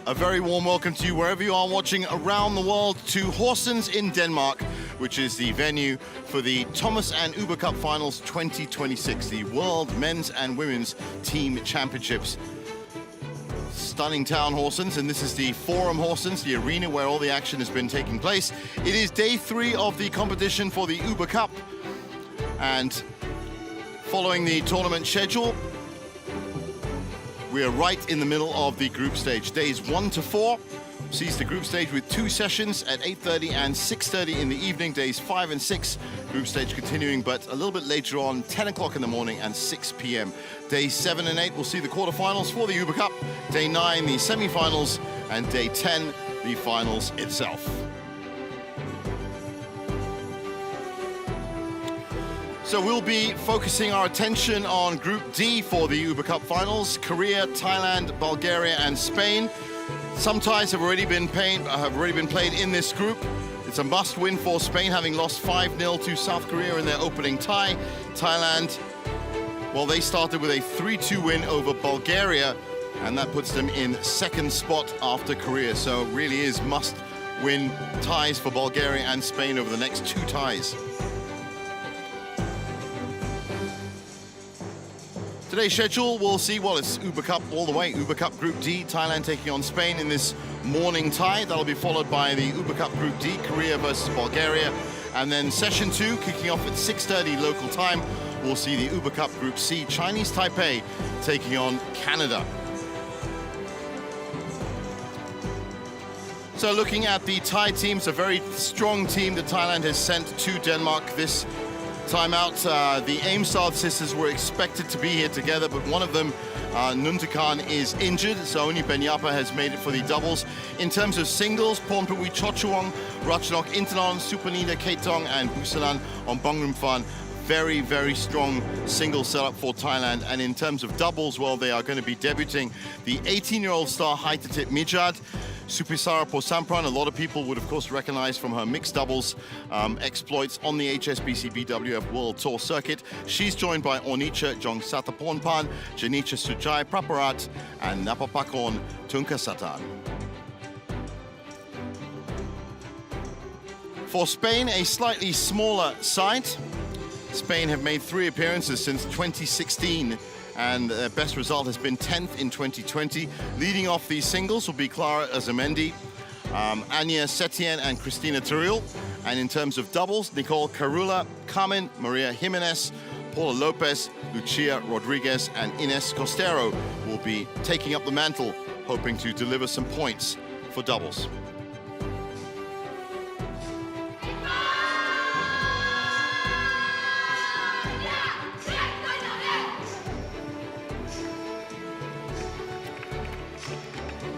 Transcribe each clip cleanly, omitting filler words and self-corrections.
A very warm welcome to you wherever you are watching around the world to Horsens in Denmark, which is the venue for the Thomas and Uber Cup Finals 2026, the World Men's and Women's Team Championships. Stunning town, Horsens, and this is the Forum Horsens, the arena where all the action has been taking place. It is day 3 of the competition for the Uber Cup, and following the tournament schedule, we are right in the middle of the group stage. Days 1 to 4 sees the group stage with 2 sessions at 8:30 and 6:30 in the evening. Days 5 and 6, group stage continuing, but a little bit later on, 10 o'clock in the morning and 6 p.m. Days 7 and 8 will see the quarterfinals for the Uber Cup. Day 9, the semi-finals, and day 10, the finals itself. So we'll be focusing our attention on Group D for the Uber Cup Finals. Korea, Thailand, Bulgaria, and Spain. Some ties have already been played in this group. It's a must-win for Spain, having lost 5-0 to South Korea in their opening tie. Thailand, well, they started with a 3-2 win over Bulgaria, and that puts them in second spot after Korea. So it really is must-win ties for Bulgaria and Spain over the next 2 ties. Today's schedule, we'll see, well, it's Uber Cup all the way. Uber Cup Group D, Thailand taking on Spain in this morning tie. That'll be followed by the Uber Cup Group D, Korea versus Bulgaria. And then session 2, kicking off at 6:30 local time, we'll see the Uber Cup Group C, Chinese Taipei taking on Canada. So looking at the Thai teams, a very strong team that Thailand has sent to Denmark this time out. The Aimstad sisters were expected to be here together, but one of them, Nuntakan, is injured, so only Benyapa has made it for the doubles. In terms of singles, Pornpui Chochuong, Ratchanok Intanon, Supanida Ketong, and Busanan on Bongrumfan. Very, very strong single setup for Thailand. And in terms of doubles, well, they are going to be debuting the 18-year-old star Haitatit Mijad, Supisara Posampran. A lot of people would, of course, recognize from her mixed doubles exploits on the HSBC BWF World Tour circuit. She's joined by Ornicha Jongsatapornpan, Janicha Sujai Praparat, and Napapakon Tunkasatan. For Spain, a slightly smaller side. Spain have made 3 appearances since 2016, and their best result has been 10th in 2020. Leading off these singles will be Clara Azamendi, Anya Setien, and Cristina Teril. And in terms of doubles, Nicole Carula, Carmen Maria Jimenez, Paula Lopez, Lucia Rodriguez, and Ines Costero will be taking up the mantle, hoping to deliver some points for doubles.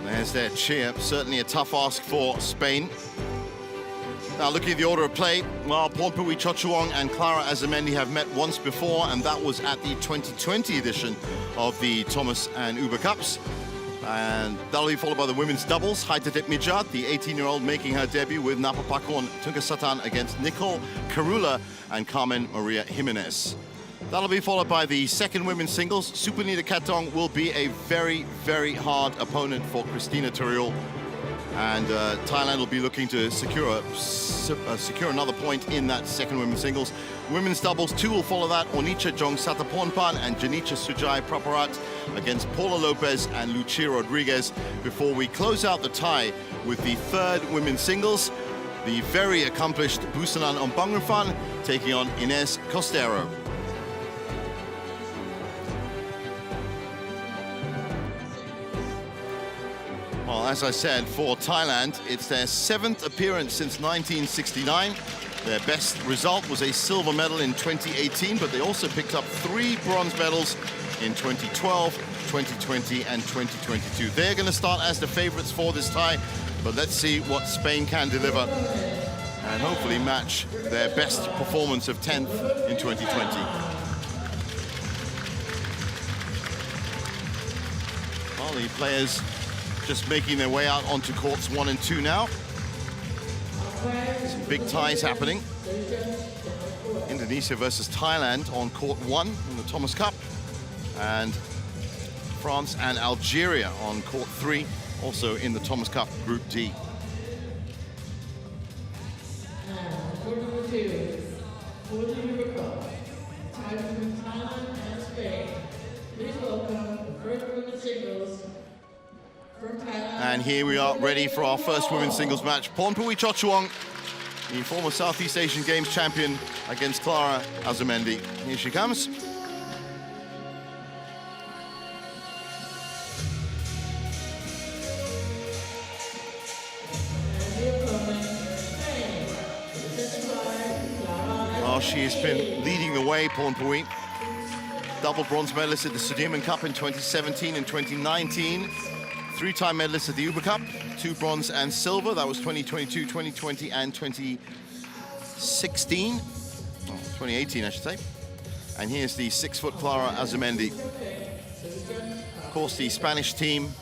There's their cheer. Certainly a tough ask for Spain. Now looking at the order of play, well, Pornpui Chochuong and Clara Azamendi have met once before, and that was at the 2020 edition of the Thomas and Uber Cups. And that'll be followed by the women's doubles. Haitatit Mijad, the 18-year-old, making her debut with Napapakon Tunkasatan against Nicole Carula and Carmen Maria Jimenez. That'll be followed by the second women's singles. Supanida Katong will be a very, very hard opponent for Cristina Teril. And Thailand will be looking to secure another point in that second women's singles. Women's doubles, 2 will follow that. Ornicha Jongsatapornpan and Janicha Sujai Praparat against Paula Lopez and Lucia Rodriguez, before we close out the tie with the third women's singles. The very accomplished Busanan Ompangurfan taking on Ines Costero. Well, as I said, for Thailand, it's their 7th appearance since 1969. Their best result was a silver medal in 2018, but they also picked up 3 bronze medals in 2012, 2020, and 2022. They're going to start as the favorites for this tie, but let's see what Spain can deliver and hopefully match their best performance of 10th in 2020. Well, the players just making their way out onto courts 1 and 2 now. Some big ties happening. Indonesia versus Thailand on court 1 in the Thomas Cup, and France and Algeria on court 3 also in the Thomas Cup Group D. For number 2, for the Uber Cup, tied between Thailand and Spain. Please welcome the first women's singles from Thailand. And here we are ready for our first women's singles match. Pornpui Chochuong, the former Southeast Asian Games champion, against Clara Azamendi. Here she comes. Well, she has been leading the way, Pornpui. Double bronze medalist at the Sudirman Cup in 2017 and 2019. Three-time medalist at the Uber Cup, 2 bronze and silver. That was 2022, 2020, and 2016. 2018, I should say. And here's the 6-foot Clara Azamendi. Of course, the Spanish team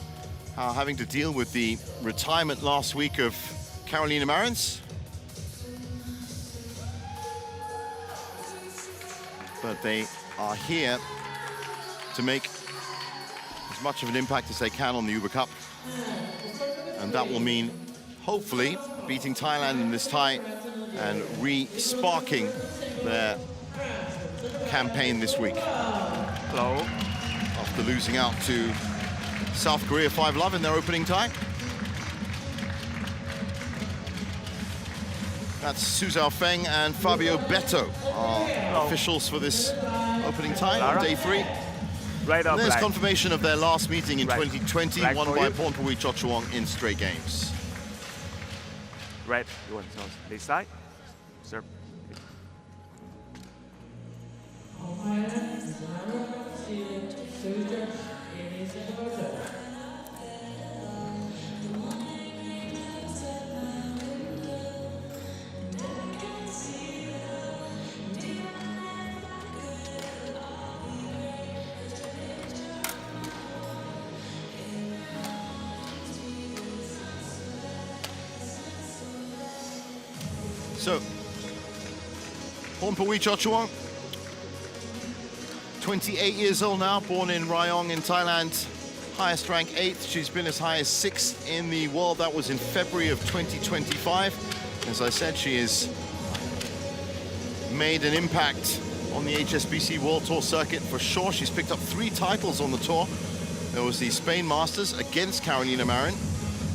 are having to deal with the retirement last week of Carolina Marins. But they are here to make as much of an impact as they can on the Uber Cup. And that will mean, hopefully, beating Thailand in this tie and re-sparking their campaign this week. Hello. After losing out to South Korea 5-love in their opening tie. That's Su Zhao Feng and Fabio Beto, our officials for this opening tie on day 3. Right up. And there's black. confirmation of their last meeting in 2020, Black won for by you. Pornpui Chochuong in straight games. Red. You want to this side? Serve. So, Pornpui Chochuong, 28 years old now, born in Rayong in Thailand. Highest rank 8th. She's been as high as 6th in the world. That was in February of 2025. As I said, she has made an impact on the HSBC World Tour circuit for sure. She's picked up 3 titles on the tour. There was the Spain Masters against Carolina Marin.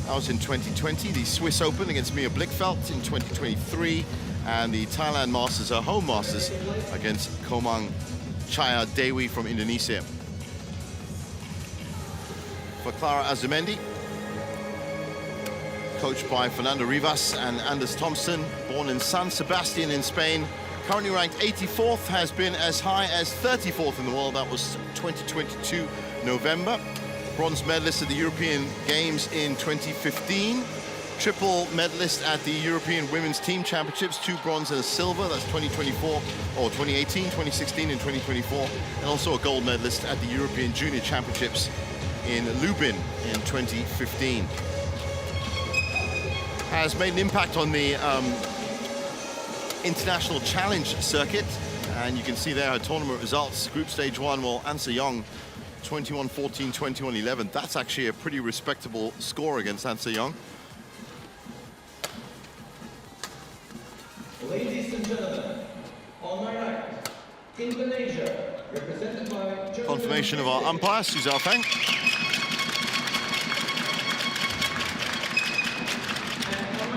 That was in 2020, the Swiss Open against Mia Blichfeldt in 2023, and the Thailand Masters, her home Masters, against Komang Chaya Dewi from Indonesia. For Clara Azamendi, coached by Fernando Rivas and Anders Thompson, born in San Sebastian in Spain, currently ranked 84th, has been as high as 34th in the world. That was 2022 November. Bronze medalist at the European Games in 2015. Triple medalist at the European Women's Team Championships, 2 bronze and a silver. That's 2024, or 2018, 2016, and 2024. And also a gold medalist at the European Junior Championships in Lubin in 2015. Has made an impact on the International Challenge circuit. And you can see there her tournament results. Group stage 1, well, An Se-young, 21-14, 21-11. That's actually a pretty respectable score against An Se-young. Ladies and gentlemen, on my right, Indonesia, represented by Confirmation of our umpire, Su Zhao Feng.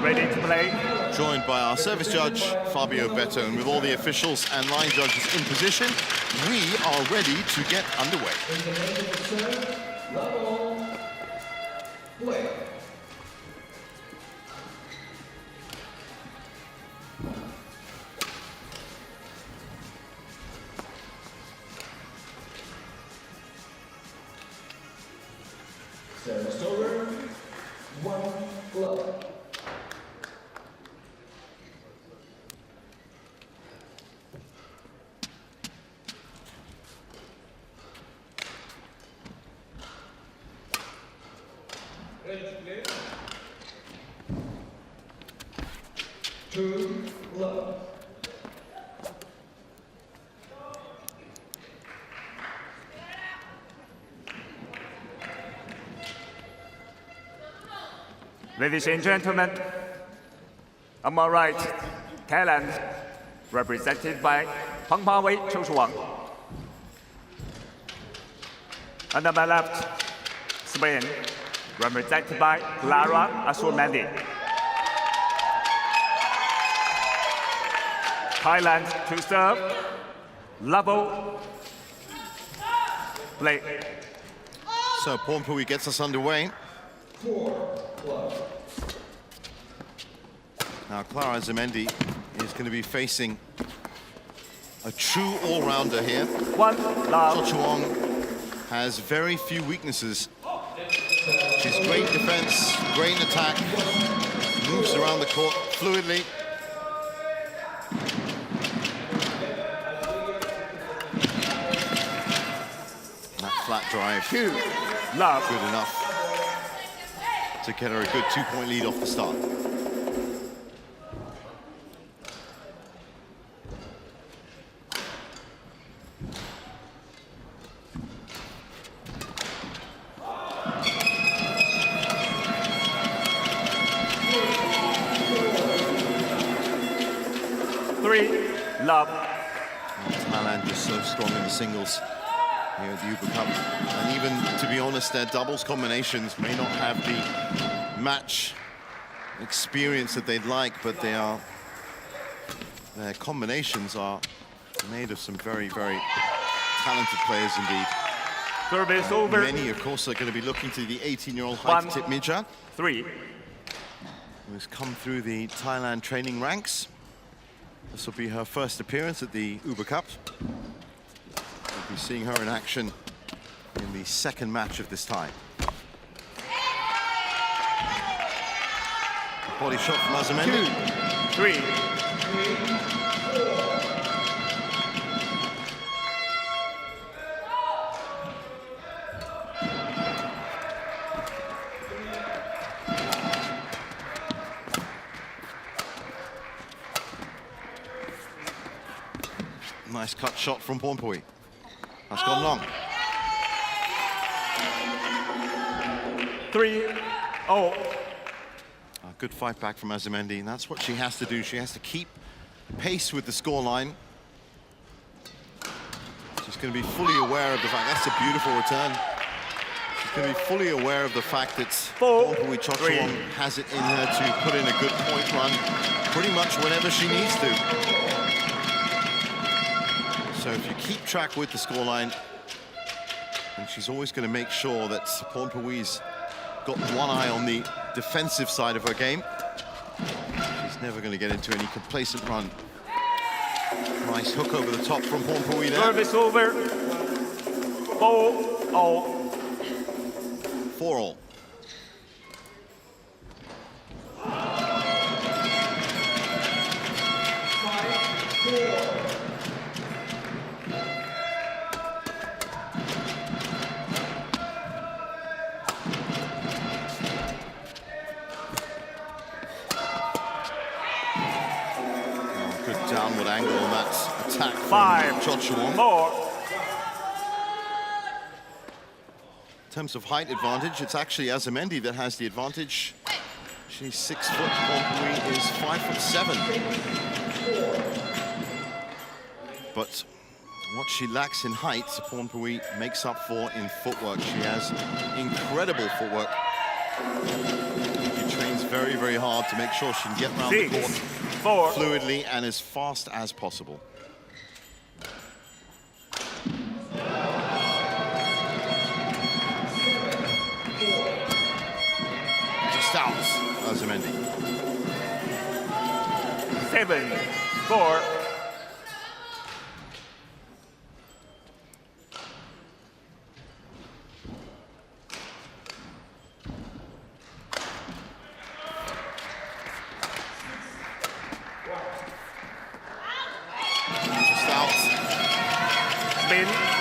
Ready to play. Joined by our service judge, Fabio Beto. And with all the officials and line judges in position, we are ready to get underway. Service over, 1 love. Ready to play? 2 love. Ladies and gentlemen, on my right, Thailand, represented by Pangpawei Choshuang. And on my left, Spain, represented by Clara Azurmendi. Thailand to serve, level, play. So Pornpui gets us underway. Now Clara Azurmendi is going to be facing a true all-rounder here. One love. Chochuang has very few weaknesses. She's great defense, great attack, moves around the court fluidly. That flat drive, Two love. good enough to get her a good 2-point lead off the start. Three love. Thailand is so strong in the singles here at the Uber Cup. And even, to be honest, their doubles combinations may not have the match experience that they'd like, but their combinations are made of some very, very talented players indeed. Service over. Many, of course, are going to be looking to the 18-year-old Haitip Mija, Three. who has come through the Thailand training ranks. This will be her first appearance at the Uber Cup. We'll be seeing her in action in the second match of this tie. Body shot from Azurmendi. 2, 3. Nice cut shot from Pornpui. That's gone long. 3-0. A good fight back from Azurmendi, and that's what she has to do. She has to keep pace with the scoreline. She's going to be fully aware of the fact that's a beautiful return. She's going to be fully aware of the fact that Pornpui Chochuang has it in her to put in a good point run pretty much whenever she needs to. So if you keep track with the scoreline, and she's always going to make sure that Pornpui's got one eye on the defensive side of her game. She's never going to get into any complacent run. Nice hook over the top from Pornpui there. Service over. 4-0. 4-all. Downward angle on that attack from Chochuang. 5-4. In terms of height advantage, it's actually Azurmendi that has the advantage. She's 6 foot, Pornpui is 5'7". But what she lacks in height, Pornpui makes up for in footwork. She has incredible footwork. She trains very, very hard to make sure she can get around the court 4. fluidly and as fast as possible. Just out, Azurmendi. 7-4.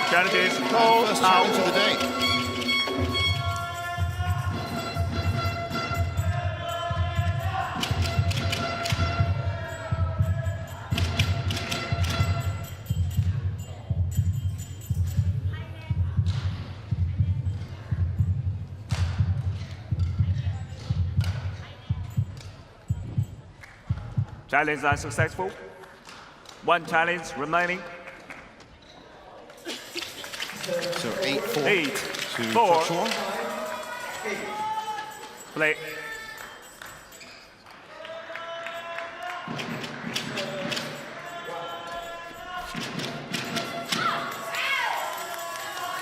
Challenges First challenge of the day. Challenge unsuccessful. One challenge remaining. So 8-4 to 8-4. Chochuan. Play.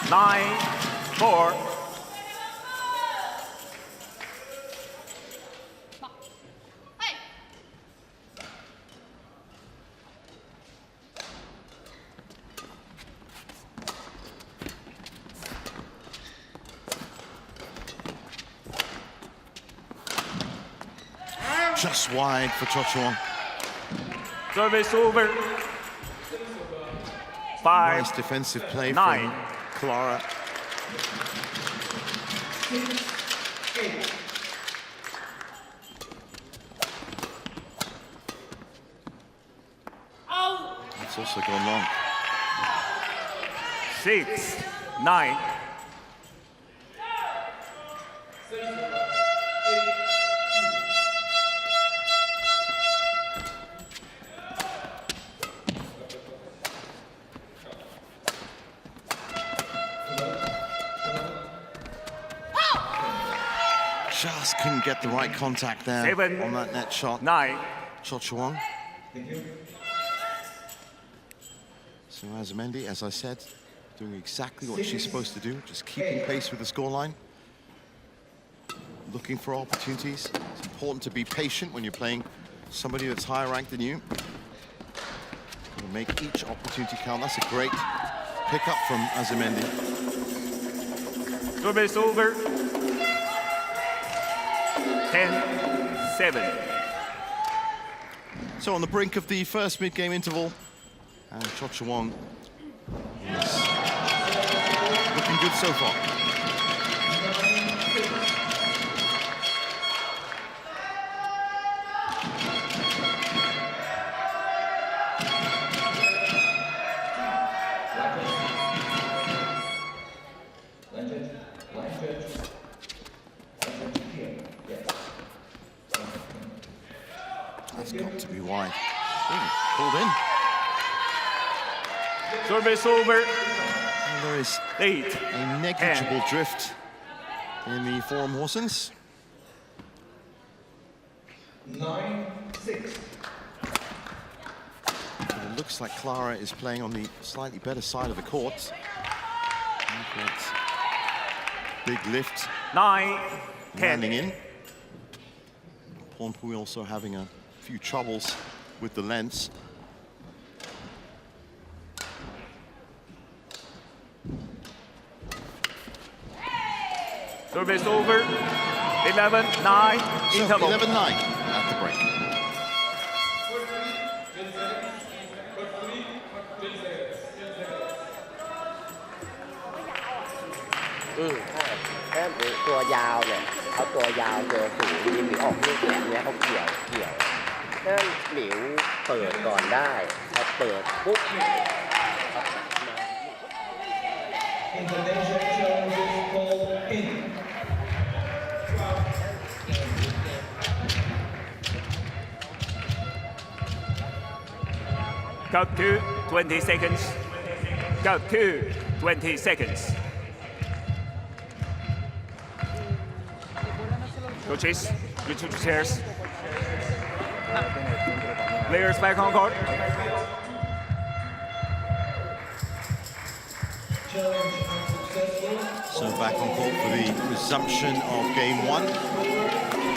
Nine, 4. Just wide for Chochuan. Service over. 5. Nice defensive play 9. from Clara. It's also gone long. 6, 9. Just couldn't get the right contact there 7, on that net shot. 9. Chochuan. So Azamendi, as I said, doing exactly what she's supposed to do, just keeping pace with the scoreline. Looking for opportunities. It's important to be patient when you're playing somebody that's higher ranked than you. Gotta make each opportunity count. That's a great pickup from Azamendi. Service over. 10-7. So on the brink of the first mid-game interval, and Chochuan is looking good so far. That's got to be wide. Ooh, pulled in. Service over. And there is 8. a negligible drift in the forearm Horsens. 9-6. It looks like Clara is playing on the slightly better side of the court. Look at big lift 9, landing 10. in. Pornpui also having a few troubles with the lengths. Service over. 11-9. So Interval. 11-9 at the break. ใช่แค่ตัวยาวเนี่ยเขาตัวยาวเจอสูงยิงหรือออกลูกแบบเนี้ยเขาเกี่ยวนั่นหลิวเปิดก่อนได้พอเปิดปุ๊บ Indonesia challenges called in. Cut to 20 seconds. Cut to 20 seconds. Coaches, return to chairs. Players back on court. Challenge unsuccessful. So back on court for the resumption of game 1.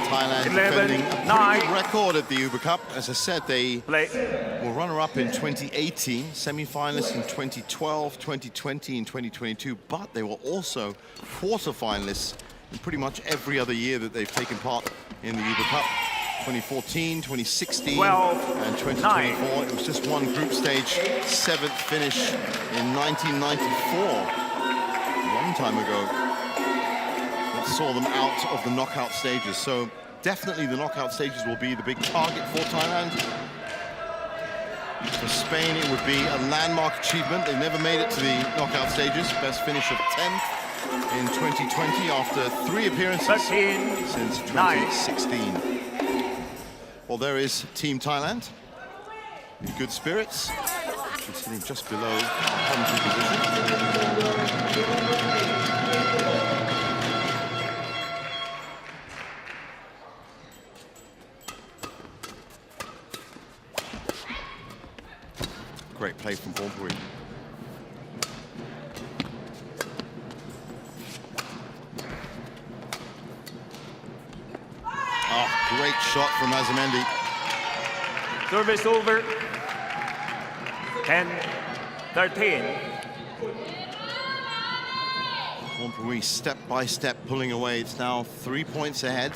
Thailand 11, defending a pretty 9. good record at the Uber Cup. As I said, they Play. were runner-up in 2018, semi-finalists in 2012, 2020, and 2022, but they were also quarter-finalists in pretty much every other year that they've taken part in the Uber Cup. 2014, 2016, 12, and 2024. It was just one group stage, 7th finish in 1994. A long time ago. That saw them out of the knockout stages. So definitely the knockout stages will be the big target for Thailand. For Spain, it would be a landmark achievement. They've never made it to the knockout stages. Best finish of 10th in 2020 after 3 appeareces 13, since 9. 2016. Well, there is Team Thailand in good spirits. We're sitting just below our commentary position. Great play from Thornbury. Oh, great shot from Azamendi. Service over. 10-13. Thornbury step by step pulling away. It's now 3 points ahead.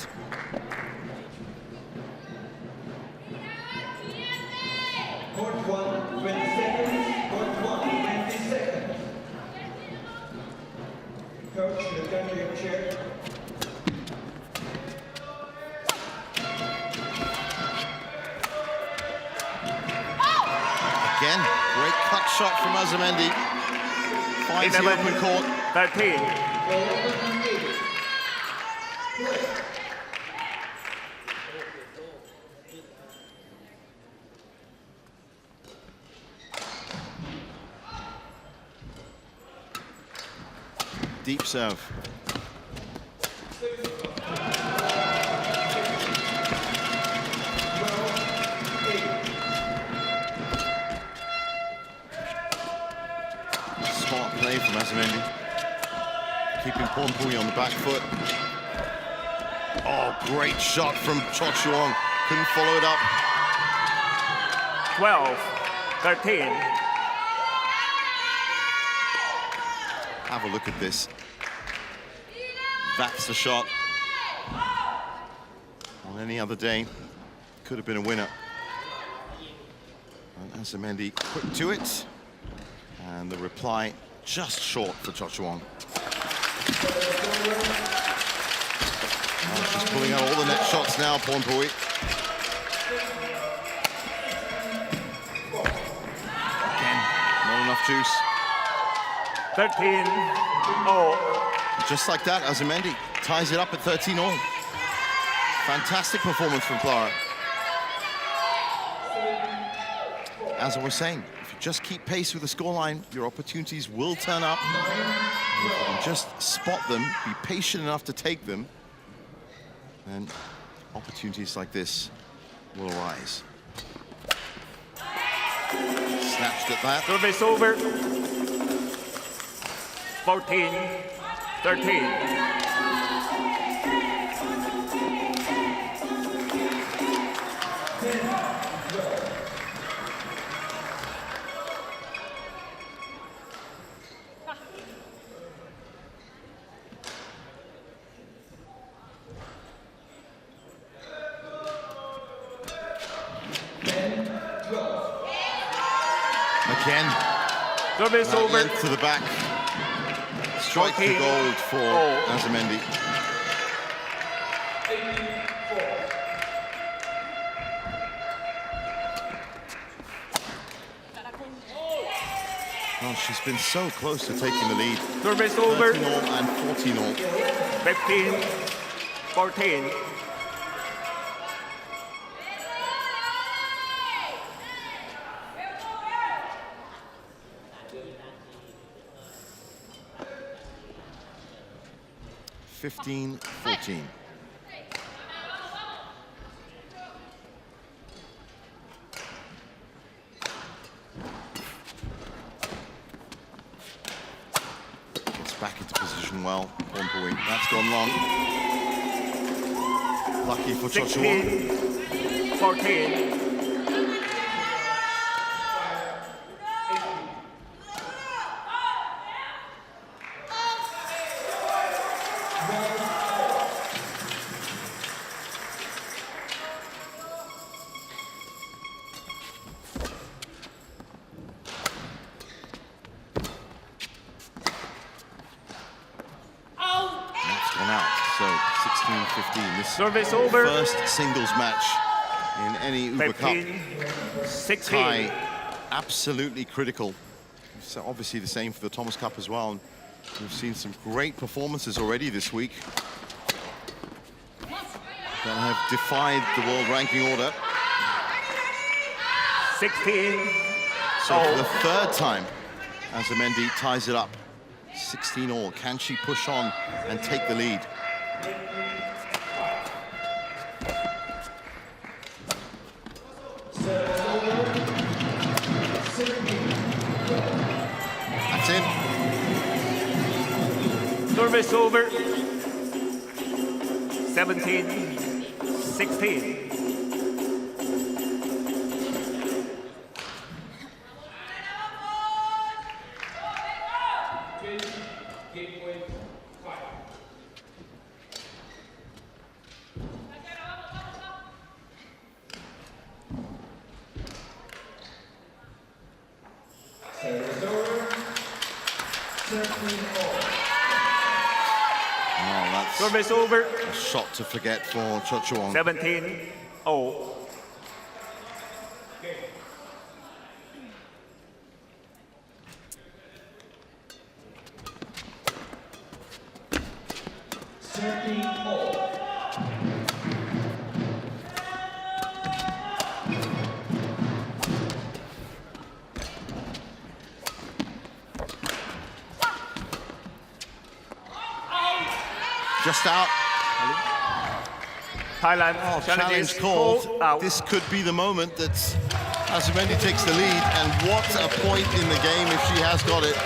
Court 1, 20 seconds. Court 1, 20 seconds. Coach, you come to your chair. Again, great cut shot from Azamendi. Finds the open court. 13. Deep serve. Smart play from Azamendi. Keeping Thornbury on the back foot. Oh, great shot from Cho Chuang. Couldn't follow it up. 12-13. Have a look at this. That's the shot. On any other day, could have been a winner. And Azamendi quick to it. And the reply just short for Cho Chuang. Oh, she's pulling out all the net shots now, Thornbury. Again, not enough juice. 13-0. Just like that, Azamendi ties it up at 13-all. Fantastic performance from Clara. As I was saying, if you just keep pace with the scoreline, your opportunities will turn up. If you can just spot them, be patient enough to take them, then opportunities like this will arise. Snatched at that. Service over. 14-13. Again, Service that over. length to the back. Strike the gold for Azamendi. Oh, she's been so close to taking the lead. Service over. 13-all and 14-all. 15-14. Fifteen, 14. Gets back into position well. Thornbury. That's gone long. Lucky for Cho Chuang. 16-14. This Service over. first singles match in any Uber Cup. 15-16. Tie, absolutely critical. So obviously the same for the Thomas Cup as well. We've seen some great performances already this week. that have defied the world ranking order. 16. So for the third time, Azamendi ties it up. 16 all. Can she push on and take the lead? That's it. Service over. 17, 16. Service over. A shot to forget for Chochuong. 17, 0. Just out. Thailand Challenge called. Out. This could be the moment that Azamendi takes the lead, and what a point in the game if she has got it.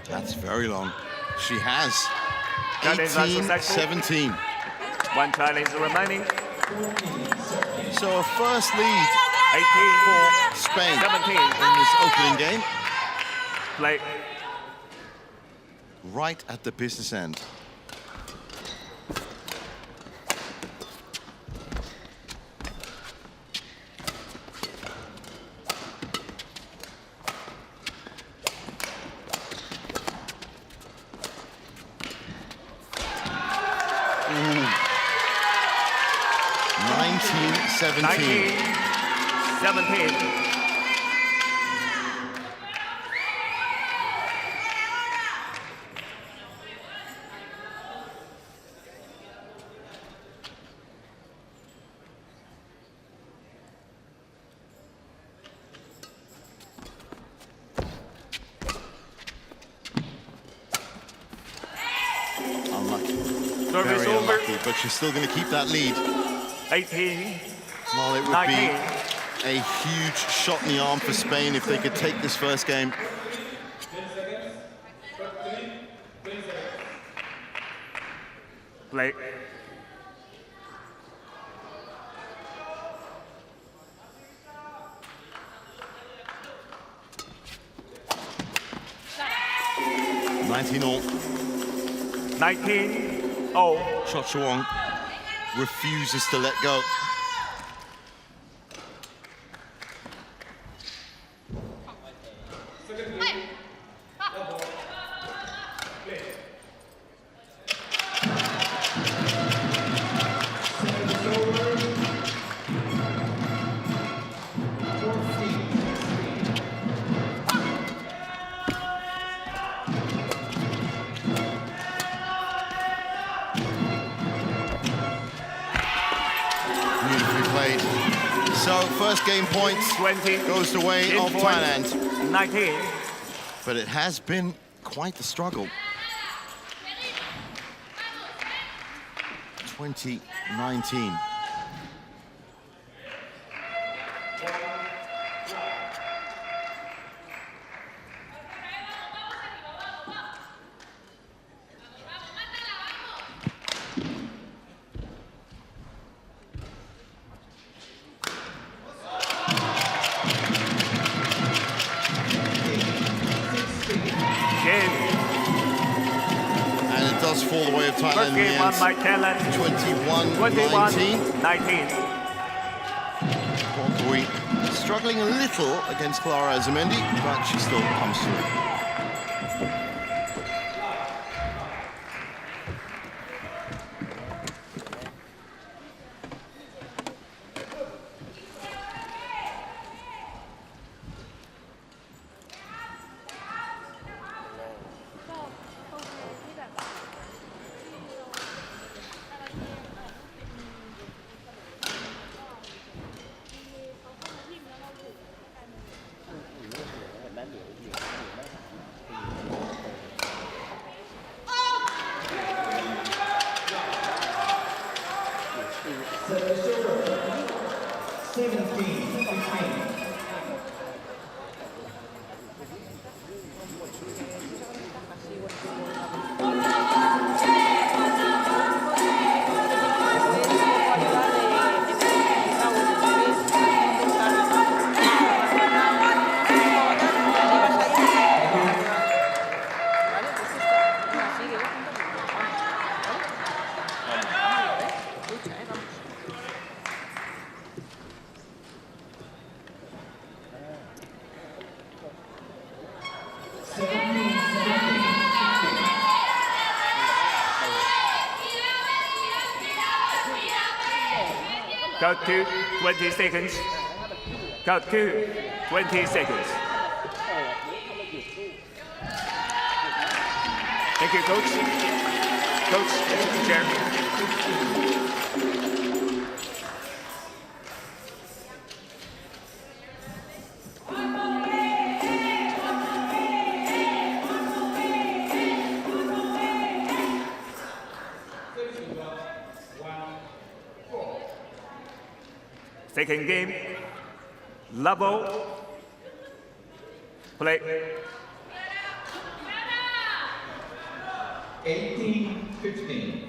That's very long. She has 18-17. One challenge remaining. So a first lead 18 for Spain 17 in this opening game. Play. Right at the business end. Ooh. 19-17. 17. Unlucky. Service Very over. unlucky, but she's still going to keep that lead. 18. Well, it would 19. be a huge shot in the arm for Spain if they could take this first game. Play. All. 19. Oh. Chochuong refuses to let go. Beautifully played. So first game points 20 goes the way of Thailand. 19. But it has been quite the struggle. 2019. And it does fall the way of Thailand First in the game won end. by Thailand. 21-19. 21-19. Portbui struggling a little against Clara Azamendi, but she still comes through. Service over. 17-15. Count to 20 seconds. Count to 20 seconds. Thank you, Coach. Coach, take the chair. Second game, level, play. 18-15.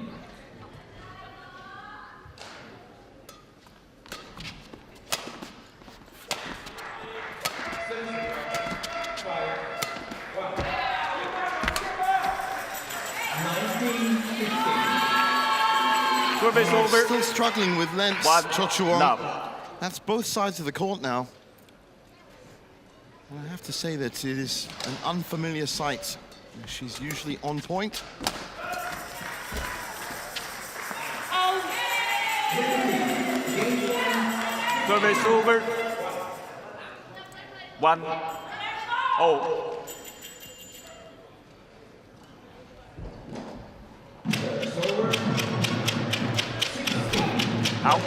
Service over. Still struggling with lengths, One Chochuong. love. That's both sides of the court now. And I have to say that it is an unfamiliar sight. She's usually on point. Service over. 1-0. Out.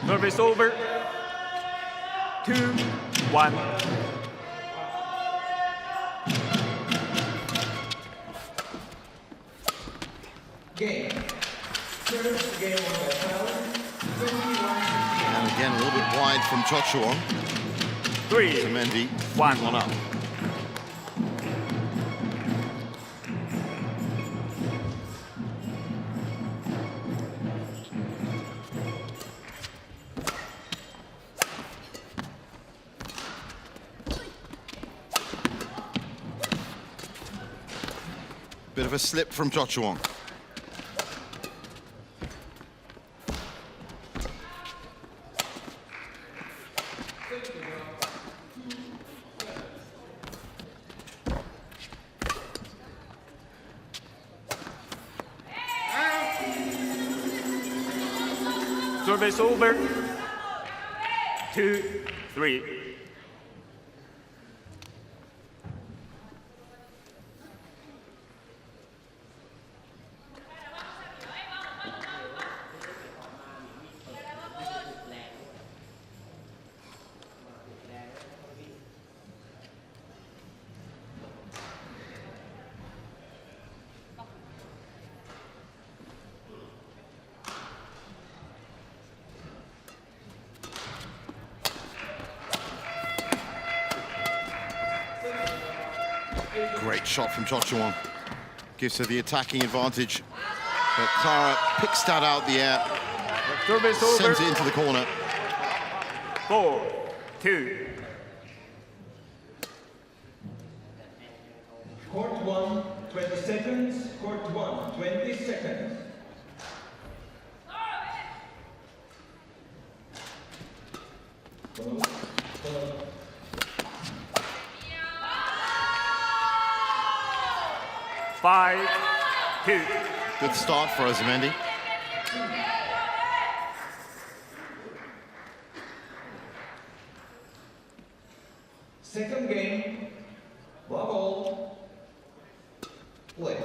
Service over. 2-1. Game. First game on by Thailand. 21-16. And again, a little bit wide from Chochuong. 3-1. 1 up. Bit of a slip from Chochuong. Service over. 2-3. Great shot from Chochuong. Gives her the attacking advantage. But Clara picks that out the air, Service over. sends it into the corner. 4-2. Court 1, 20 seconds. Court 1, 20 seconds. 5, 2. Good start for Azamendi. Second game, bubble, play.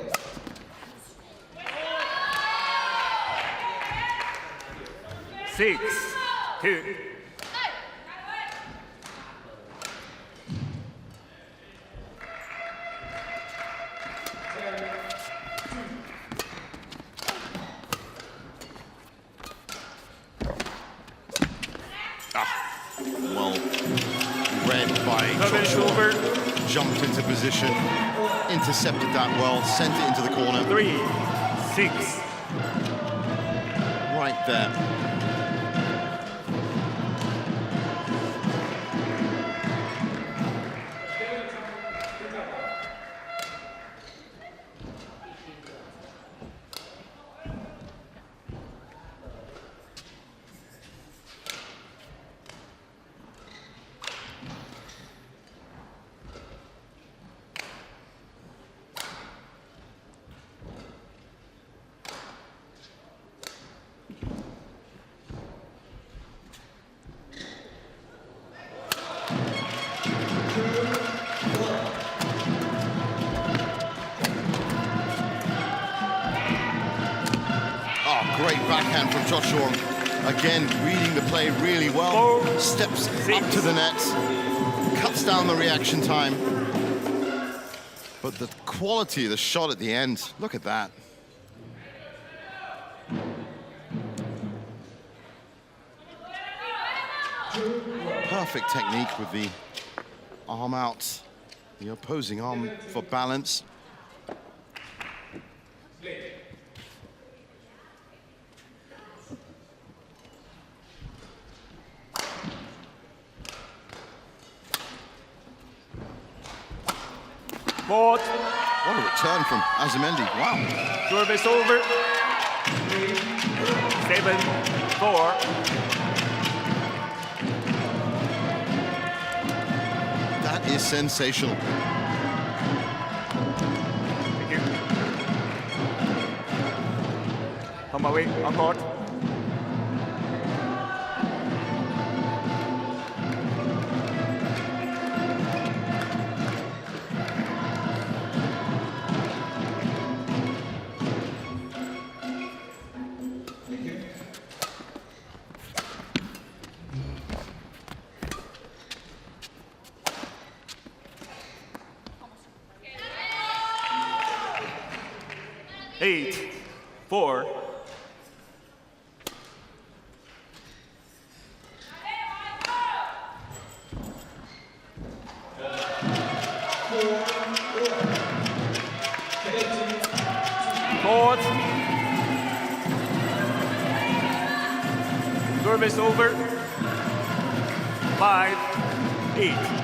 6, 2. Well read by Service Joshua. over. Jumped into position, intercepted that well, sent it into the corner. 3, 6. Right there. Great backhand from Joshua. Again, reading the play really well. 4, Steps 6. up to the net, cuts down the reaction time. But the quality of the shot at the end, look at that. Perfect technique with the arm out, the opposing arm for balance. Board. What a return from Azamendi, wow. Service over. 7, 4. That is sensational. Thank you. On my way, on board. Eight, 4. Fourth. Service over. 5, 8.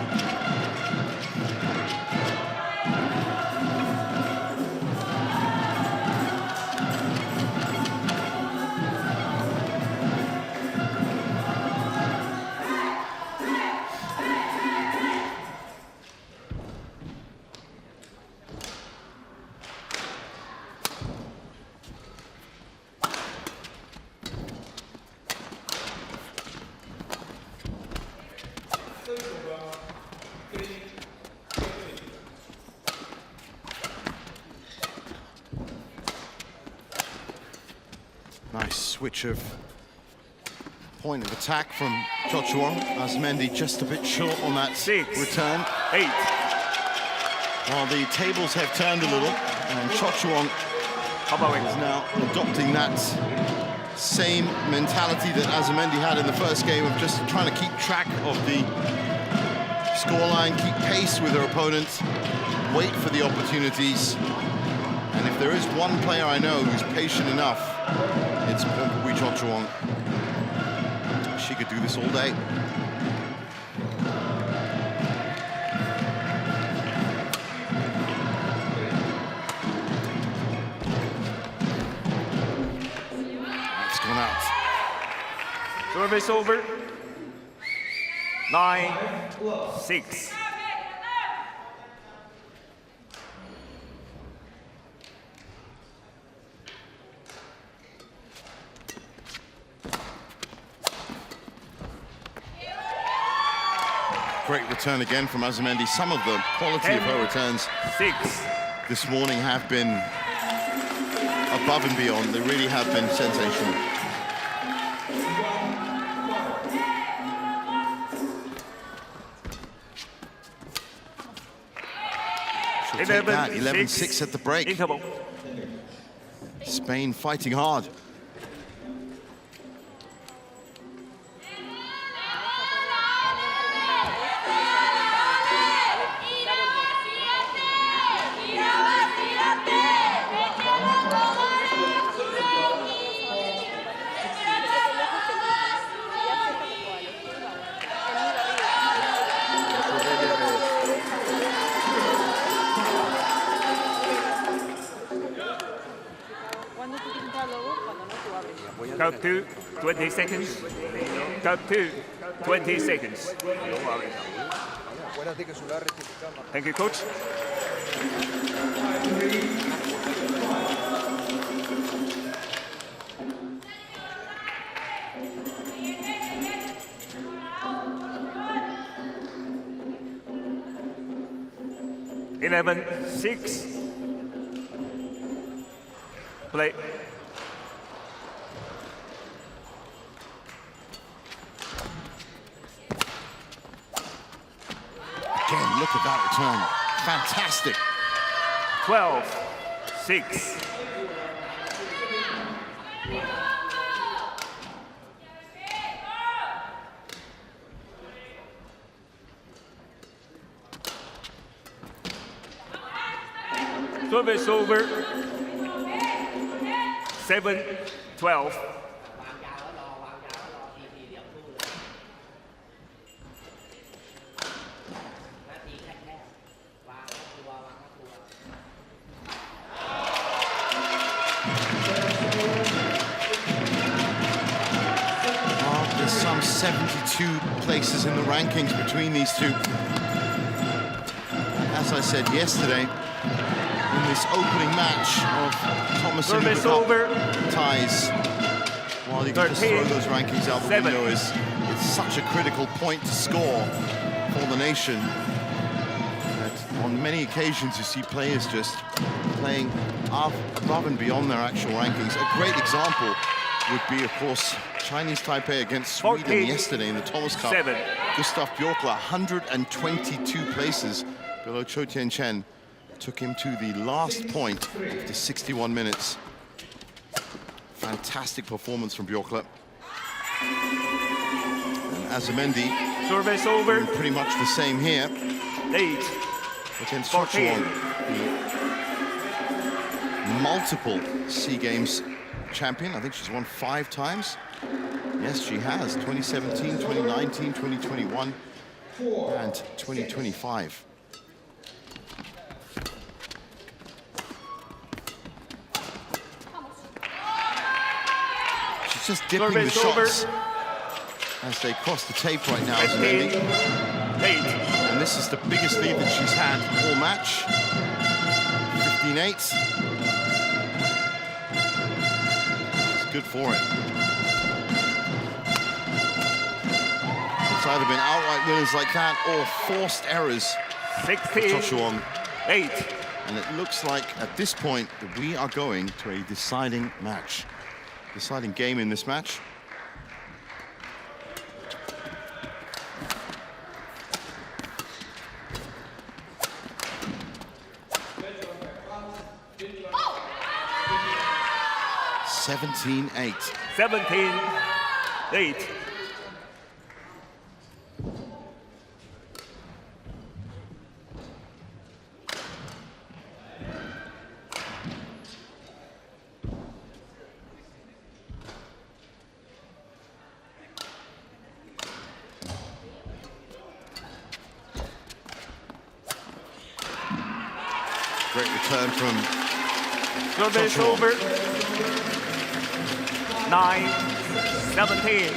Nice switch of point of attack from Joshua. Azamendi just a bit short on that 6, return. 8. Well, the tables have turned a little, and Chochuang is now adopting that same mentality that Azamendi had in the first game of just trying to keep track of the scoreline, keep pace with her opponent, wait for the opportunities. And if there is one player I know who's patient enough, it's Pompui Chochuang. She could do this all day. That's gone out. Service over. 9-6. Great return again from Azamendi. Some of the quality of her returns 6. this morning have been above and beyond. They really have been sensational. She'll take that. 11-6 at the break. Interval. Spain fighting hard. Count 2, 20 seconds. Count 2, 20 seconds. Thank you, coach. Eleven, 6. Play. Again, look at that return. Fantastic. 12-6. Service over. 7-12. There's some 72 places in the rankings between these two. As I said yesterday, in this opening match of Thomas and Service Cup over. ties, while you can just throw 13, those rankings out the 7. window, it's such a critical point to score for the nation. That on many occasions you see players just playing above and beyond their actual rankings. A great example would be, of course, Chinese Taipei against Sweden 14, yesterday in the Thomas Cup. 7. Gustav Bjorkla, 122 places below Cho Tien-chen. Took him to the last point after 61 minutes. Fantastic performance from Bjorkla. And Azamendi Service over. doing pretty much the same here 8. against 14. Chochuan, the multiple SEA Games champion. I think she's won 5 times. Yes, she has. 2017, 2019, 2021, and 2025. She's just dipping the Service over. shots as they cross the tape right now. 15, Azamendi. 8. And this is the biggest lead that she's had all match. 15-8. She's good for it. It's either been outright winners like that or forced errors for 16, Chochuan. 8. And it looks like at this point that we are going to a deciding match. Deciding game in this match. Oh! 17-8. 17-8. Great return from Service Chochuan. over. 9-17.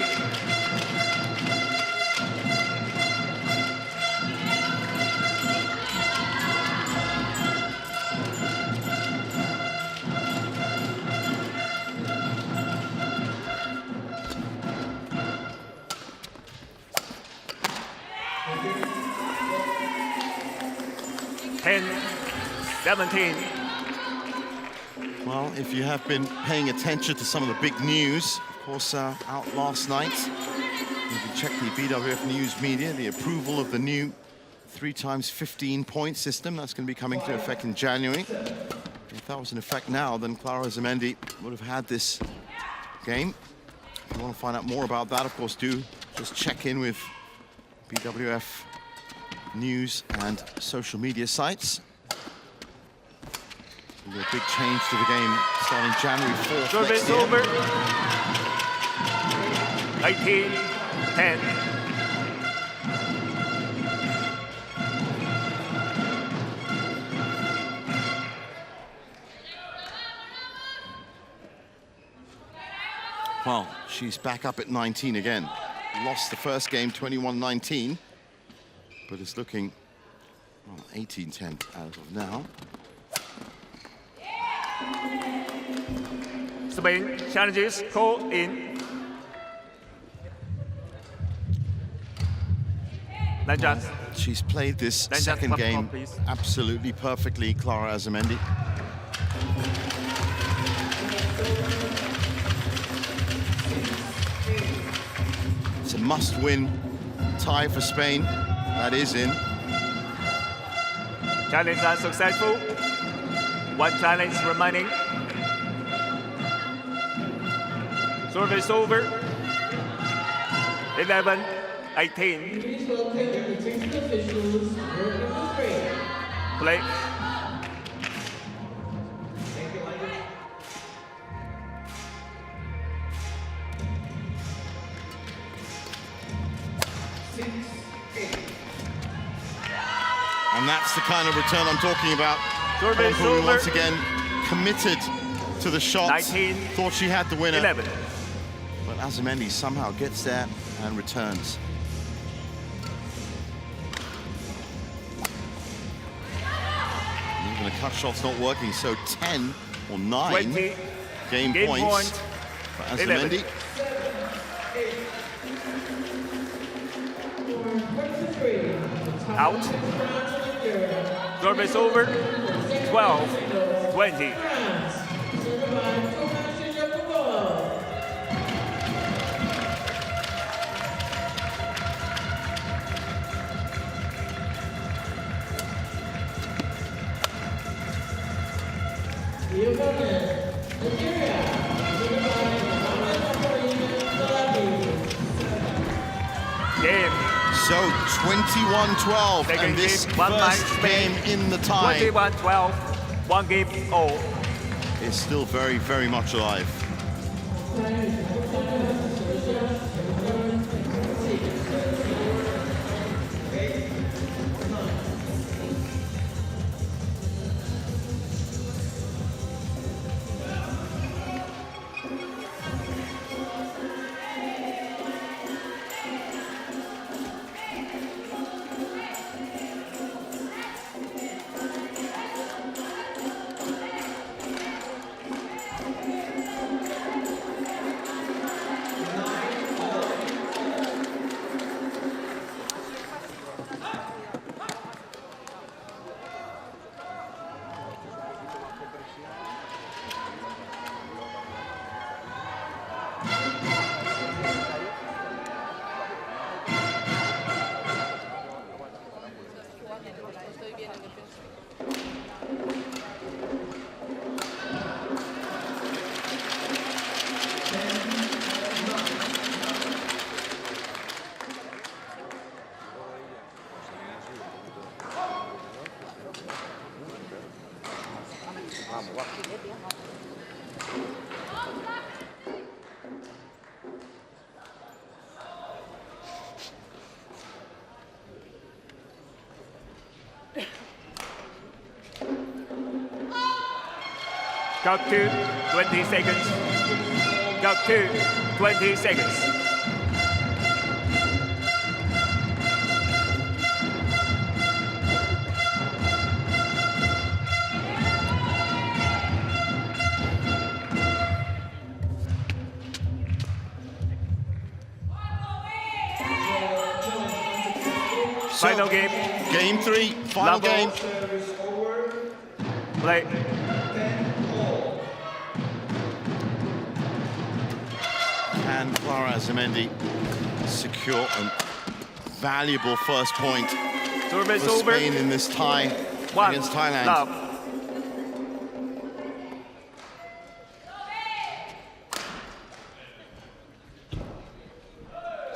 10-17. Well, if you have been paying attention to some of the big news, of course, out last night, you can check the BWF News Media, the approval of the new 3x15 point system. That's going to be coming into effect in January. If that was in effect now, then Clara Azamendi would have had this game. If you want to find out more about that, of course, do just check in with BWF News and social media sites. A big change to the game starting January 4th Service next year. over. 18-10. Well, she's back up at 19 again. Lost the first game 21-19, but it's looking, well, 18-10 as of now. Spain challenges call in. Lanjas. She's played this Then second just game please. absolutely perfectly, Clara Azamendi. It's a must-win tie for Spain. That is in. Challenge unsuccessful. One challenge remaining. Service over. 11-18. Please welcome the protected officials working the frame. Play. And that's the kind of return I'm talking about. Service Who over. once again committed to the shot. 19, Thought she had the winner. 11. But Azamendi somehow gets there and returns. Even the cut shot's not working, so 10 or 9 20. game Game points point. for Azamendi. 23. Out. Service over. 12-20. The opponent, Nigeria, Game. So 21-12, Second and this game, one match, first Spain. game in the tie 21-12. One game all. is still very, very much alive. Count to 20 seconds. Count to 20 seconds. Final game. Game 3, final Level. game. Service over. Play. 10-all. And Clara Azamendi secure a valuable first point Service for over. Spain in this tie 1. against Thailand. Love.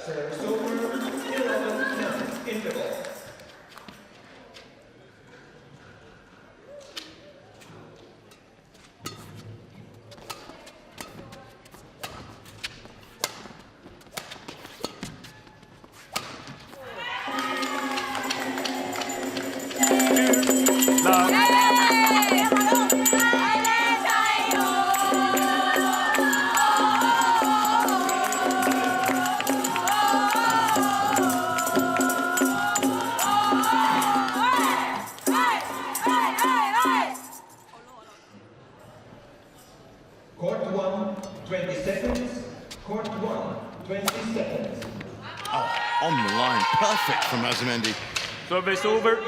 Service over. 11-10. Interval. Love. 20 seconds. Court 1, 20 seconds. On the line, perfect from Azamendi. Service over.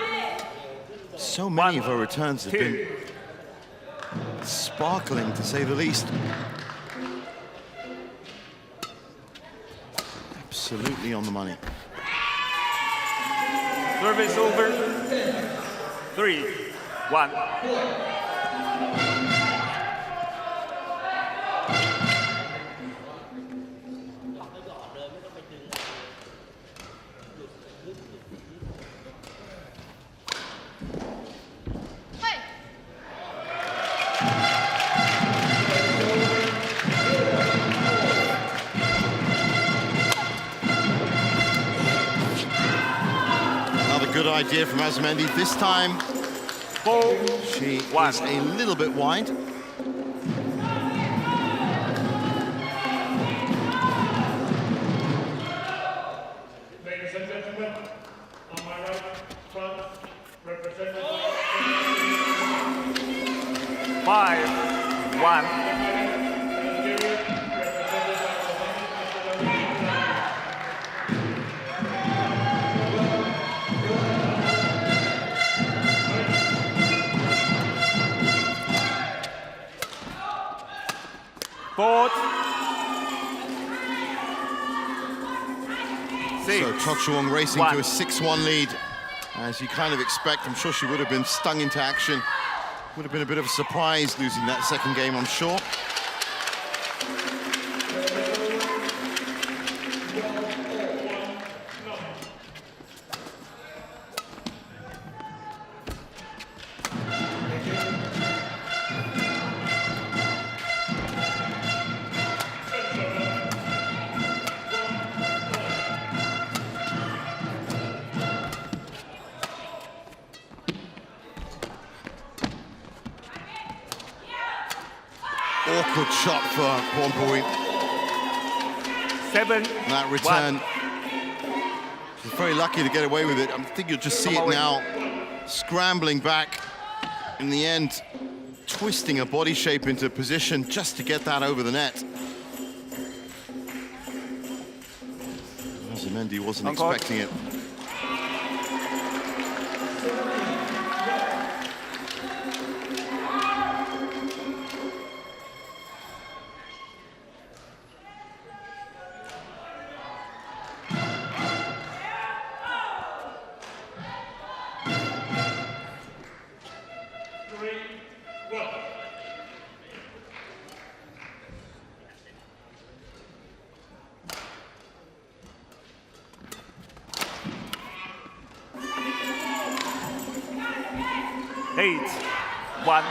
So many of her returns have 2. been sparkling, to say the least. Absolutely on the money. Service over. 3, 1. Another good idea from Azamendi. This time, 4, she 1. is a little bit wide. Ladies and gentlemen, on my right front, representing 5, 1. Nigeria, represented by Fourth. 6. So Chochuang racing 1. to a 6-1 lead. As you kind of expect, I'm sure she would have been stung into action. Would have been a bit of a surprise losing that second game, I'm sure. Awkward shot for Pornpui. 7. That return. She's very lucky to get away with it. I think you'll just see it now. Scrambling back. In the end, twisting her body shape into position just to get that over the net. Azamendi wasn't expecting it. Eight, 1.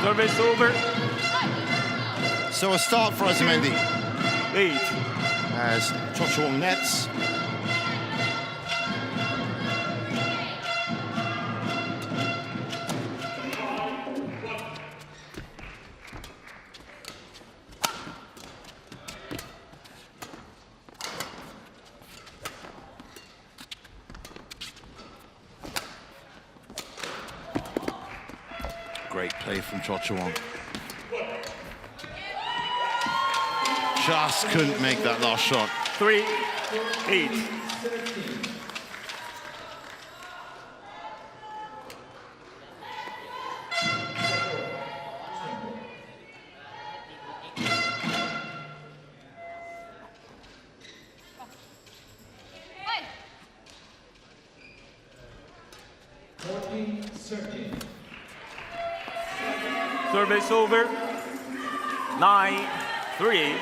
Service over. So a start for Azamendi 8. as Chochuang nets. Great play from Chochuang. Just couldn't make that last shot. 3-8. Service over. 9-3.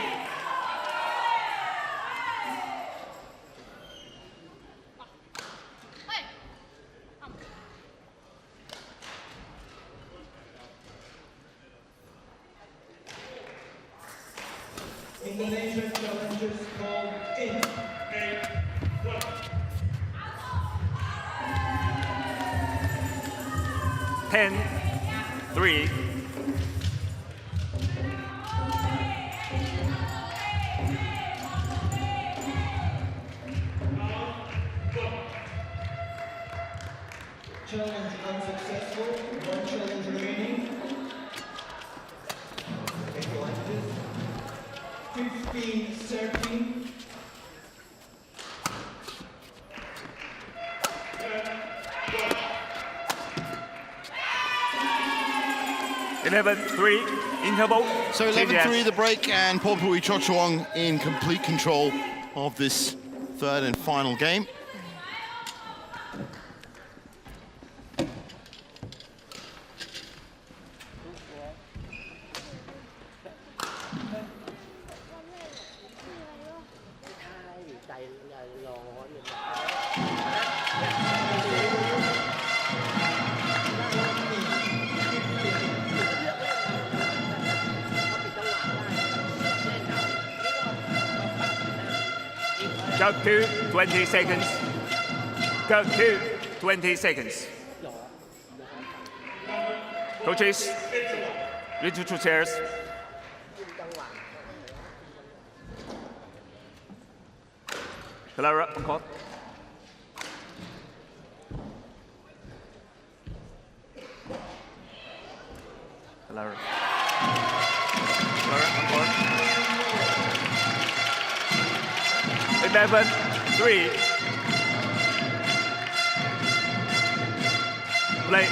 Indonesia challengers called in. 10-3. Challenge unsuccessful. One challenge remaining. Take it like this. 15-13. 11-3 interval. So 11-3 the break, and Porpui Chochuang in complete control of this third and final game. Go to 20 seconds. Go to 20 seconds. Coaches, retreat to chairs. Clara on court. Clara. Clara on court. 11-3. Play.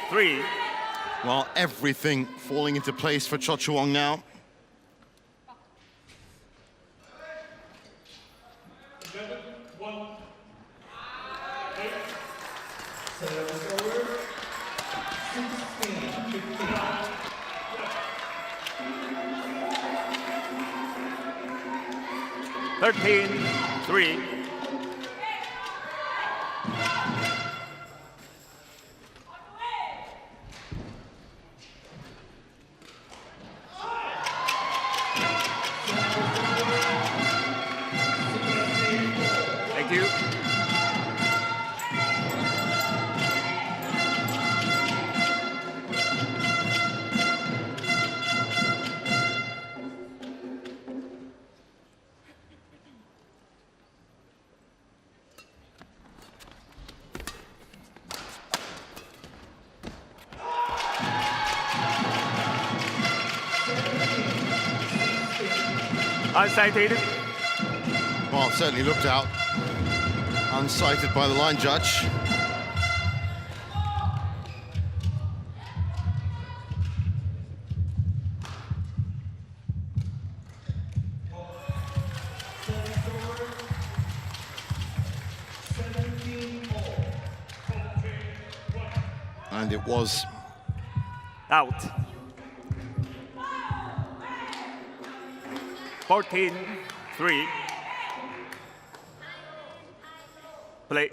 Three. Well, everything falling into place for Chochuang now. Service over. 16-15. 13-3. Thank you. Unsighted. Well, it certainly looked out. Unsighted by the line judge. And it was Out. 14-3. Play.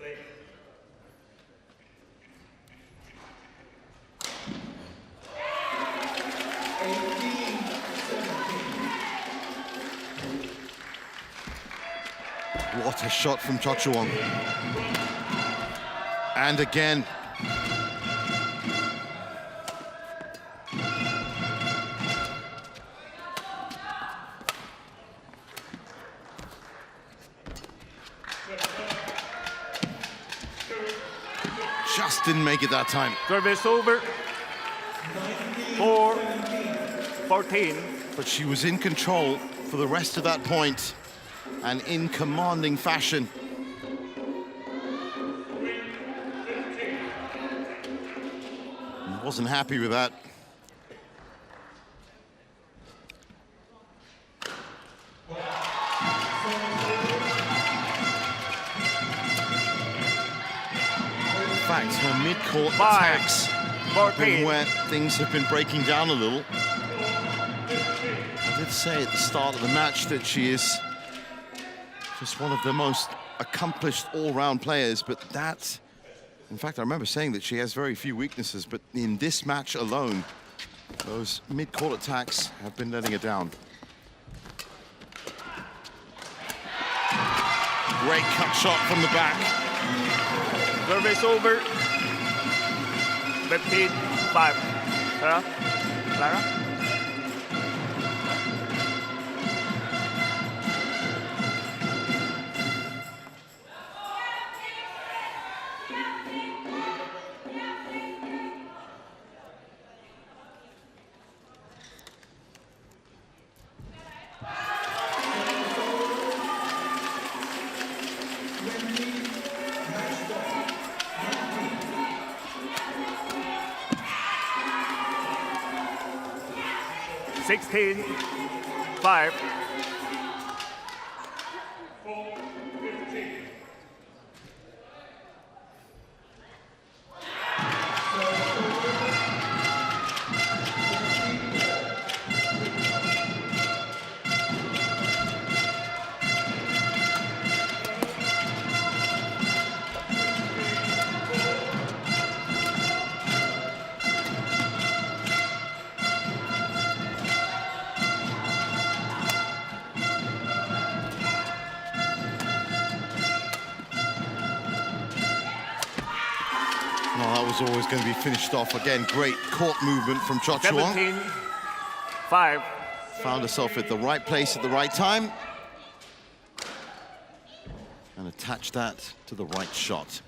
What a shot from Chochuang. And again. Just didn't make it that time. Service over. 4-14. But she was in control for the rest of that point and in commanding fashion. Wasn't happy with that. In fact, her mid-court attacks have been where things have been breaking down a little. I did say at the start of the match that she is just one of the most accomplished all-round players, but that, in fact, I remember saying that she has very few weaknesses, but in this match alone, those mid-court attacks have been letting her down. Great cut shot from the back. Service over. 15-5. Clara? Clara? Sixteen, 5. Was always going to be finished off. Again, great court movement from Chochuang. 17-5. Found herself at the right place at the right time. And attached that to the right shot.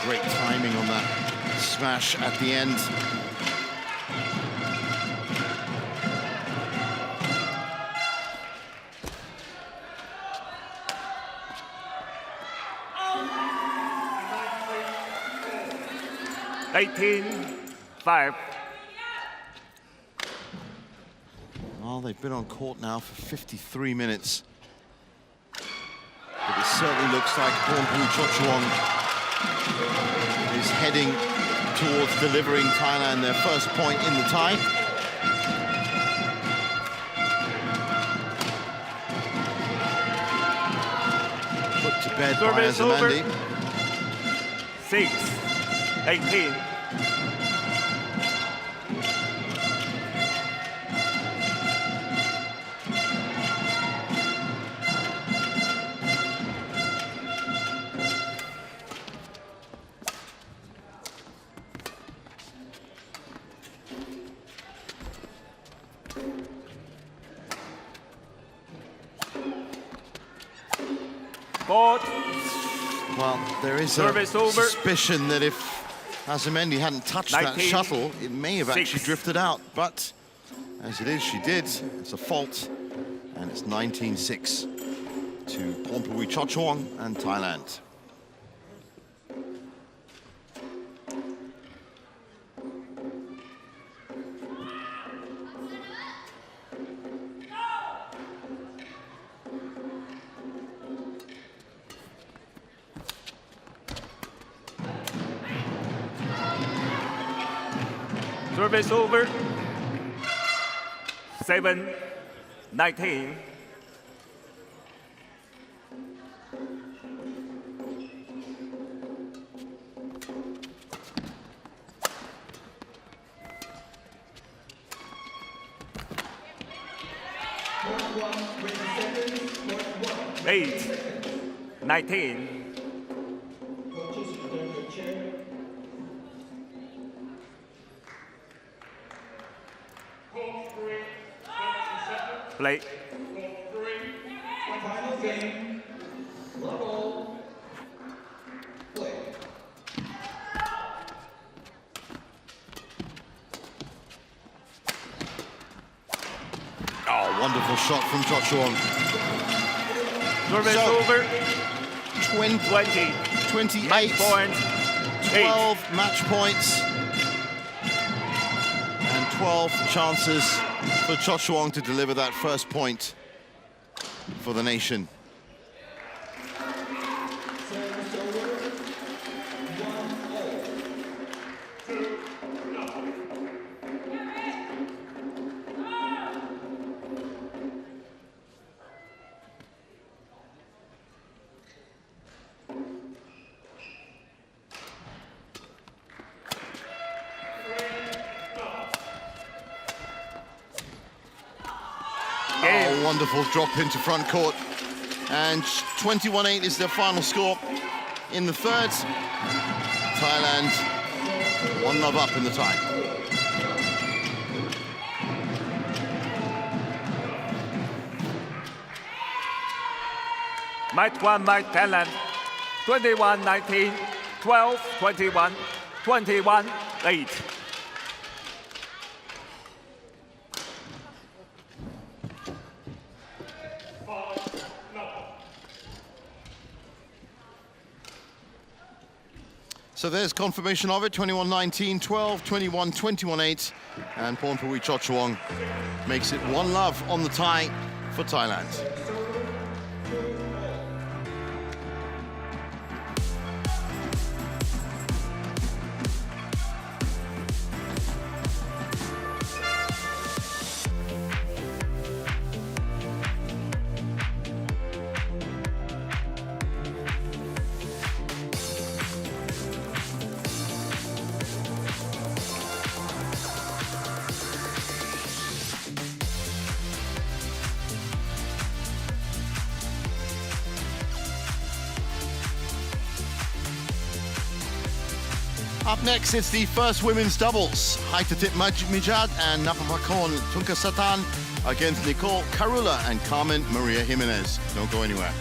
Great timing on that smash at the end. Five. Well, they've been on court now for 53 minutes. But it certainly looks like Pornpui Chochuang is heading towards delivering Thailand their first point in the tie. Put to bed by Azamandi. 6-18. Well, there is a suspicion that if Azamendi hadn't touched that shuttle, it may have actually drifted out. But as it is, she did. It's a fault, and it's 19-6 to Pornpui Chochuang and Thailand. Service over. 7-19. 8, 19. Coaches, return to chair. Court 3, 20 seconds. Play. Court 3, Final game. Love all. Play. Oh, wonderful shot from Chochuang. Service So- over. 20, 20. 28, Match point. 12 match points. And 12 chances for Chochuang to deliver that first point for the nation. Service over. 1-0. Oh, wonderful drop into front court. And 21-8 is their final score in the third. Thailand 1-0 up in the tie. Match 1, match Thailand. 21-19, 12-21, 21-8. So there's confirmation of it, 21-19, 12-21, 21-8. And Pornpui Chochuang makes it 1-0 on the tie for Thailand. Up next, it's the first women's doubles. Haitatit Mijad and Napapakon Tunkasatan against Nicole Karula and Carmen Maria Jimenez. Don't go anywhere.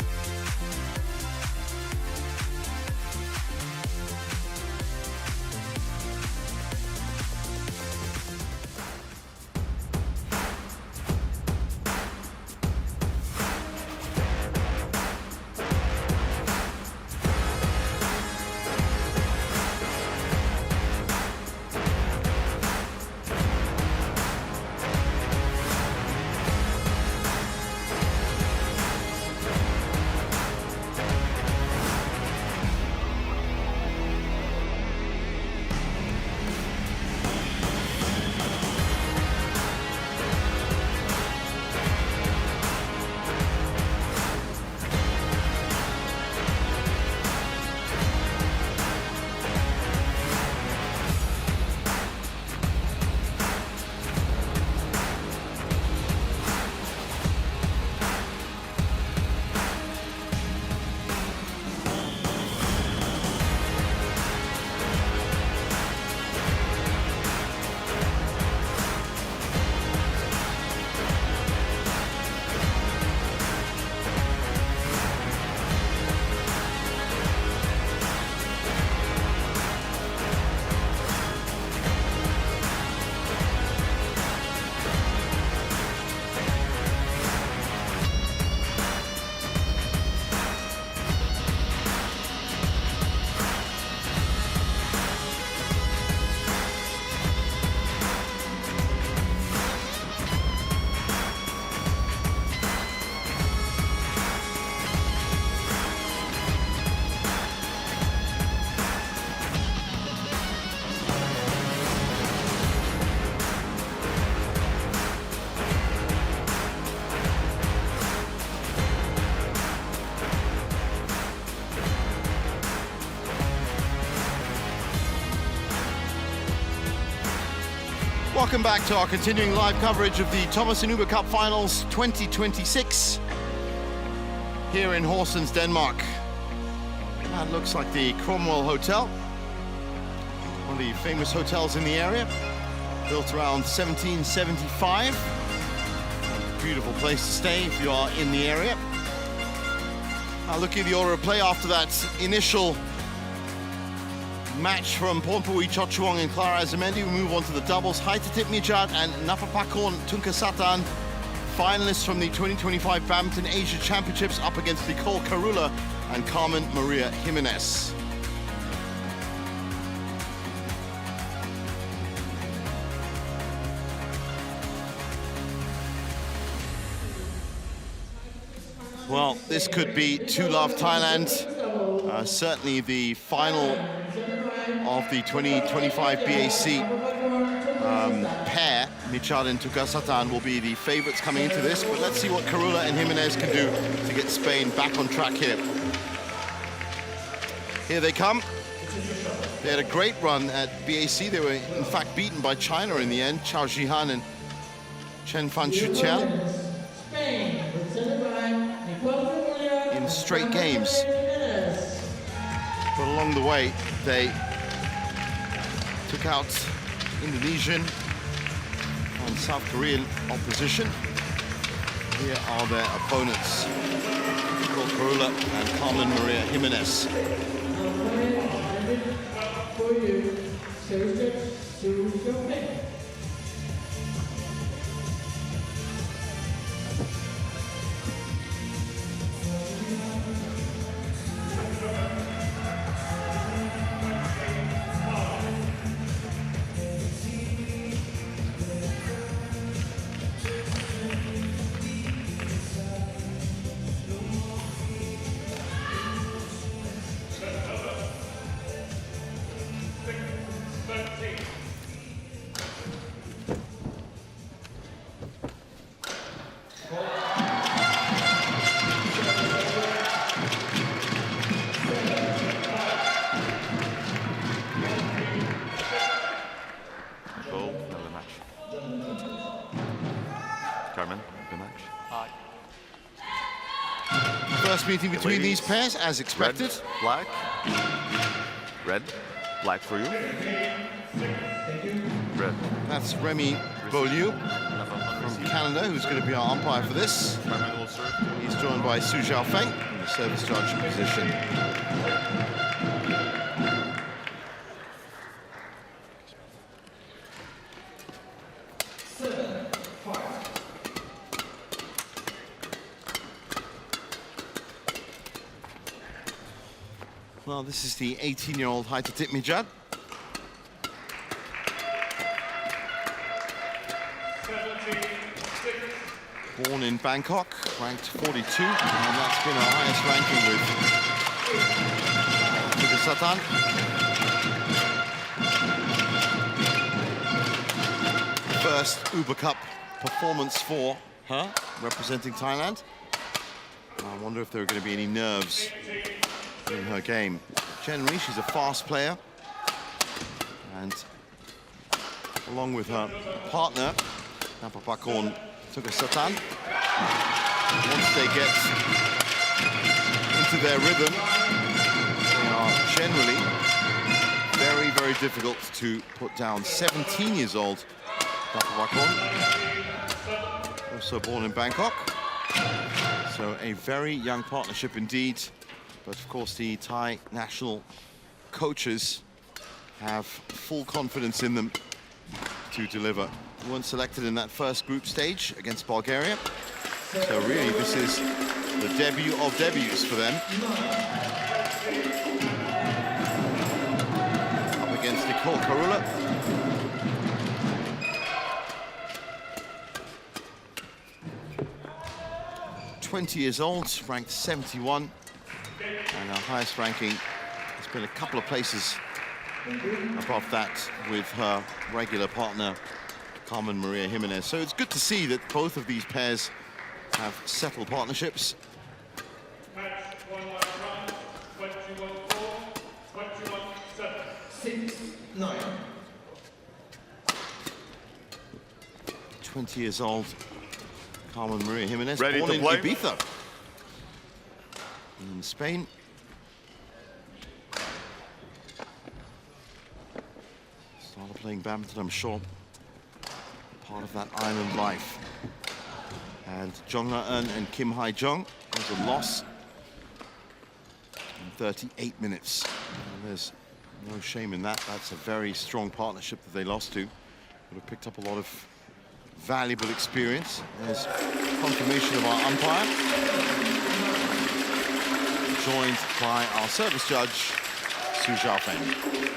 Welcome back to our continuing live coverage of the Thomas and Uber Cup Finals 2026 here in Horsens, Denmark. That looks like the Cromwell Hotel, one of the famous hotels in the area, built around 1775. A beautiful place to stay if you are in the area. Now looking at the order of play after that initial match from Pornpui Chochuang and Clara Azamendi, we move on to the doubles. Haitatip Mijat and Napapakon Tunkasatan, finalists from the 2025 Badminton Asia Championships, up against Nicole Carula and Carmen Maria Jimenez. Well, this could be Two Love Thailand. Certainly the final of the 2025 BAC pair, Michal and Tukasatan, will be the favorites coming into this, but let's see what Carula and Jimenez can do to get Spain back on track here. Here they come. They had a great run at BAC. They were in fact beaten by China in the end, Chao Jihan and Chen Fan Shutian, in straight games. But along the way, they took out Indonesian and South Korean opposition. Here are their opponents, Nicole Carula and Carmen Maria Jimenez. First meeting between these pairs, as expected. Red, black. Red, black for you. Red. That's Remy Beaulieu from Canada, who's going to be our umpire for this. He's joined by Su Xiaofeng in the service judge position. Well, this is the 18-year-old Haitatip Mijat. Born in Bangkok, ranked 42, and that's been our highest ranking with Tukasatan. First Uber Cup performance for her, representing Thailand. I wonder if there are going to be any nerves in her game. Generally, she's a fast player, and along with her partner, Napapakon Tukasatan, once they get into their rhythm, they are generally very, very difficult to put down. 17 years old, Napapakon, also born in Bangkok. So a very young partnership indeed. But of course, the Thai national coaches have full confidence in them to deliver. They weren't selected in that first group stage against Bulgaria. So really, this is the debut of debuts for them. Up against Nicole Carula. "20 years old, ranked 71. And our highest ranking has been a couple of places above that with her regular partner, Carmen Maria Jimenez. So it's good to see that both of these pairs have settled partnerships. Match 1 last round, 21-4, 21-7. 6-9. 20 years old, Carmen Maria Jimenez, Ready born to in play? Ibiza, in Spain. Started playing badminton, I'm sure, part of that island life. And Jong Na-eun and Kim Hae-jung, there's a loss in 38 minutes. And there's no shame in that. That's a very strong partnership that they lost to. Would have picked up a lot of valuable experience. There's confirmation of our umpire, joined by our service judge, Su Xiaofeng.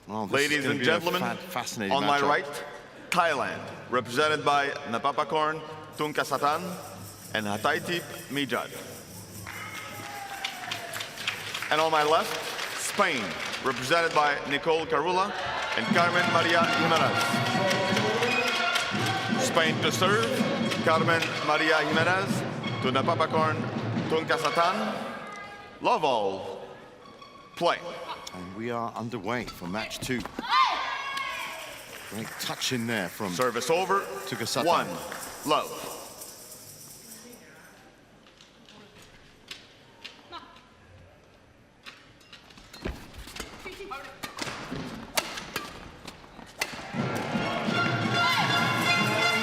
Well, this is Ladies gonna and be a gentlemen, fascinating on my matchup. right, Thailand, represented by Napapakorn Tungkasatan and Hataitip Mijat. And on my left, Spain, represented by Nicole Carula and Carmen Maria Jimenez. Spain to serve, Carmen Maria Jimenez to Napapakorn Tungkasatan. Love all. Play. And we are underway for match 2. Great touch in there from Service over. Tungkasatan. 1. Love.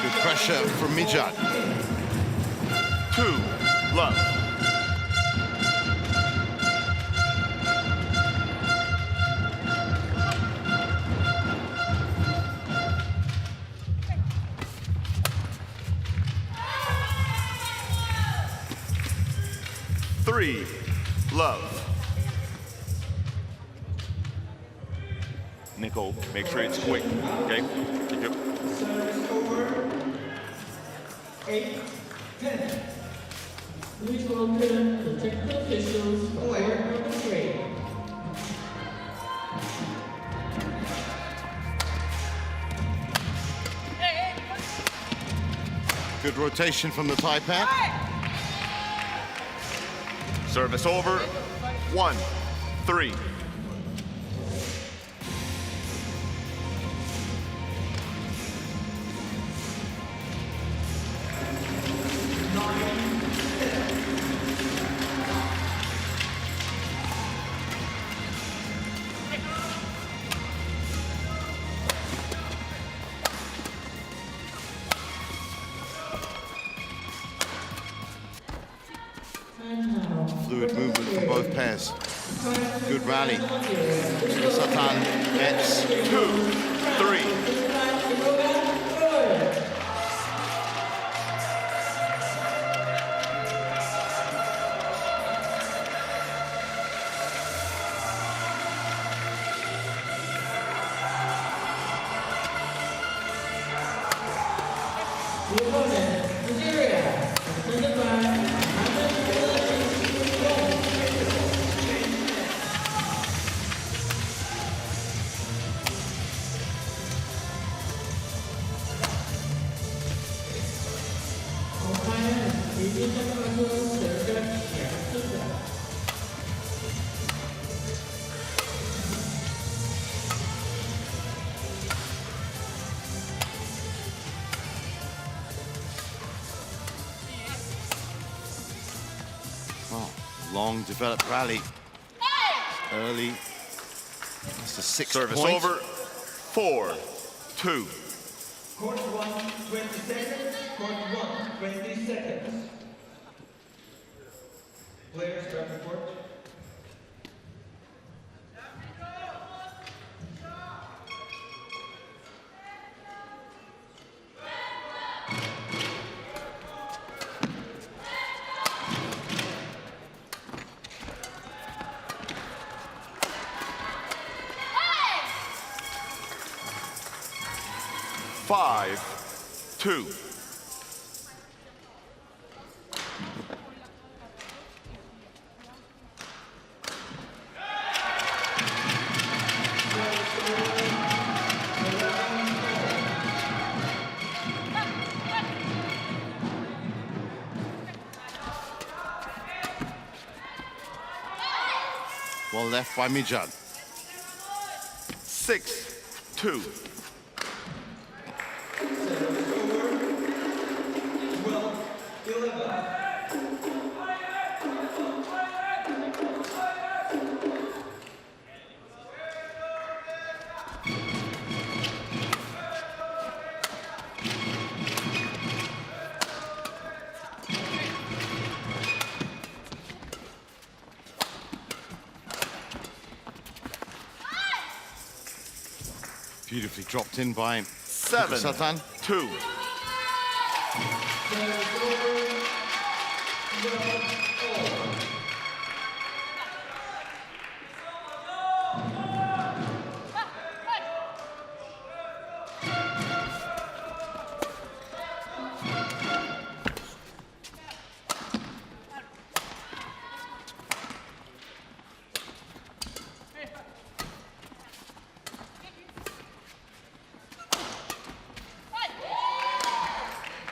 Good pressure from Mijat. 2. Love. Three, love. Nicole, make sure it's quick, okay? Thank you. Service over. 8, 10. Please welcome the technical officials for court number 3. Good rotation from the Thai pair. Service over. 1, 3. Fluid movement from both pairs. Good rally. Satan gets 2, 3. The opponent, Nigeria, presented by long developed rally. Early. That's the 6th Service point. over. 4, 2. Court 1, 20 seconds. Court 1, 20 seconds. Players start the court. Five, 2. Well left by Mijad. 6-2. Beautifully dropped in by 7-2.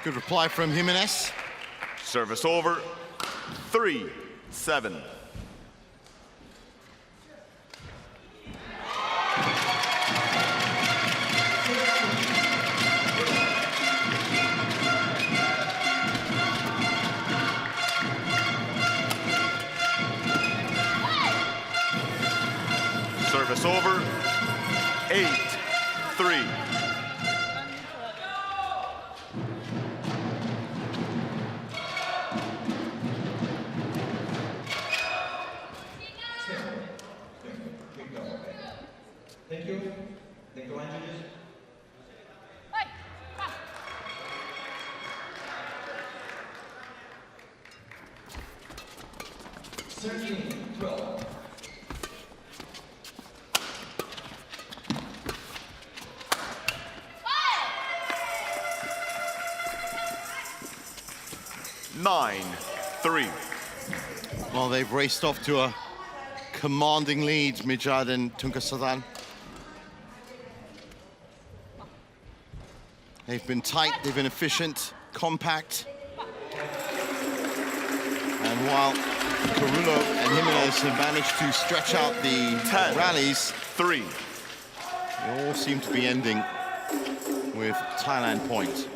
Good reply from Jimenez. Service over. 3-7. Service over. 8-3. Thank you. Thank you, judges. Nine, 3. Well, they've raced off to a commanding lead, Mijad and Tunkasadan. They've been tight, they've been efficient, compact. And while Carullo and Jimenez have managed to stretch out the 10, rallies, 3. they all seem to be ending with Thailand points.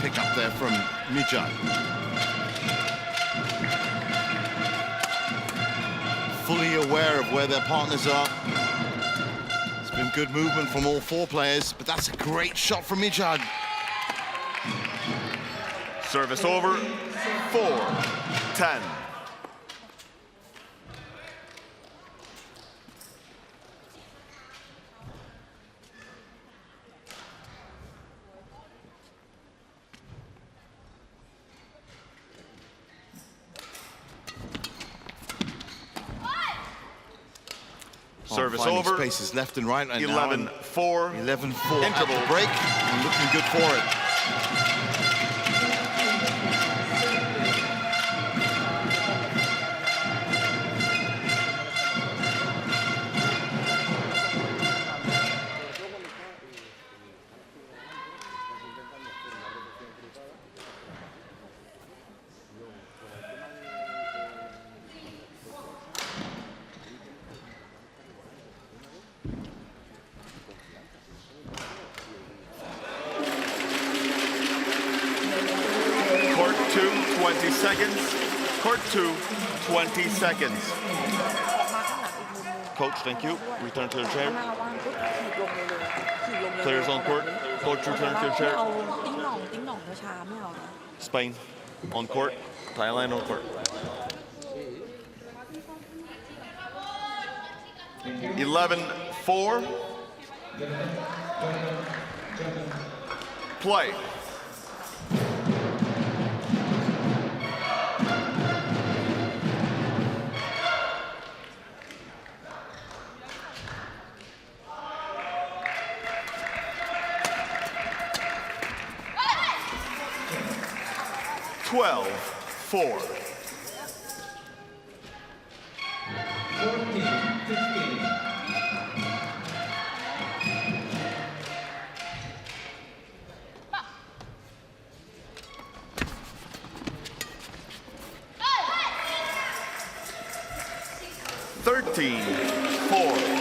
Pick up there from Mijad. Fully aware of where their partners are. It's been good movement from all four players, but that's a great shot from Mijad. Service over. 4-10. Service over. Spaces left and right. 11-4. 11-4 at Interval. the break. And looking good for it. Court 2, 20 seconds. Court 2, 20 seconds. Coach, thank you. Return to the chair. Players on court. Coach, return to the chair. Spain on court. Thailand on court. 11-4. Play. 12-4. 14-15. 13-4.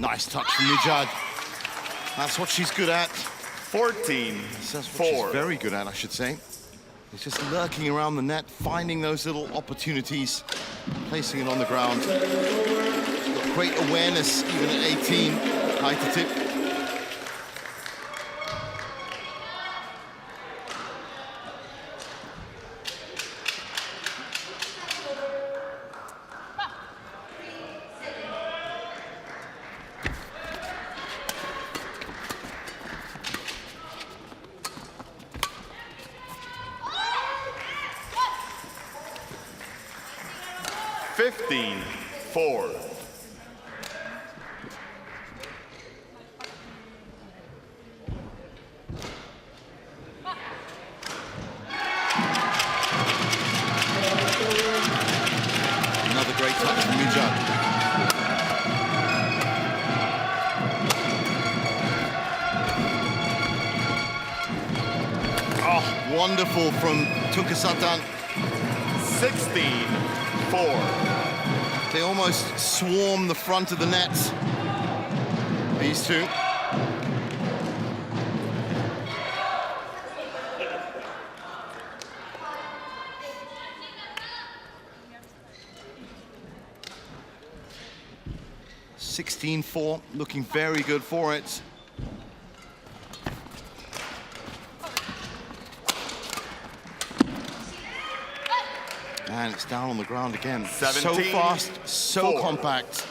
Nice touch from Mijad. That's what she's good at. 14-4. That's what she's very good at, I should say. It's just lurking around the net, finding those little opportunities, placing it on the ground. She's got great awareness, even at 18, high to tip. Another great touch from Mijad. Oh, wonderful from Tukasatan. 16-4. They almost swarm the front of the net, these two. (16-4), looking very good for it. And it's down on the ground again. 17-4. So fast, so compact,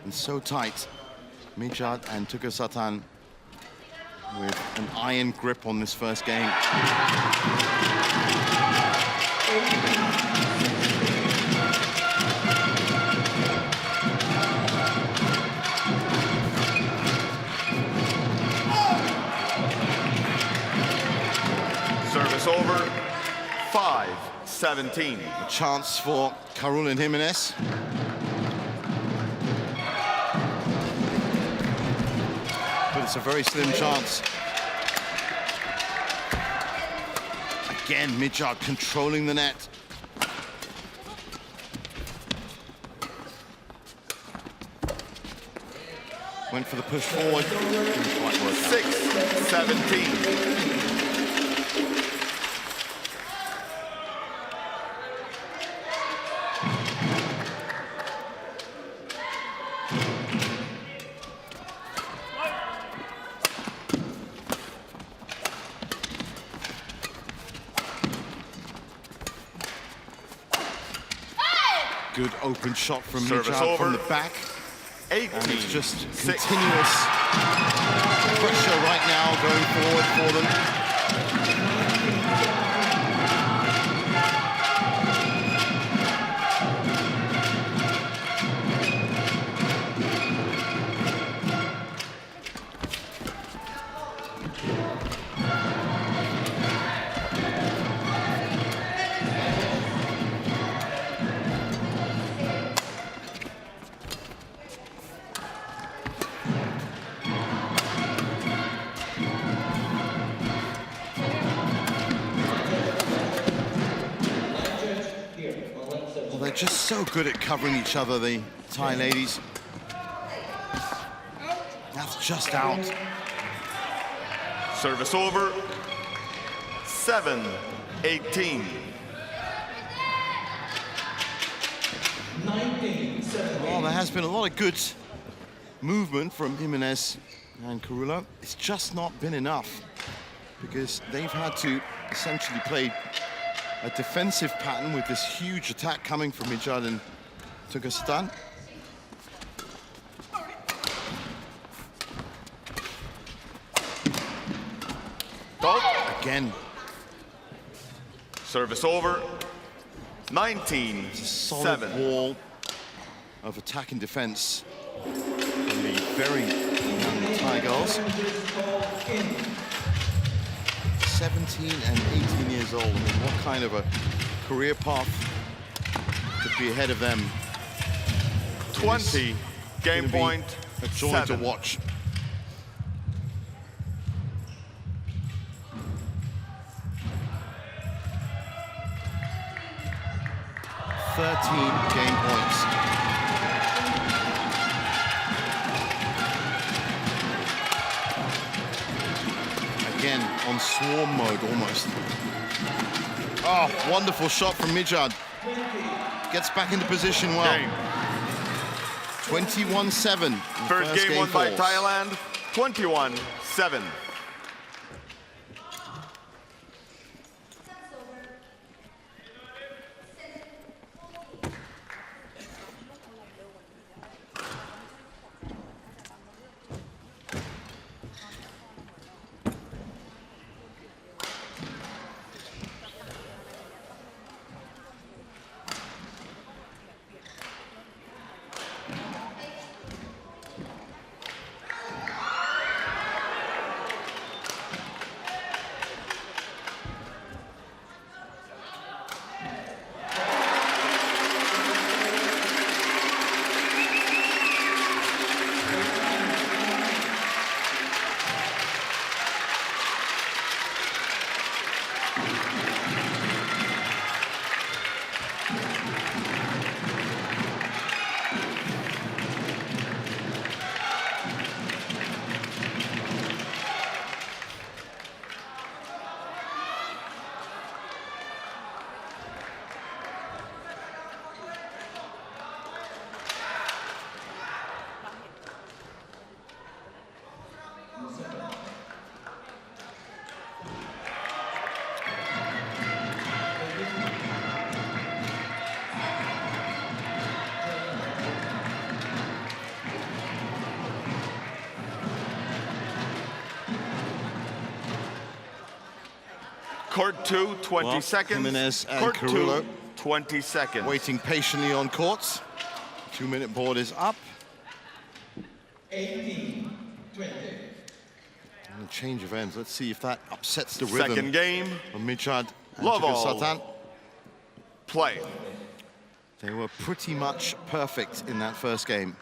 and so tight. Mijad and Tukasatan with an iron grip on this first game. Service over. 5-17. A chance for Carolyn Jimenez. But it's a very slim chance. Again, Mijad controlling the net. Went for the push forward. Didn't quite work out. 6-17. Good open shot from Service Mijad over. from the back. 18. And it's just continuous pressure right now going forward for them. They're just so good at covering each other, the Thai ladies. That's just out. Service over. 7-18. 19-17. Well, there has been a lot of good movement from Jimenez and Karula. It's just not been enough because they've had to essentially play a defensive pattern with this huge attack coming from Mijad and Turkestan. Again. Service over. Solid 19-7. wall of attack and defense from the very young Thai girls. 17 and 18 years old. I mean, what kind of a career path could be ahead of them? 20. Game point. A joy 7. to watch. Game points. Again, on swarm mode almost. Oh, wonderful shot from Mijad. Gets back into position well. Game. 21-7. First game won by falls. Thailand. 21-7. Court 2, 20 Well, seconds. Jimenez and Court Carullo 2, 20 seconds. waiting patiently on courts. 2-minute board is up. 18-20. And a change of ends. Let's see if that upsets the Second rhythm game. of Mijad and Love all. Turkestan. Play. They were pretty much perfect in that first game.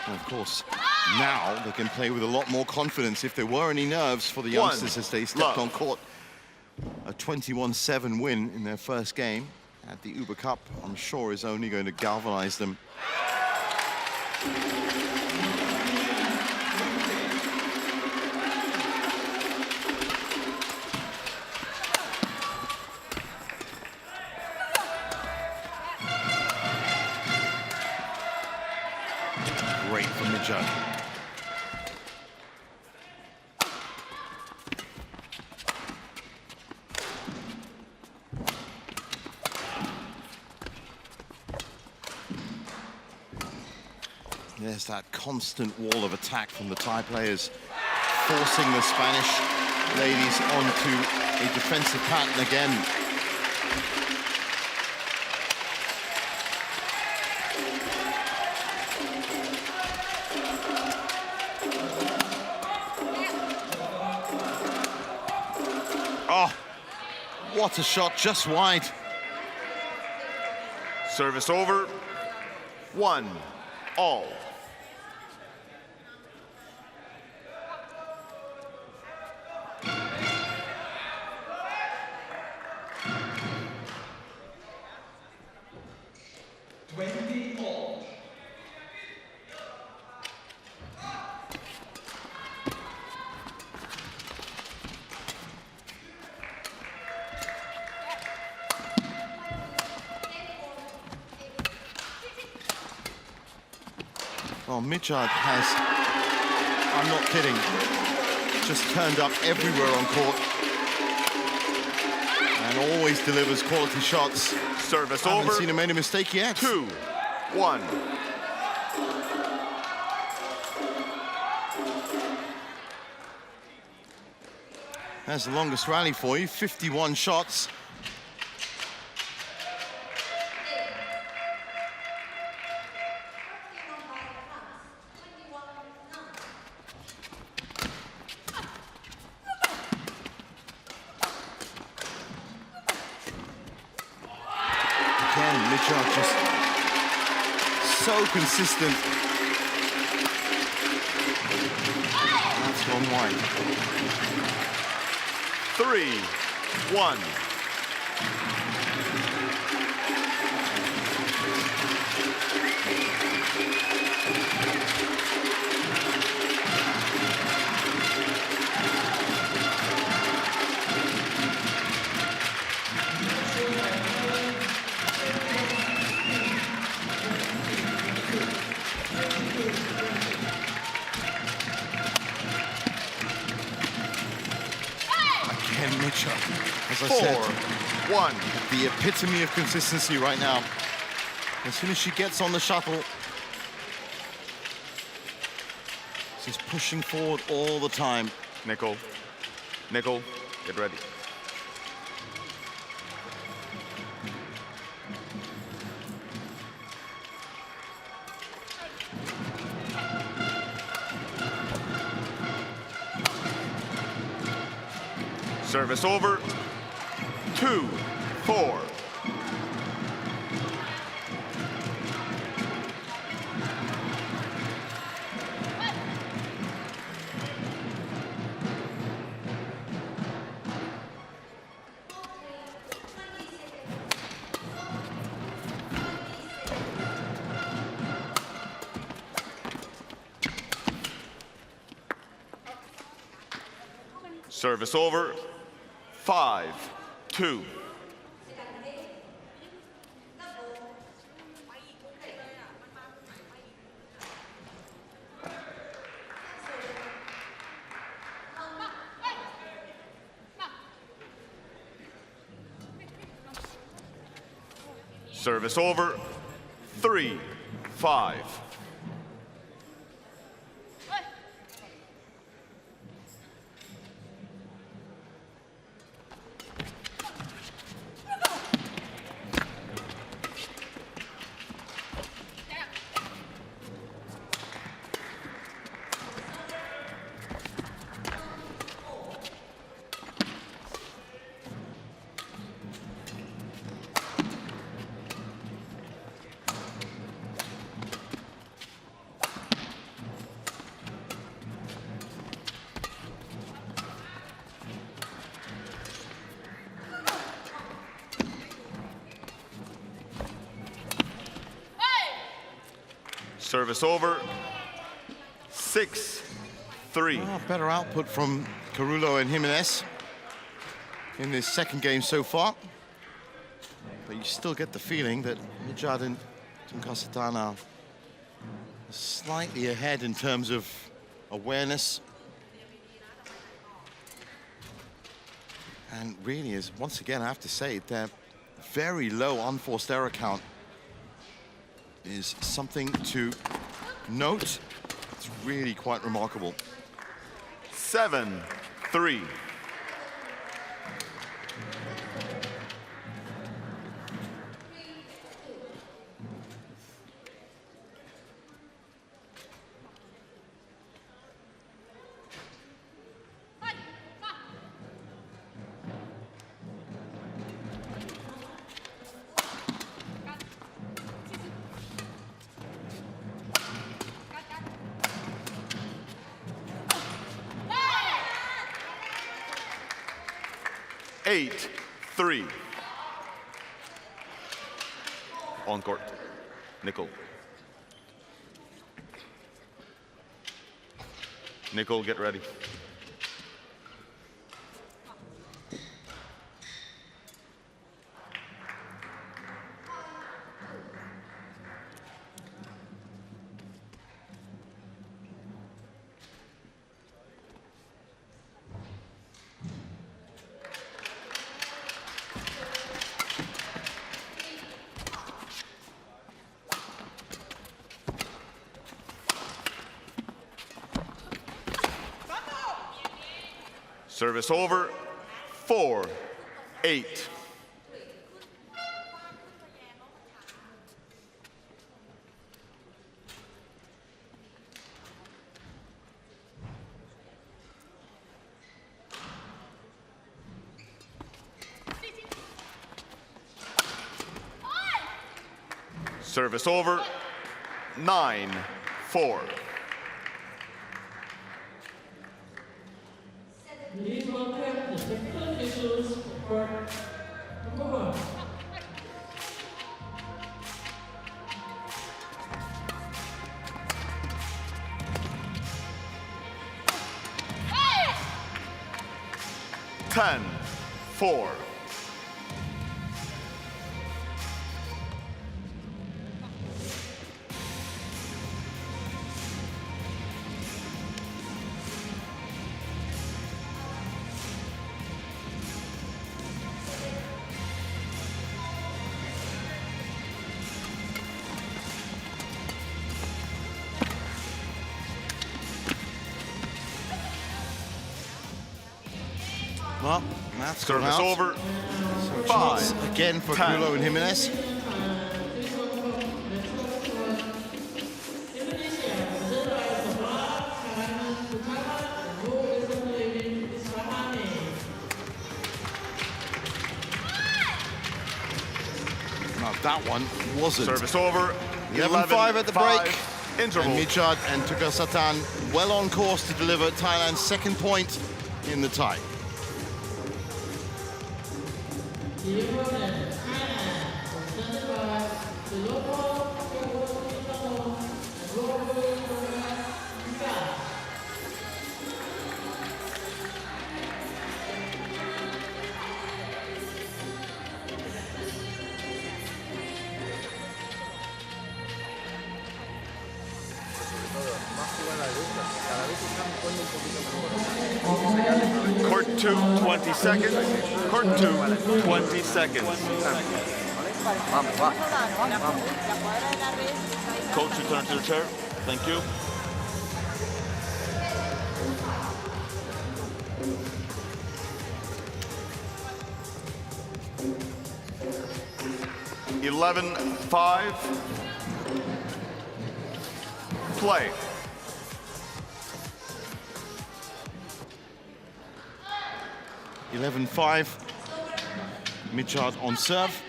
And of course, now they can play with a lot more confidence. If there were any nerves for the youngsters as they stepped on court. A 21-7 win in their first game at the Uber Cup, I'm sure, is only going to galvanize them. Great from Mijad. There's that constant wall of attack from the Thai players, forcing the Spanish ladies onto a defensive pattern again. Oh, what a shot, just wide. Service over. 1-all. Well, Mijad has, I'm not kidding, just turned up everywhere on court and always delivers quality shots. Service I haven't over. seen him make a mistake yet. 2-1. That's the longest rally for you, 51 shots. Again, Mijad just so consistent. That's one wide. 3-1. Again, Mijad, as I said, 4-1. the epitome of consistency right now. As soon as she gets on the shuttle, she's pushing forward all the time. Nicol, get ready. Service over. 2-4. Service over. 5-2. Service over. 3-5. Service over. 6-3. Oh, better output from Carullo and Jimenez in this second game so far. But you still get the feeling that Mijad and Tunkasatana are slightly ahead in terms of awareness. And really is, once again, I have to say, their very low unforced error count is something to note. It's really quite remarkable. 7-3. Eight, 3. On court. Nicol. Nicol, get ready. Service over, 4-8. Service over, 9-4. Please welcome the technical officials for number 1. Ten, 4. Well, that's gone Service out. over, So 5, chance again for 10. Carrillo and Jimenez. Now that one wasn't. Service over, 11-5 at the break. Interval. And Michard and Tukasatan well on course to deliver Thailand's second point in the tie. The opponent, Thailand, represented by the local and local Court 2, 20 seconds. Court 2, 20 seconds. Coach, return to the chair. Thank you. (11-5). Play. 11-5. Michard on serve.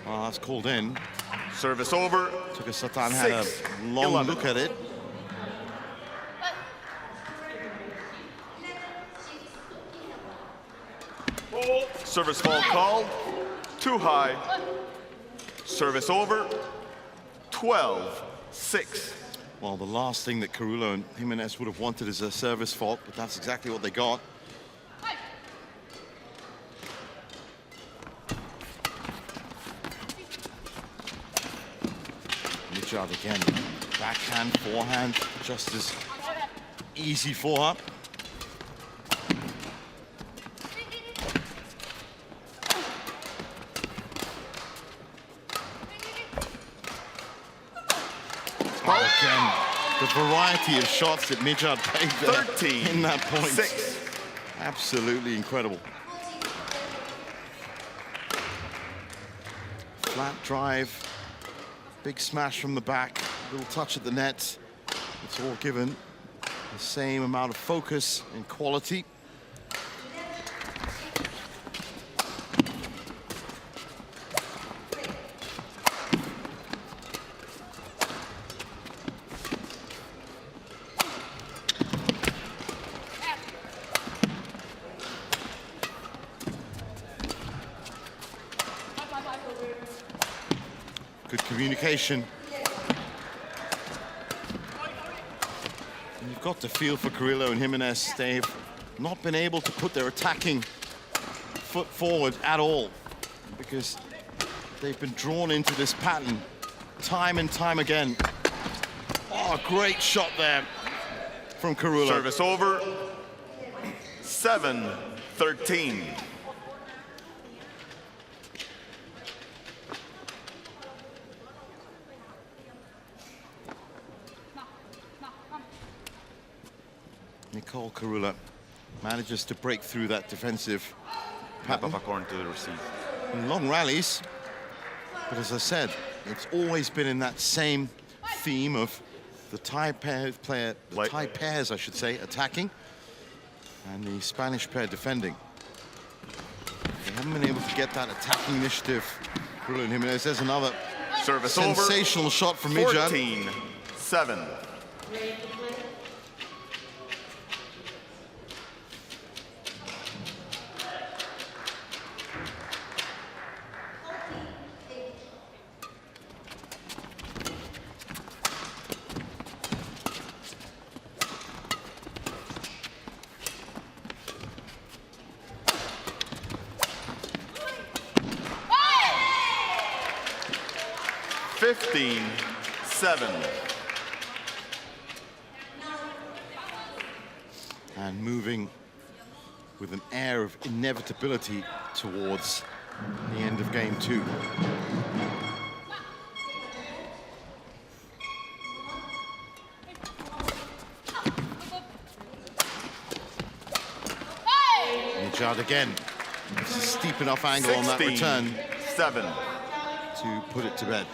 Well, that's called in. Service over. Tukasatan had a 6, long 11. look at it. Service ball called. Too high. Service over. 12-6. Well, the last thing that Carrillo and Jimenez would have wanted is a service fault, but that's exactly what they got. Michard again. Backhand, forehand, just as easy for her. Again, the variety of shots that Michard played there 13, in that point. 6. Absolutely incredible. Flat drive, big smash from the back, little touch at the net. It's all given the same amount of focus and quality. Good communication. And you've got to feel for Carrillo and Jimenez. They've not been able to put their attacking foot forward at all because they've been drawn into this pattern time and time again. Oh, great shot there from Carrillo. Service over. 7-13. Nicole Karula manages to break through that defensive pattern. According to the receipt. In long rallies, but as I said, it's always been in that same theme of the Thai Thai pairs, I should say, attacking, and the Spanish pair defending. They haven't been able to get that attacking initiative. Karula and Jimenez. There's another Service sensational over. shot from Mija. 14-7. And moving with an air of inevitability towards the end of game 2. Nijad again. It's a steep enough angle on that return 7 to put it to bed.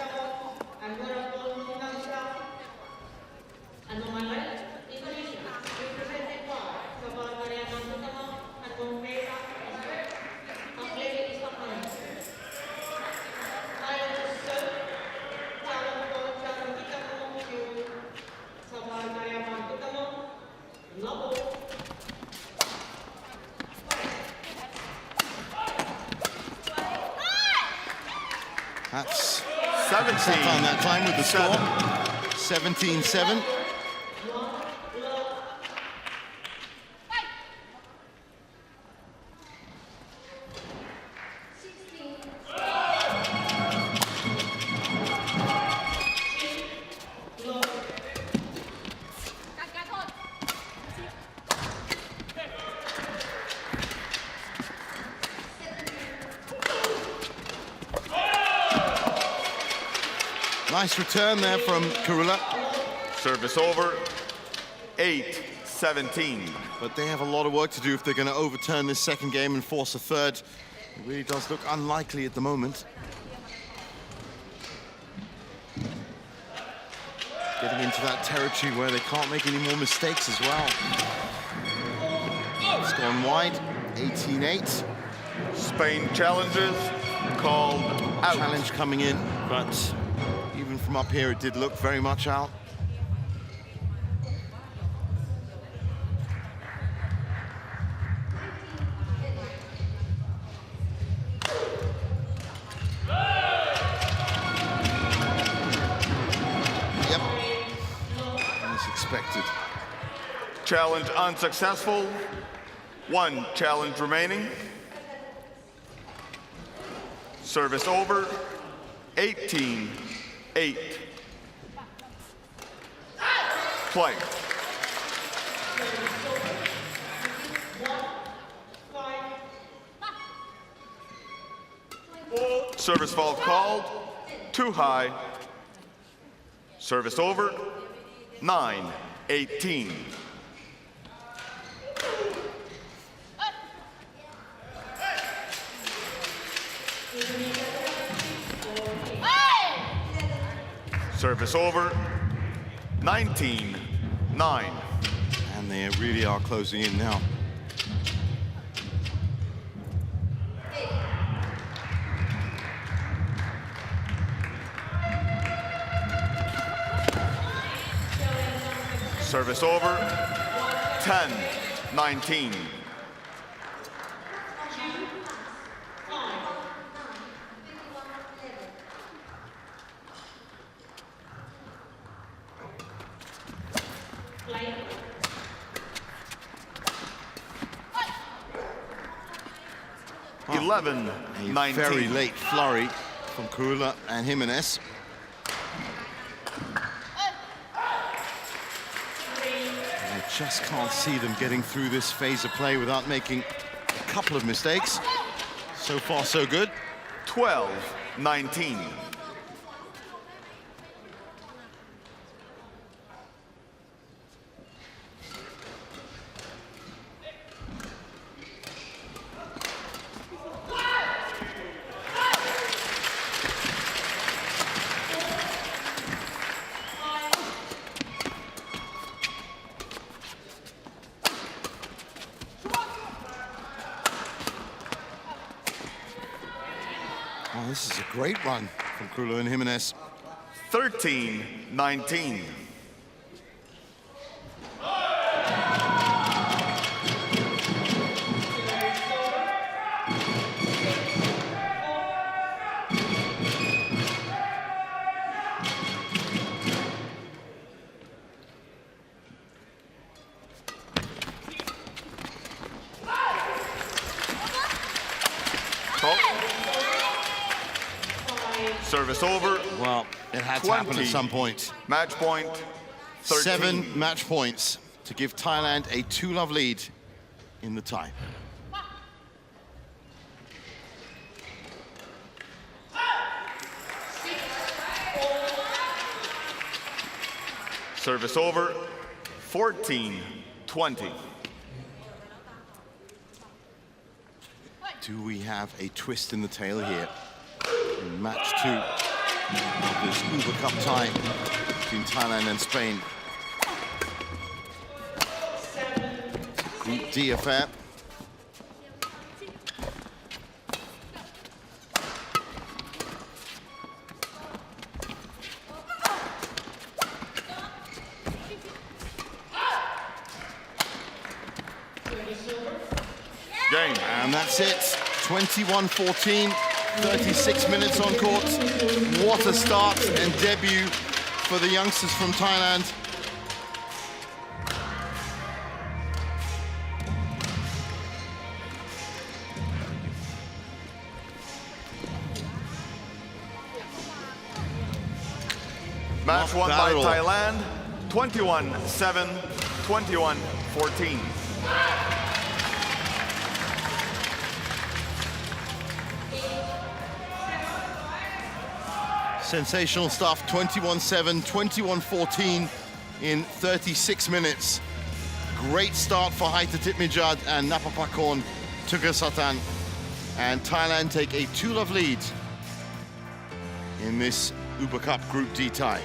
That's 17 on that time with the score. 17-7. Nice return there from Karula. Service over. 8-17. But they have a lot of work to do if they're going to overturn this second game and force a third. It really does look unlikely at the moment. Getting into that territory where they can't make any more mistakes as well. It's gone wide. 18-8. Spain challenges called out. Challenge coming in, but even from up here, it did look very much out. Yep, as expected. Challenge unsuccessful. 1 challenge remaining. Service over. 18-8. Play. Service fault called. Too high. Service over. 9-18. Service over. 19-9. And they really are closing in now. Service over. 10-19. A very late flurry from Karula and Jimenez. I just can't see them getting through this phase of play without making a couple of mistakes. So far, so good. 12-19. Oh, this is a great run from Carullo and Jimenez. 13-19. Service over. Well, it had to happen at some point. Match point, 13. 7 match points to give Thailand a 2-love lead in the tie. Service over, 14-20. Do we have a twist in the tail here? In match 2 of this Uber Cup tie between Thailand and Spain. Group D affair. Game. And that's it. 21-14. 36 minutes on court. What a start and debut for the youngsters from Thailand. Match won by Thailand, 21-7, 21-14. Sensational stuff, 21-7, 21-14 in 36 minutes. Great start for Haita Titmijad and Napapakorn Tugasatan. And Thailand take a 2-love lead in this Uber Cup Group D tie.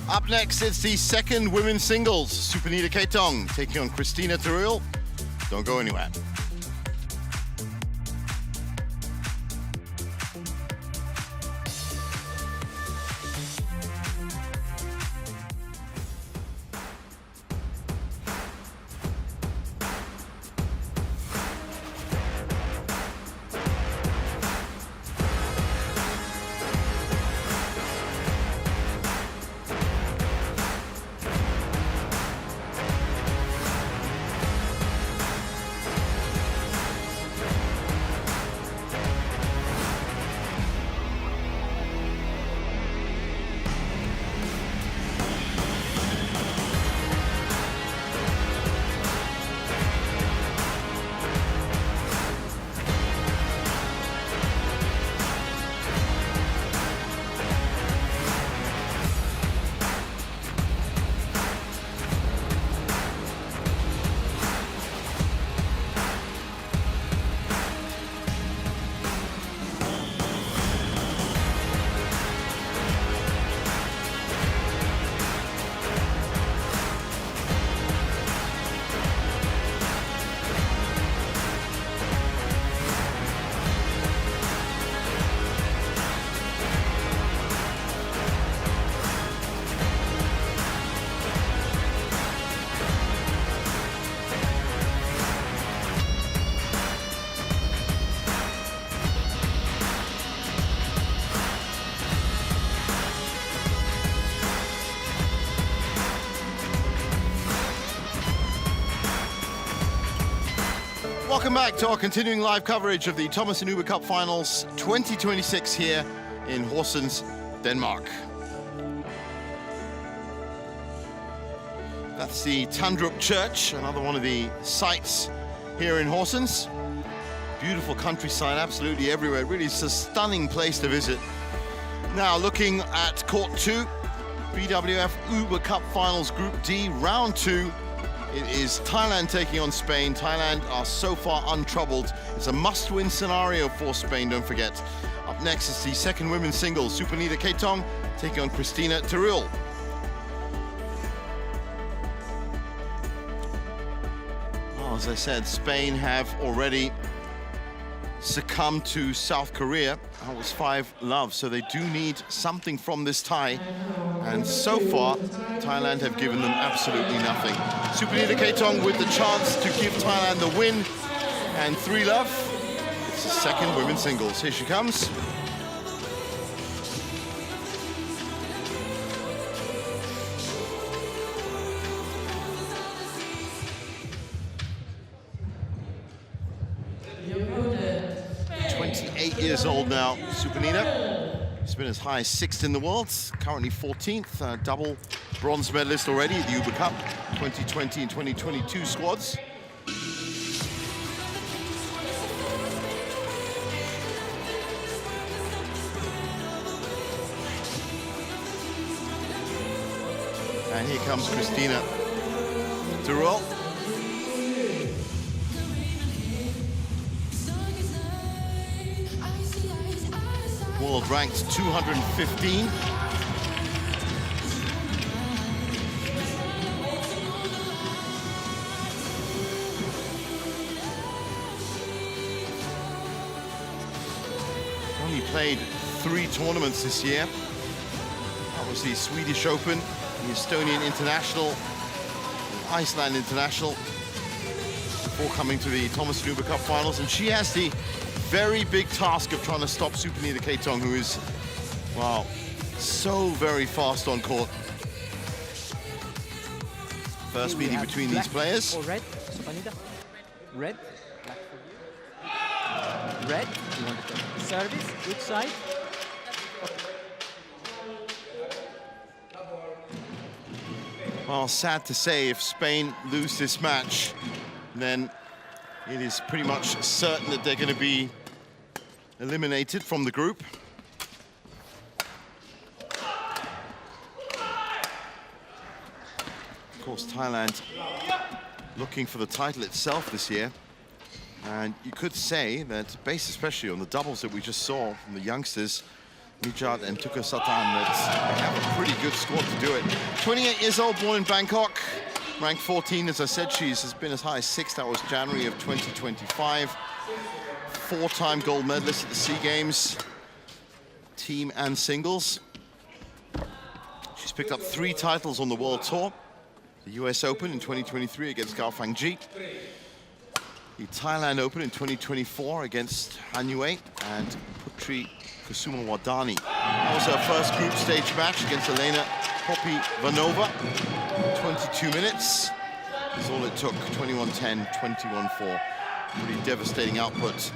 Up next, it's the second women's singles. Supanita Ketong taking on Christina Tarul. Don't go anywhere. Welcome back to our continuing live coverage of the Thomas Uber Cup Finals 2026 here in Horsens, Denmark. That's the Tandrup Church, another one of the sites here in Horsens. Beautiful countryside, absolutely everywhere. Really, it's a stunning place to visit. Now, looking at Court 2, BWF Uber Cup Finals Group D, Round 2. It is Thailand taking on Spain. Thailand are so far untroubled. It's a must-win scenario for Spain, don't forget. Up next is the second women's singles. Supanita Ketong taking on Christina Terul. Well, as I said, Spain have already succumbed to South Korea. That was 5-love, so they do need something from this tie. And so far, Thailand have given them absolutely nothing. Supanita Ketong with the chance to give Thailand the win. And 3-love, it's the second women's singles. Here she comes. Years old now, Supanita. She's been as high as 6th in the world, currently 14th, double bronze medalist already at the Uber Cup 2020 and 2022 squads. And here comes Christina Terul. World ranked 215. Only played 3 tournaments this year. That was the Swedish Open, the Estonian International, the Iceland International, before coming to the Thomas Uber Cup Finals. And she has the very big task of trying to stop Supanita Ketong, who is, wow, so very fast on court. First meeting between these players. Or red, Supanita. Red, black for you. Red, you want to service, which side? Well, sad to say, if Spain lose this match, then it is pretty much certain that they're going to be eliminated from the group. Of course, Thailand looking for the title itself this year. And you could say that, based especially on the doubles that we just saw from the youngsters, Mijat and Tuka Satan, that they have a pretty good squad to do it. 28 years old, born in Bangkok, ranked 14, as I said. She has been as high as 6th. That was January of 2025. 4-time gold medalist at the SEA Games, team and singles. She's picked up 3 titles on the World Tour. The US Open in 2023 against Gao Fangji. The Thailand Open in 2024 against Han Yue and Putri Kusumawardani. That was her first group stage match against Elena Popivanova. 22 minutes is all it took. 21-10, 21-4. Pretty devastating output.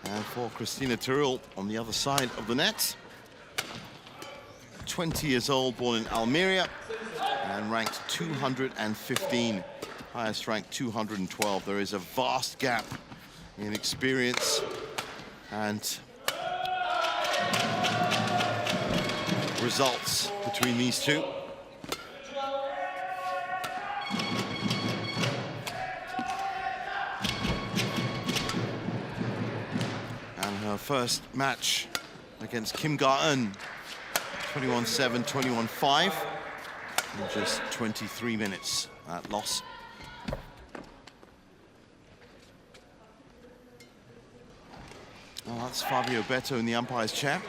And for Christina Terul on the other side of the net. 20 years old, born in Almeria, and ranked 215. Highest ranked 212. There is a vast gap in experience and results between these two. And her first match against Kim Ga-eun, 21-7, 21-5, in just 23 minutes at loss. Well, that's Fabio Beto in the umpire's chair.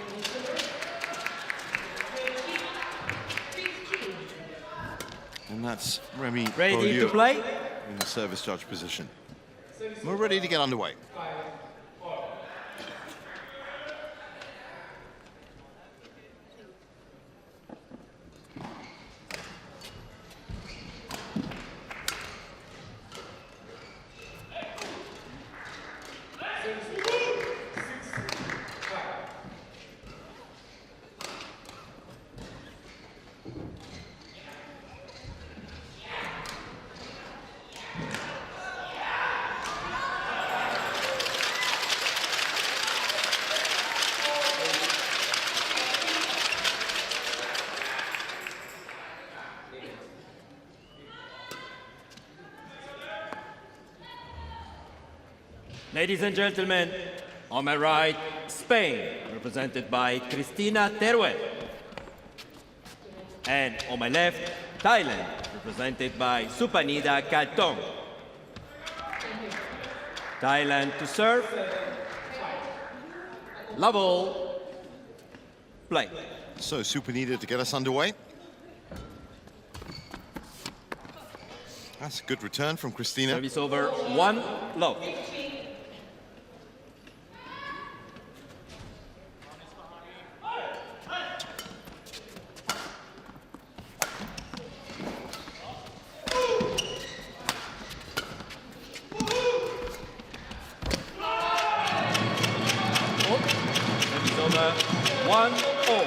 And that's Remy Ready Beaulieu to play? in the service judge position. We're ready to get underway. Ladies and gentlemen, on my right, Spain, represented by Cristina Teruel. And on my left, Thailand, represented by Supanida Kaltong. Thailand to serve. Level. Play. So Supanida to get us underway. That's a good return from Cristina. Service over 1 love. Service over 1-0.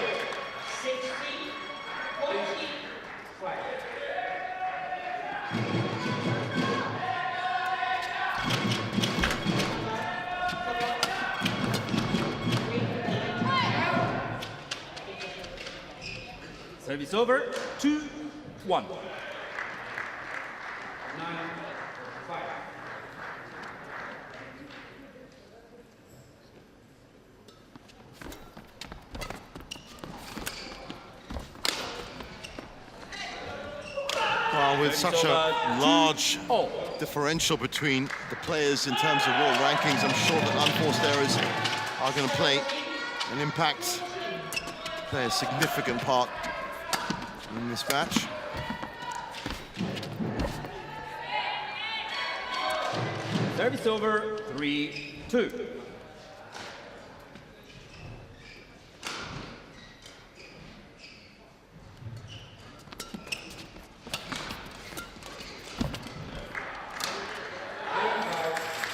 Service over 2-1. Well, with such a large differential between the players in terms of world rankings, I'm sure that unforced errors are going to play a significant part in this match. Service over 3-2.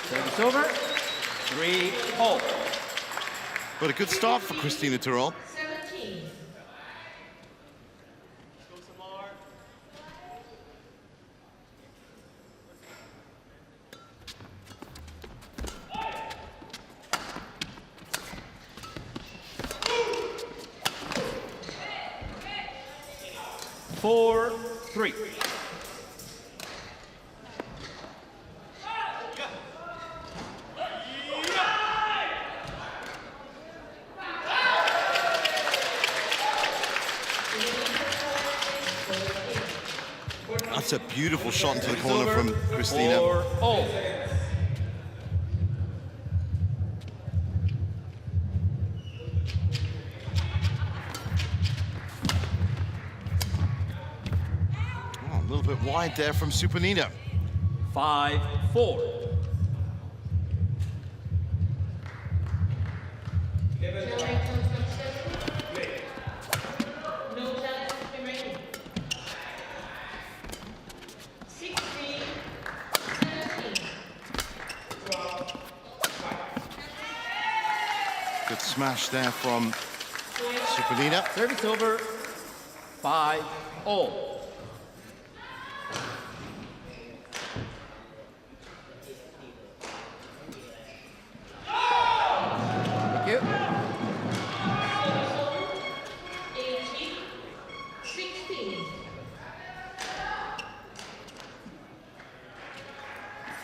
Service over 3-0. But a good start for Cristina Teruel. 17. Four, 3. That's a beautiful shot into the corner from Cristina. 4-0. A little bit wide there from Supanida. 5-4. No challenge remaining. 16, 17. Good smash there from Supanida. Service over 5-0. Thank you. 18, 16.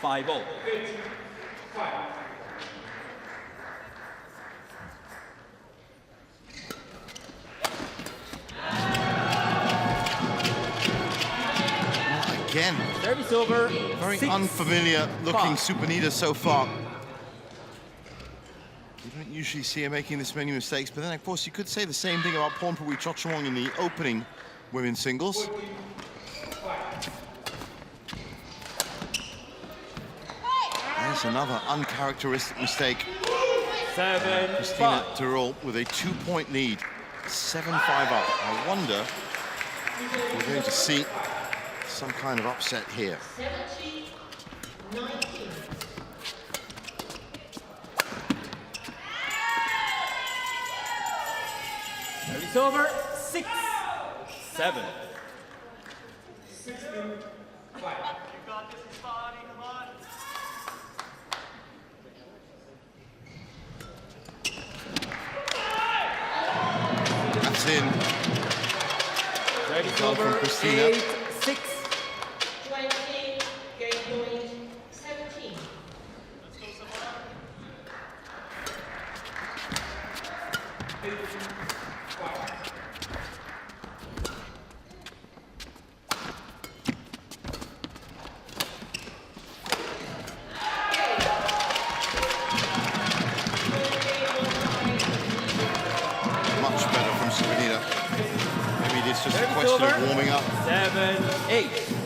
5-0. Again, Service over. very 6-5. unfamiliar looking Supanida so far. You don't usually see her making this many mistakes, but then of course you could say the same thing about Pornpuri Chochawong in the opening women's singles. There's another uncharacteristic mistake. 7-5. Cristina Teruel with a 2-point lead, 7-5 up. I wonder if we're going to see some kind of upset here. 17, 19. Service over 6-7. That's in. Service Goal from over Cristina. 8-6. 20, game point 17. Much better from Sudirman. Maybe it's just a question of warming up. 7-8.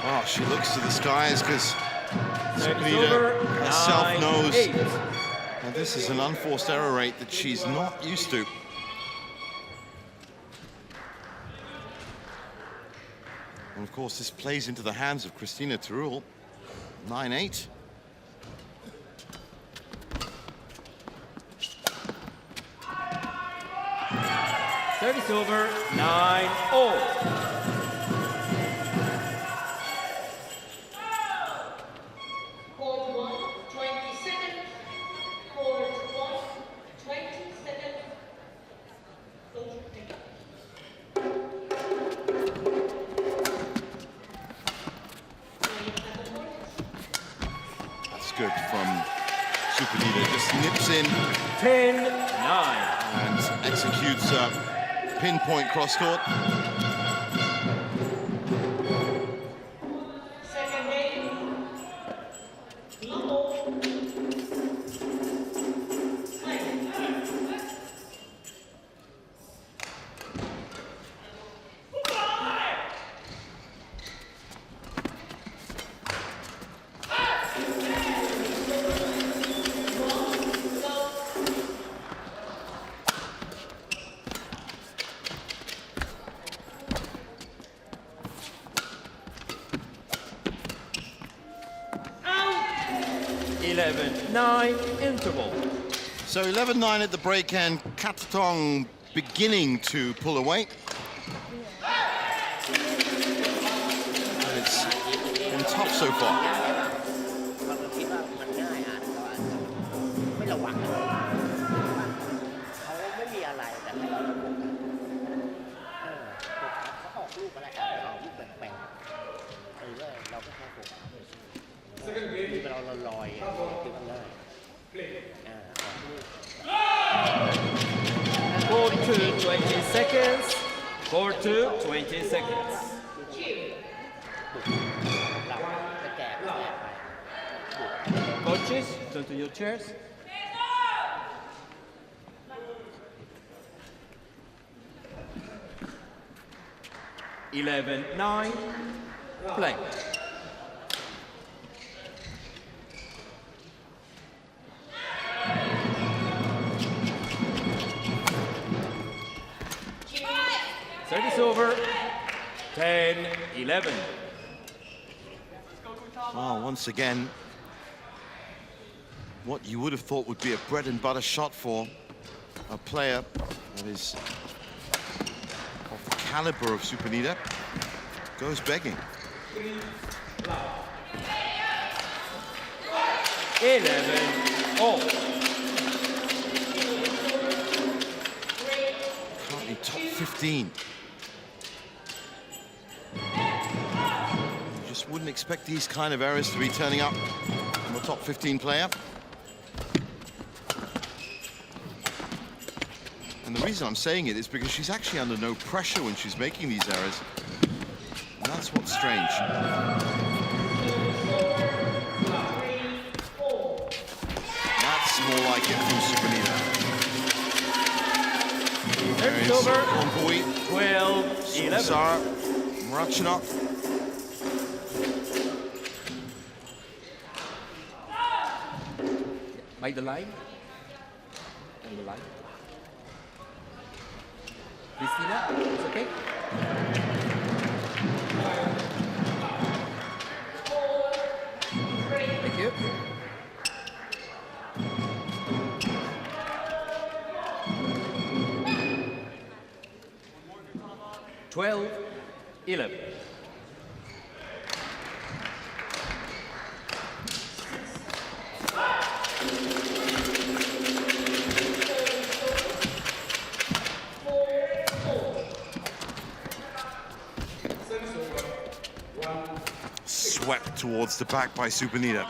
Oh, she looks to the skies because Sudirman herself knows that this is an unforced error rate that she's not used to. And of course, this plays into the hands of Christina Terul. 9-8. Service over, 9-0. Court 1, 20 seconds. Court 1, 20 seconds. That's good from Sudirman. Just nips in 10-9. and executes a pinpoint cross court. Second game. Level. Interval. So 11-9 at the break, and Katatong beginning to pull away. And it's been tough so far. เราคิดว่ามันง่ายเราอาจจะไม่ระวังเขาไม่มีอะไรแต่ให้เราระวังเขาออกลูกอะไรอาจจะออกลูกแปลกๆเราก็แค่โฟกัสที่เราลอยคิดว่าง่าย Court 2, 20 seconds. Court 2, 20 seconds. Coaches, turn to your chairs. Eleven, 9, play. Service over, 10-11. Well, once again, what you would have thought would be a bread and butter shot for a player that is of the caliber of Sudirman goes begging. 11-0. Currently top 15. You just wouldn't expect these kind of errors to be turning up from a top 15 player. And the reason I'm saying it is because she's actually under no pressure when she's making these errors. And that's what's strange. That's more like it from Sudirman. Very Service over. Pompui, 12-11. Sarah, Mrachina. By the line. On the line. Christina, it's okay? Thank you. Twelve, 11. Swept towards the back by Supanita.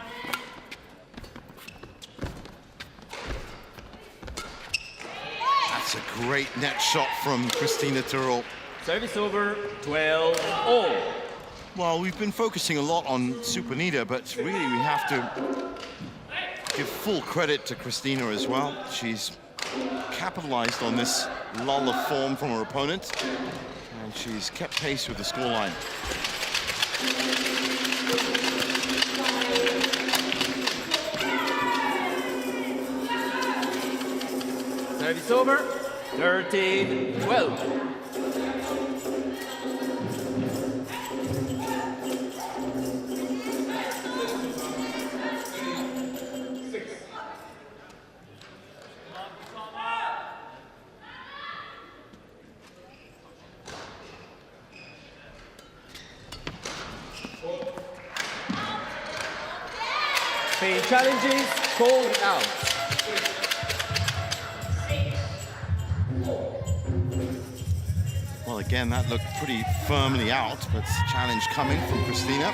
That's a great net shot from Christina Tyrrell. Service over, 12-all. Well, we've been focusing a lot on Supanita, but really we have to give full credit to Christina as well. She's capitalized on this lull of form from her opponent, and she's kept pace with the scoreline. Service over, 13-12. Pain challenges called out. Well, again, that looked pretty firmly out, but challenge coming from Christina.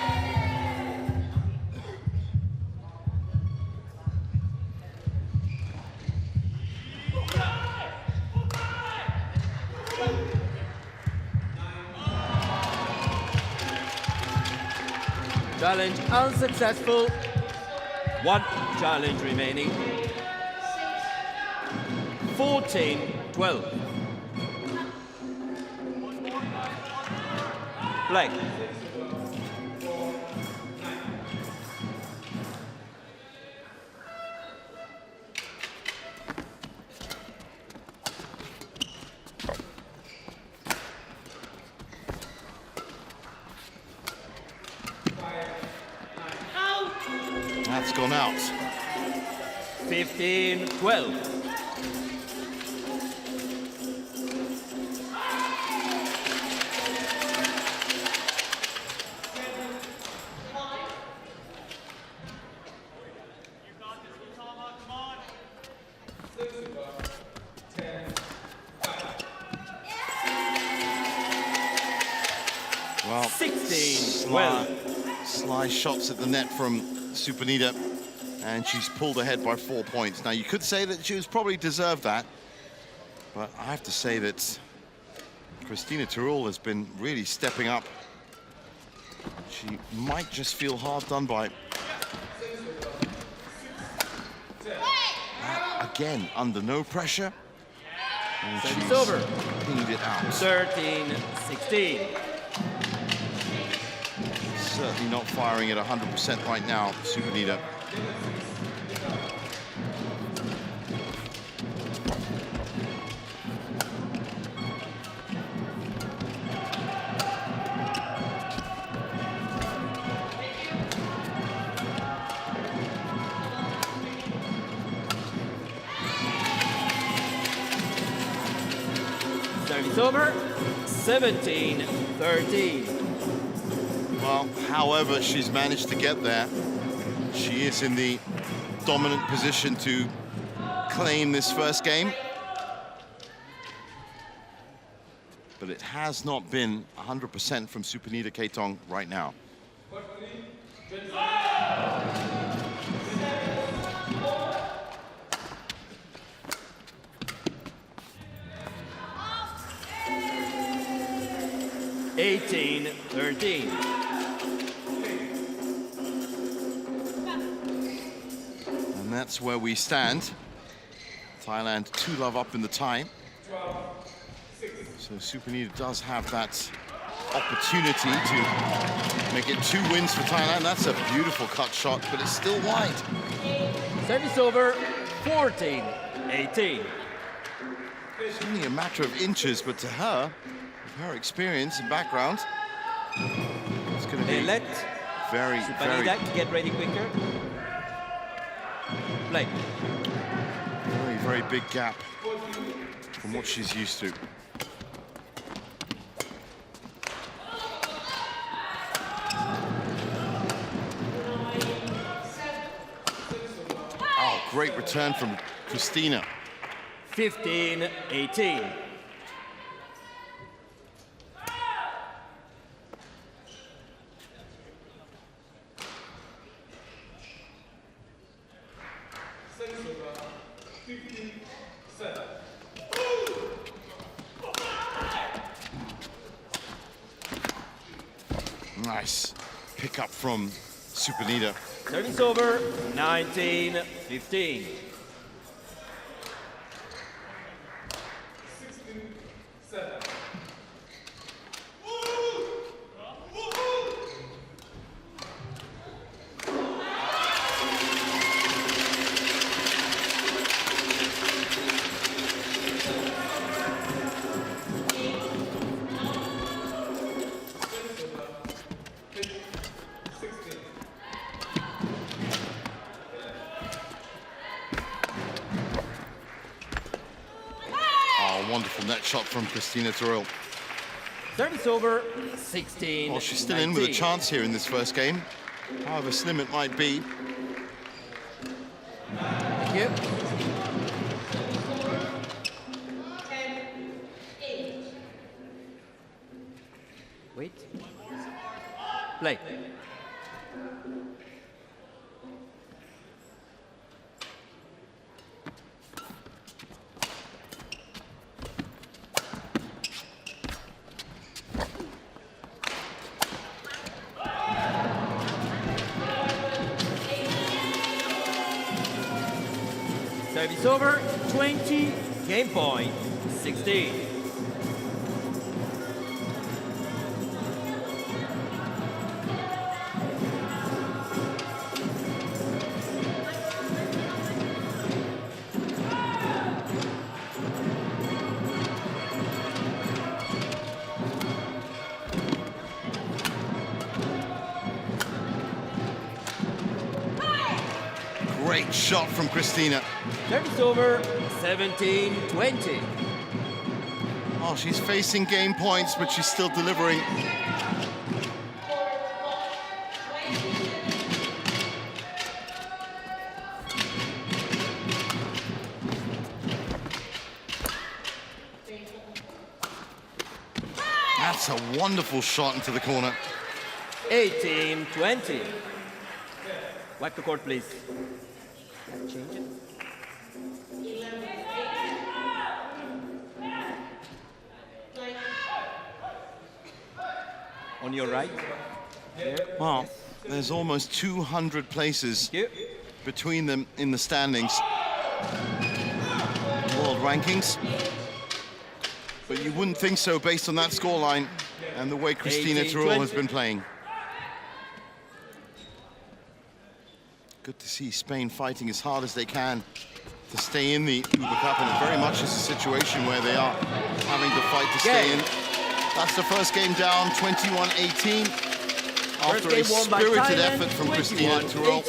Challenge unsuccessful. One challenge remaining. 14-12. Black. That's gone out. 15-12. Well, 16-12. Sly shots at the net from Supanita, and she's pulled ahead by 4 points. Now, you could say that she was probably deserved that, but I have to say that Christina Tyrrell has been really stepping up. She might just feel hard done by. Again, under no pressure. And Service she's over. pinged it out. 13-16. Certainly not firing at 100% right now, Supanita. Service over, 17-13. Well, however she's managed to get there, she is in the dominant position to claim this first game. But it has not been 100% from Supanita Ketong right now. Eighteen, 13. And that's where we stand. Thailand 2-love up in the tie. So Sudirman does have that opportunity to make it 2 wins for Thailand. That's a beautiful cut shot, but it's still wide. Service over, 14-18. It's only a matter of inches, but to her, with her experience and background, it's going to be Let very, very, get ready quicker. Play. very, very big gap from what she's used to. Oh, great return from Christina. 15-18. Nice pick up from Sudirman. Service over, 19-15. Wonderful net shot from Christina Toril. Service over, 16-19. Well, she's still in with a chance here in this first game, however slim it might be. Thank you. Wait. Play. Service over, 20, game point, 16. Great shot from Christina. Service over, 17-20. Oh, she's facing game points, but she's still delivering. That's a wonderful shot into the corner. 18-20. Wipe the court, please. Change it. On your right. There. Well, there's almost 200 places between them in the standings. World rankings. But you wouldn't think so based on that scoreline and the way Christina Toril has been playing. Good to see Spain fighting as hard as they can to stay in the Uber Cup, and it very much is a situation where they are having to fight to stay in. That's the first game down, 21-18, after a spirited effort from Christina Toril.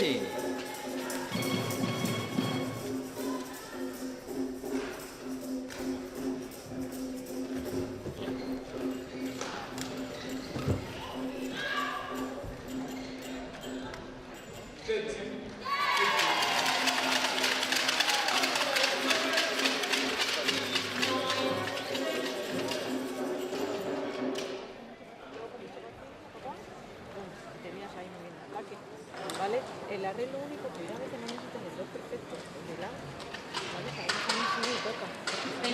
El arreglo único, cuidado que no necesitan el dos perfecto, de lado, ¿vale? Ahí no se toca,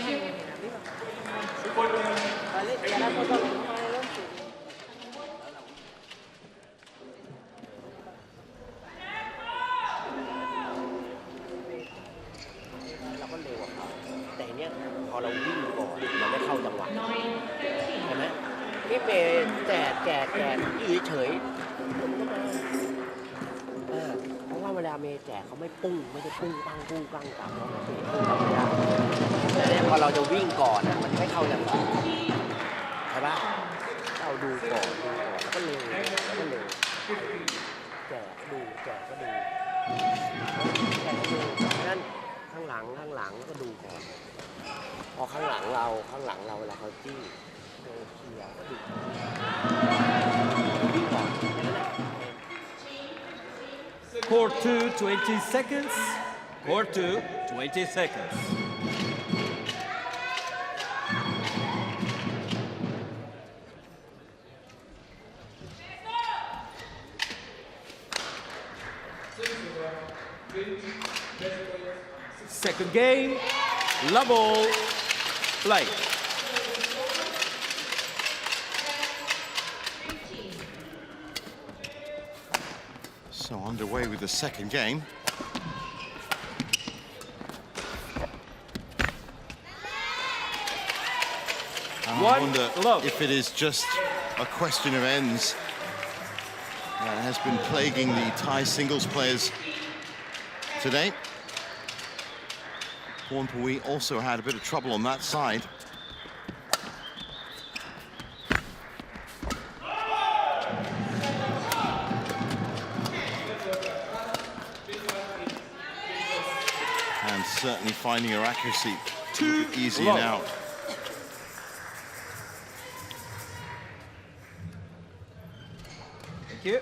arriba, ¿vale? Y ahora por favor, con el 11. ยพอเราวิ่งก่อนมันไม่เข้าจังหวะใช่ไหมนี่เมย์แจกอยู่เฉยๆมันก็มาเพราะว่าเวลาเมย์แจกเขาไม่ปุ้งไม่ได้ปุ้งปังกลับแล้วปุ้งปังไม่ได้แต่เนี่ยพอเราจะวิ่งก่อนมันไม่เข้าจังหวะใช่ปะเราดูก่อนแล้วก็เร็วแจกก็ดูนั่นข้างหลังก็ดูก่อนพอข้างหลังเราเวลาเขาจี้เคลียร์ก็ดูวิ่งก่อน Court 2, 20 seconds. Court 2, 20 seconds. Second game, level, play. So underway with the second game. And I wonder if it is just a question of ends that has been plaguing the Thai singles players today. Pornpui also had a bit of trouble on that side. And certainly finding her accuracy a little bit easier now. Thank you.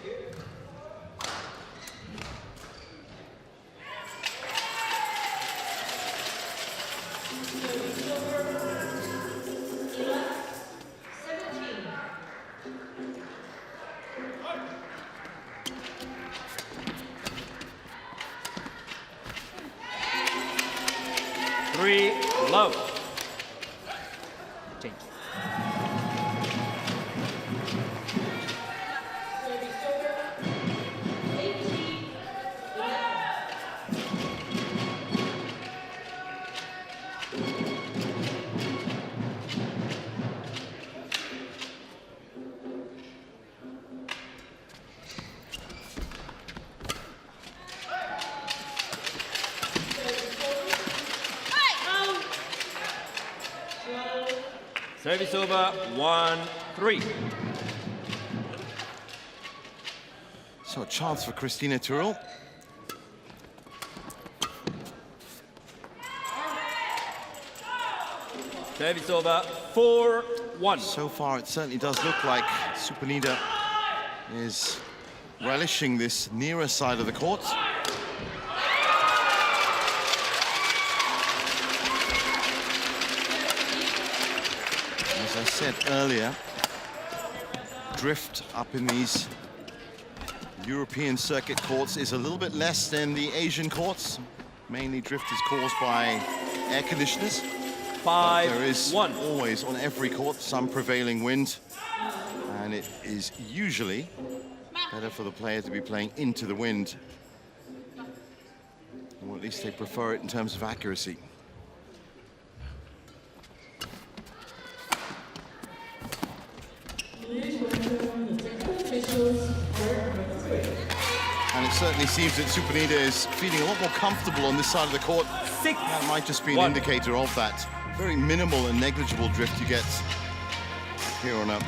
Three, love. Change. Service over, 1-3. So a chance for Christina Turul. Service over, 4-1. So far, it certainly does look like Supanida is relishing this nearer side of the court. As I said earlier, drift up in these European circuit courts is a little bit less than the Asian courts. Mainly drift is caused by air conditioners. 5-1. There is always on every court some prevailing wind, and it is usually better for the player to be playing into the wind, or at least they prefer it in terms of accuracy. And it certainly seems that Supanida is feeling a lot more comfortable on this side of the court. That might just be an indicator of that very minimal and negligible drift you get here on a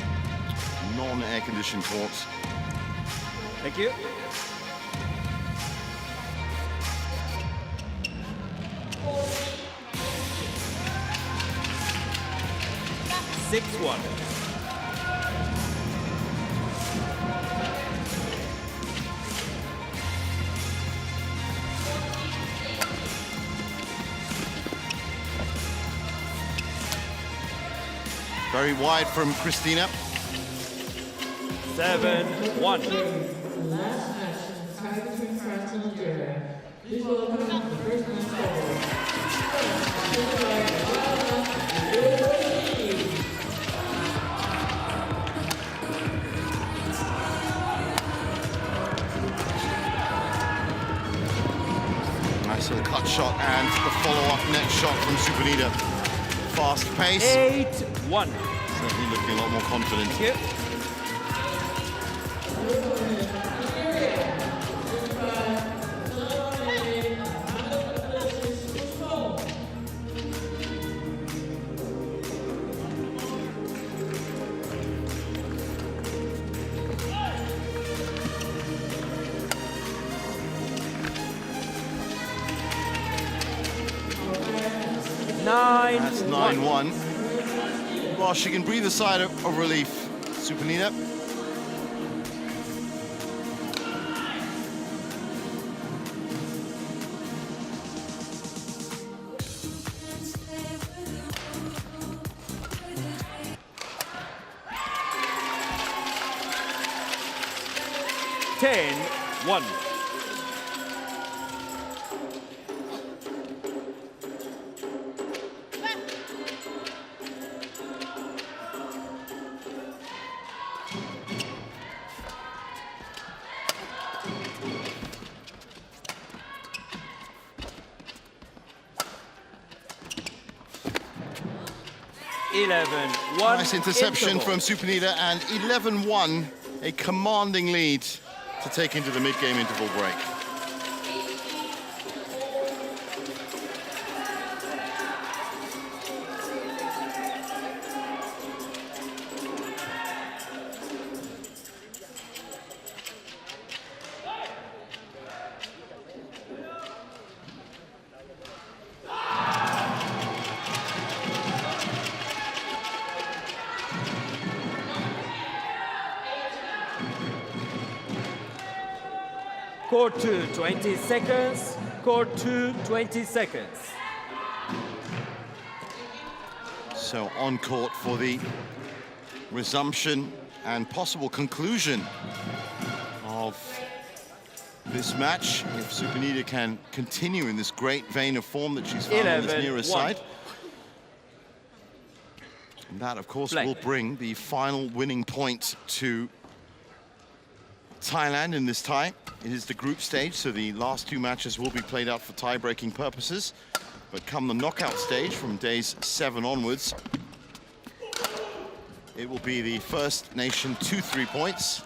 non-air-conditioned court. Thank you. Six-one. Very wide from Christina. 7-1. Last match tied between France and Nigeria. Please welcome the first man forward. Nice little cut shot and the follow-up net shot from Supanida. fast pace. 8-1. Certainly looking a lot more confident. Thank you. That's 9-1. Well, she can breathe a sigh of relief, Supanita. Ten-1. Nice interception from Supanita, and 11-1, a commanding lead to take into the mid-game interval break. Court 2, 20 seconds. Court 2, 20 seconds. So on court for the resumption and possible conclusion of this match, if Supanita can continue in this great vein of form that she's found on this nearest side. And that, of course, will bring the final winning point to Thailand in this tie. It is the group stage, so the last two matches will be played out for tie-breaking purposes. But come the knockout stage from days 7 onwards, it will be the first nation to 3 points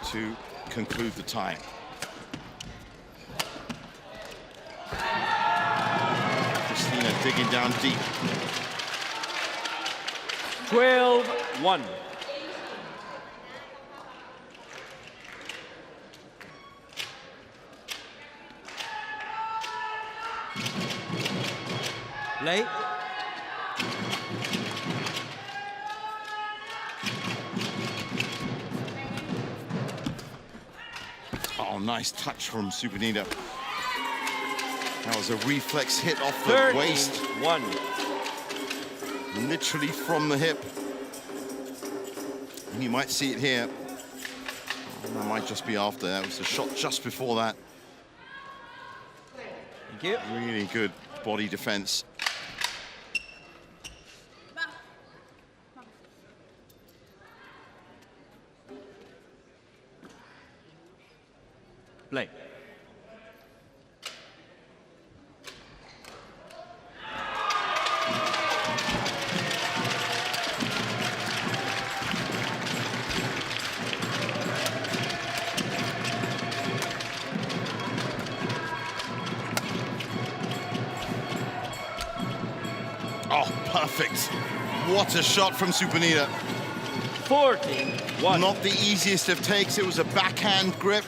to conclude the tie. Christina digging down deep. 12-1. Late. Oh, nice touch from Supanita. That was a reflex hit off the waist. 1. Literally from the hip. And you might see it here. That might just be after. That was the shot just before that. Thank you. Really good body defense. Play. Oh, perfect. What a shot from Supanita. 14-1. Not the easiest of takes. It was a backhand grip.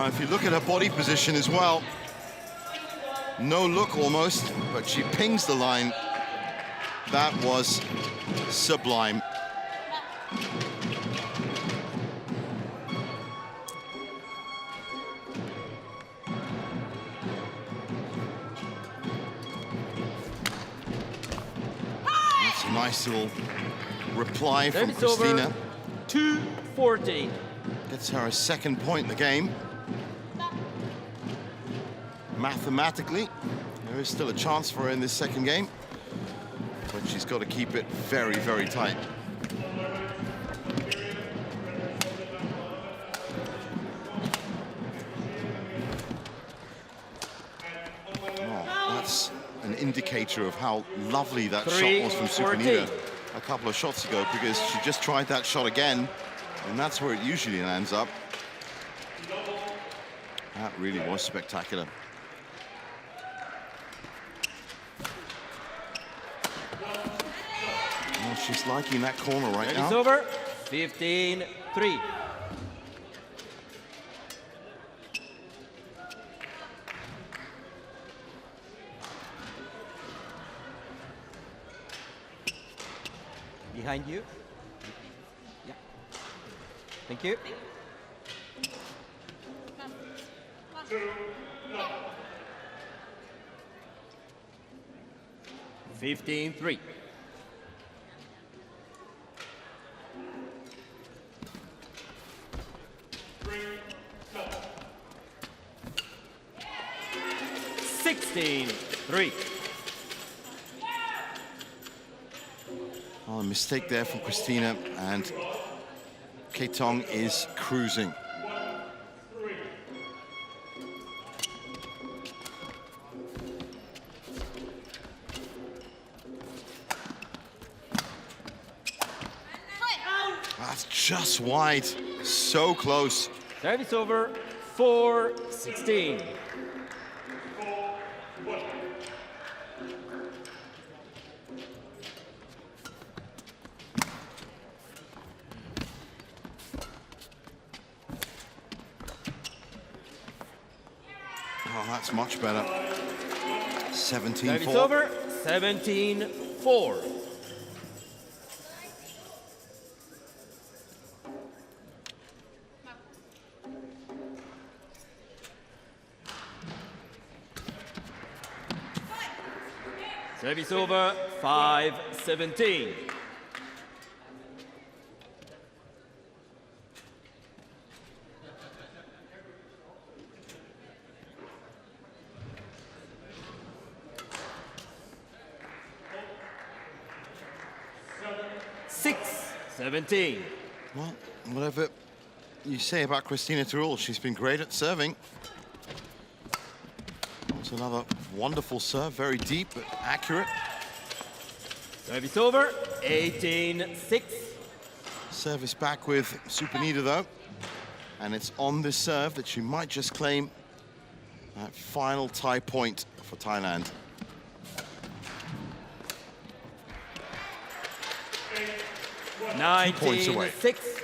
If you look at her body position as well, no look almost, but she pings the line. That was sublime. That's a nice little reply from Christina. 2-14. Gets her a second point in the game. Mathematically, there is still a chance for her in this second game, but she's got to keep it very, very tight. Oh, that's an indicator of how lovely that shot 3, was from 14. Supanita a couple of shots ago, because she just tried that shot again, and that's where it usually lands up. That really was spectacular. Well, she's liking that corner right It's now. over. 15-3. Behind you. Yeah. Thank you. Fifteen 3. Three. Oh, a mistake there from Christina, and Ketong is cruising. That's just wide, so close. Service over. 4-16. Oh, that's much better. 17-4. It's over. 17-4. Service over. 5-17. Well, whatever you say about Christina Terrell, she's been great at serving. That's another wonderful serve, very deep but accurate. Service over. 18-6. Service back with Supanita though, and it's on this serve that she might just claim that final tie point for Thailand. Points away. 19-6.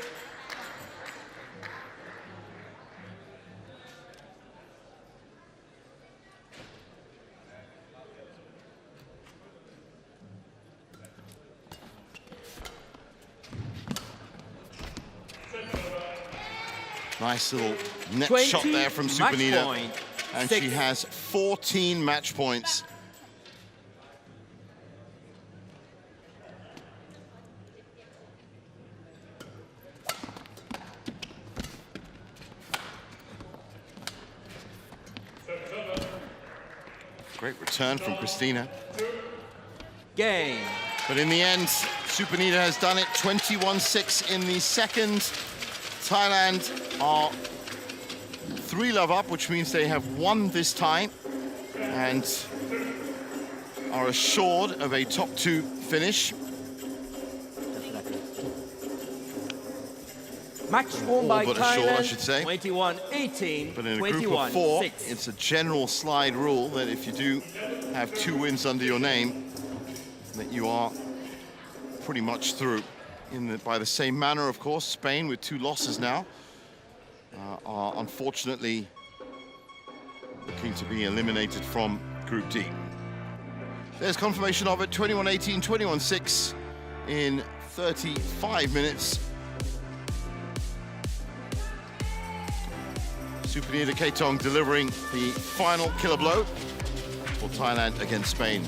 Nice little net 20 shot there from match Supanita. point. And 6. she has 14 match points. Great return from Christina. Game. But in the end, Supanita has done it. 21-6 in the second. Thailand are 3-love up, which means they have won this tie and are assured of a top 2 finish. Match won by but Thailand. assured, I should say. 21-18. But in a group of 4, it's a general slide rule that if you do have 2 wins under your name, that you are pretty much through. By the same manner, of course, Spain, with 2 losses now, are unfortunately looking to be eliminated from Group D. There's confirmation of it, 21-18, 21-6 in 35 minutes. Supanita Ketong delivering the final killer blow for Thailand against Spain.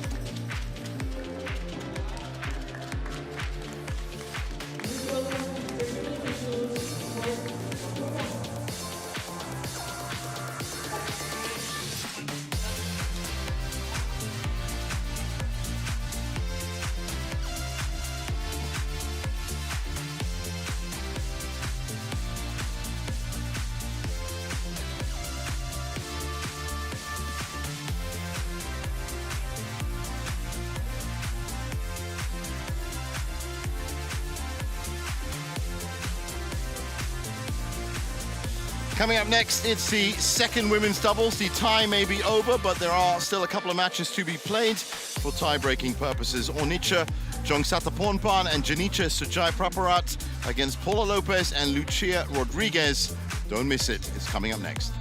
Coming up next, it's the second women's doubles. The tie may be over, but there are still a couple of matches to be played for tie-breaking purposes. Ornicha Jongsatapornpan and Janica Sujai Praparat against Paula Lopez and Lucia Rodriguez. Don't miss it. It's coming up next.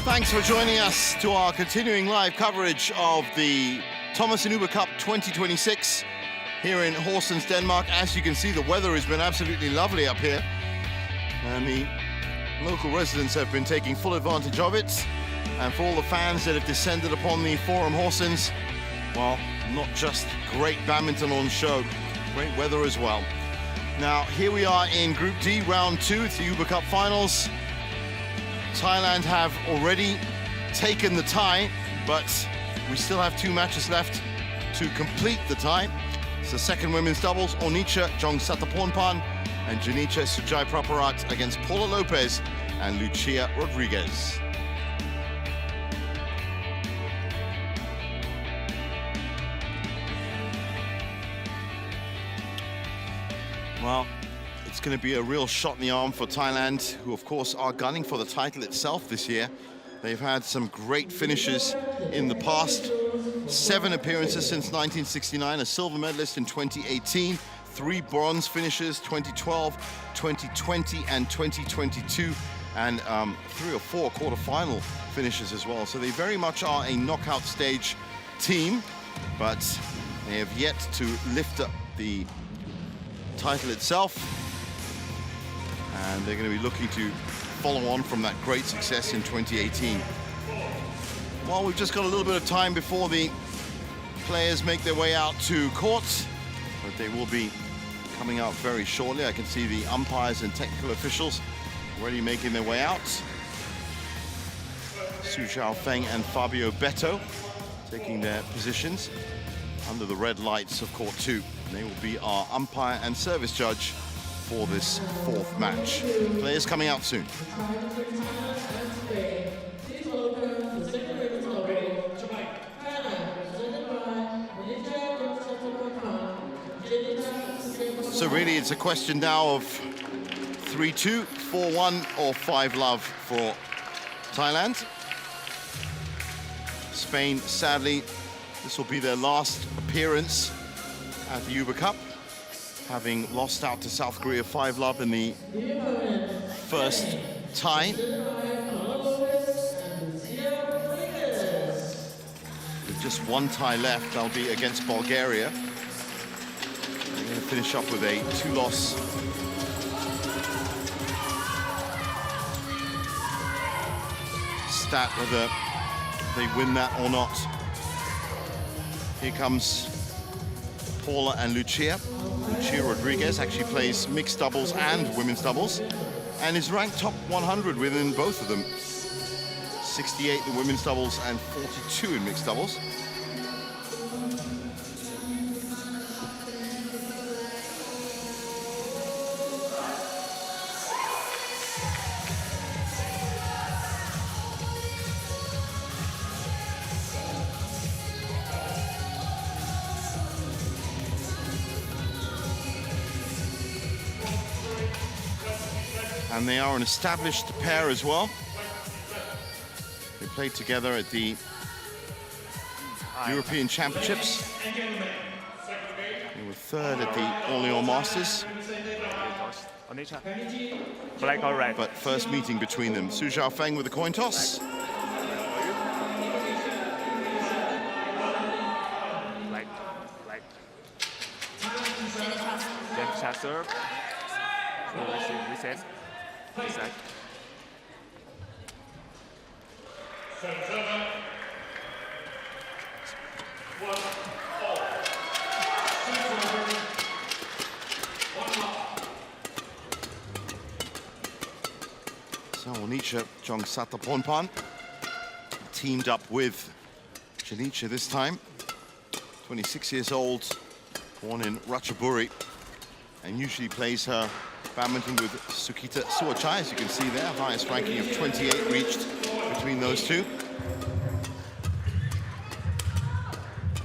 Thanks for joining us to our continuing live coverage of the Thomas Uber Cup 2026 here in Horsens, Denmark. As you can see, the weather has been absolutely lovely up here, and the local residents have been taking full advantage of it. And for all the fans that have descended upon the Forum Horsens, well, not just great badminton on show, great weather as well. Now, here we are in Group D, Round 2. It's the Uber Cup Finals. Thailand have already taken the tie, but we still have 2 matches left to complete the tie. It's the second women's doubles, Ornicha Jongsatapornpan and Janica Sujai Praparat against Paula Lopez and Lucia Rodriguez. Well, it's going to be a real shot in the arm for Thailand, who of course are gunning for the title itself this year. They've had some great finishes in the past. 7 appearances since 1969, a silver medalist in 2018, 3 bronze finishes, 2012, 2020 and 2022, and 3 or 4 quarterfinal finishes as well. So they very much are a knockout stage team, but they have yet to lift up the title itself. And they're going to be looking to follow on from that great success in 2018. Well, we've just got a little bit of time before the players make their way out to court, but they will be coming out very shortly. I can see the umpires and technical officials already making their way out. Su Xiao Feng and Fabio Beto taking their positions under the red lights of Court 2. They will be our umpire and service judge for this 4th match. Players coming out soon. So really it's a question now of 3-2, 4-1 or 5-love for Thailand. Spain, sadly, this will be their last appearance at the Uber Cup, having lost out to South Korea 5-love in the first tie. With just 1 tie left, that'll be against Bulgaria. They're going to finish up with a 2-loss stat, whether they win that or not. Here comes Paula and Lucia. Lucia Rodriguez actually plays mixed doubles and women's doubles and is ranked top 100 within both of them. 68 in women's doubles and 42 in mixed doubles. And they are an established pair as well. They played together at the European Championships. They were third at the Orléans Masters. Black or red? But first meeting between them. Su Xiaofeng with a coin toss. Black. Then serve. Reset. So Onisha Jongsatapornpan teamed up with Janisha this time. 26 years old, born in Ratchaburi, and usually plays her badminton with Sukita Suachai, as you can see there. Highest ranking of 28 reached between those two.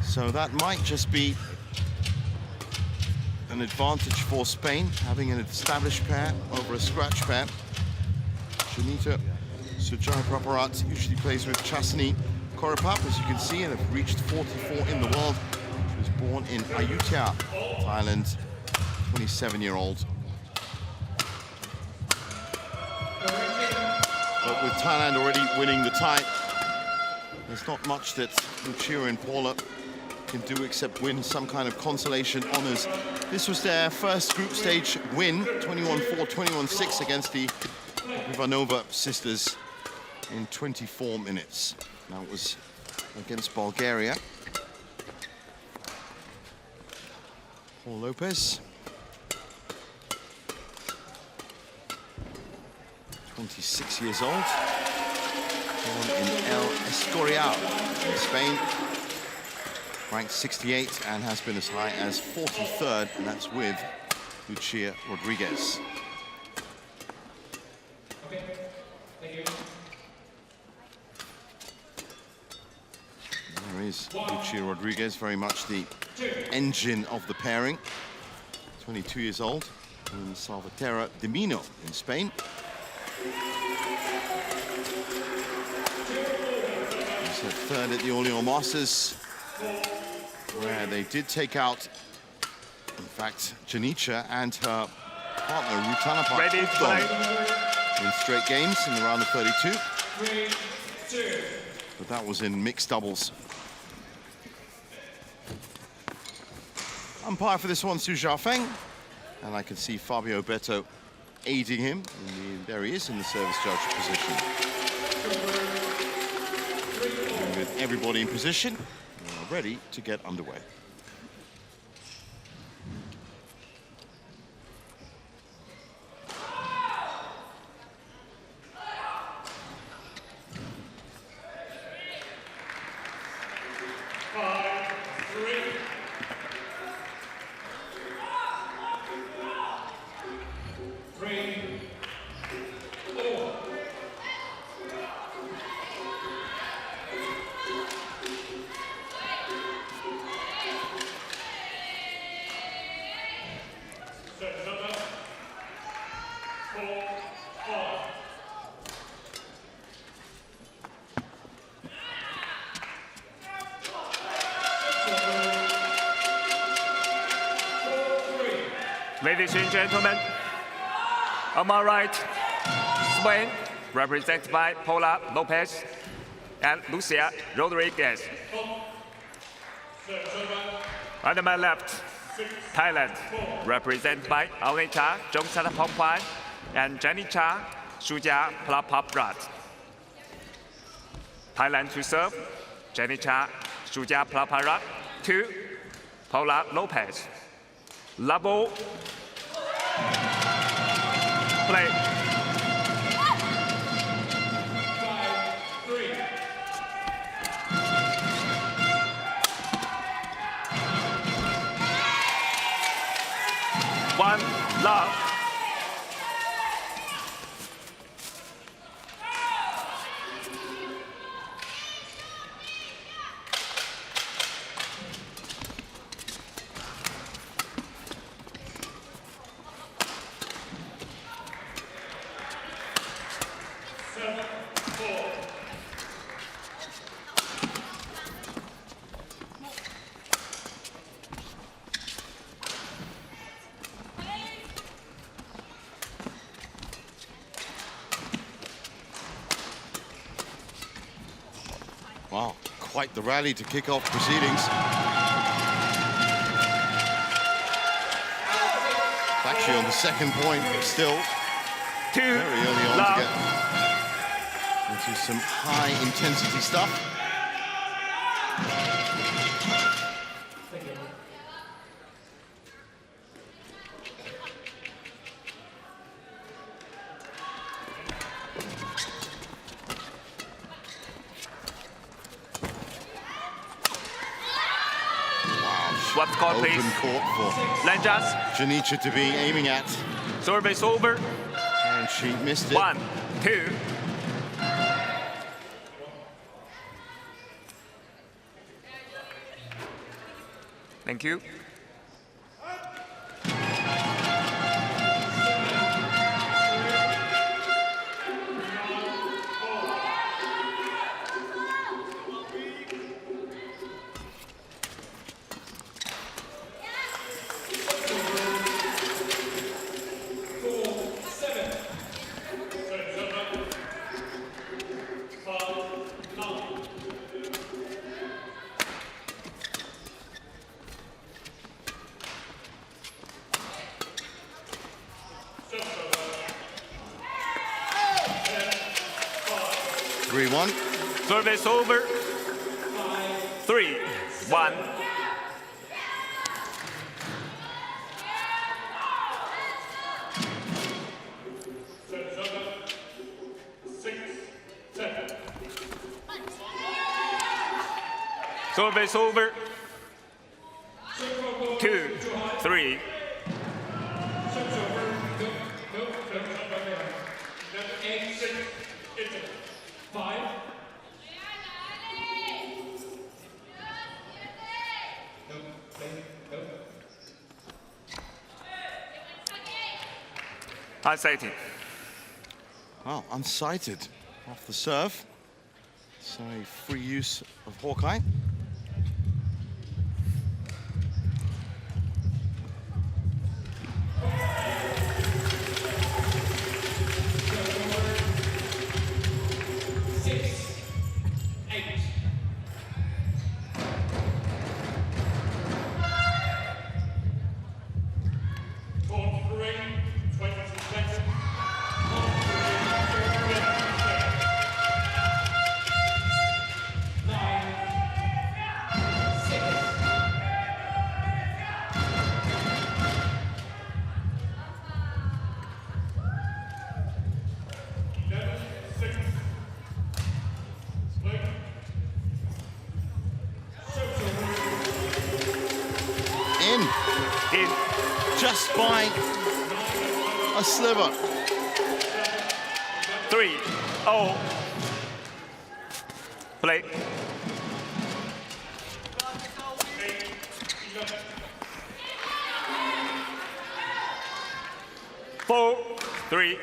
So that might just be an advantage for Spain, having an established pair over a scratch pair. Janita Sujai Praparat usually plays with Chasni Korapap, as you can see, and have reached 44 in the world. She was born in Ayutthaya, Thailand, 27-year-old. But with Thailand already winning the tie, there's not much that Lucia and Paula can do except win some kind of consolation honors. This was their first group stage win, 21-4, 21-6 against the Ivanova sisters in 24 minutes. That was against Bulgaria. Paul Lopez. 26 years old. Born in El Escorial in Spain. Ranked 68 and has been as high as 43rd, and that's with Lucia Rodriguez. There is Lucia Rodriguez, very much the engine of the pairing. 22 years old, in Salvaterra de Mino in Spain. He's at third at the Orléans Masters, where they did take out, in fact, Janica and her partner, Rutanapat, in straight games in the round of 32. But that was in mixed doubles. Umpire for this one, Su Xiaofeng. And I can see Fabio Beto aiding him. There he is in the service judge position. And with everybody in position, we're ready to get underway. Ladies and gentlemen, on my right, Spain, represented by Paula Lopez and Lucia Rodriguez. On my left, Thailand, represented by Aunita Jongsatapornpan and Janica Suja Plapaprat. Thailand to serve, Janica Suja Plapaprat to Paula Lopez. Labo. Play. 1 love. 7-4. Wow, quite the rally to kick off proceedings. Actually on the second point, but still very early on to get into some high intensity stuff. What's called, Open please? court for Lanjas. Janica to be aiming at. Service over. And she missed it. 1, 2. Thank you. Service over. 3, 1. Service over. 2, 3. Unsighted. Oh, unsighted off the serve. So free use of Hawkeye. In. Just by a sliver. 3, 0. Play. 4, 3.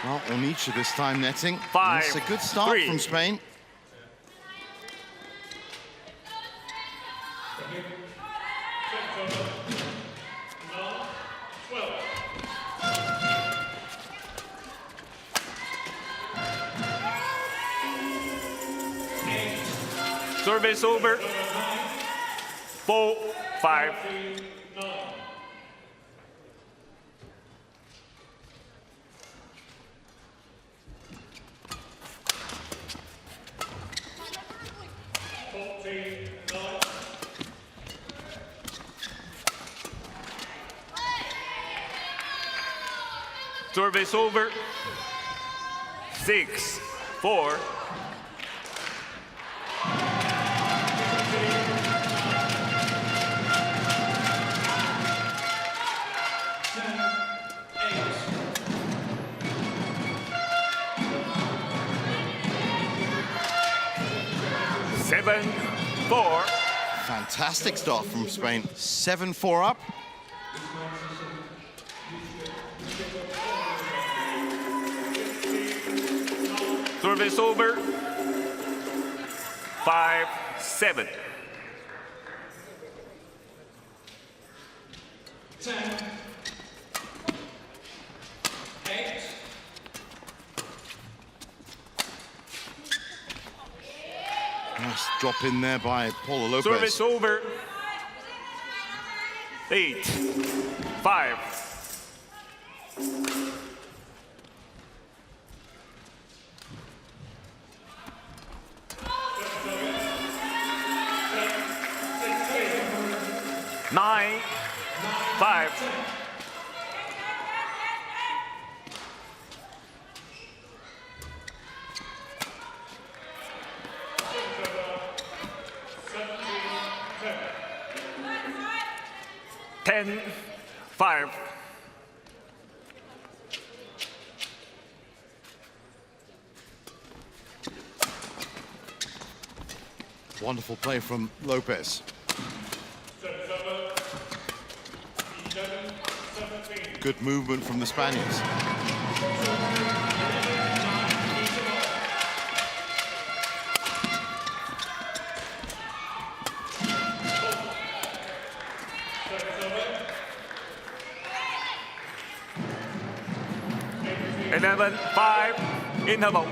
Well, Onicha this time netting. 5, It's a good start 3. from Spain. Service over. 4, 5. Service over. 6, 4. 7-4. Fantastic start from Spain. 7-4 up. Service over. 5-7. 10, 8. Nice drop in there by Paula Lopez. Service over. 8-5. Nine, 5. Ten, 5. Wonderful play from Lopez. Good movement from the Spaniards. Eleven, 5, interval.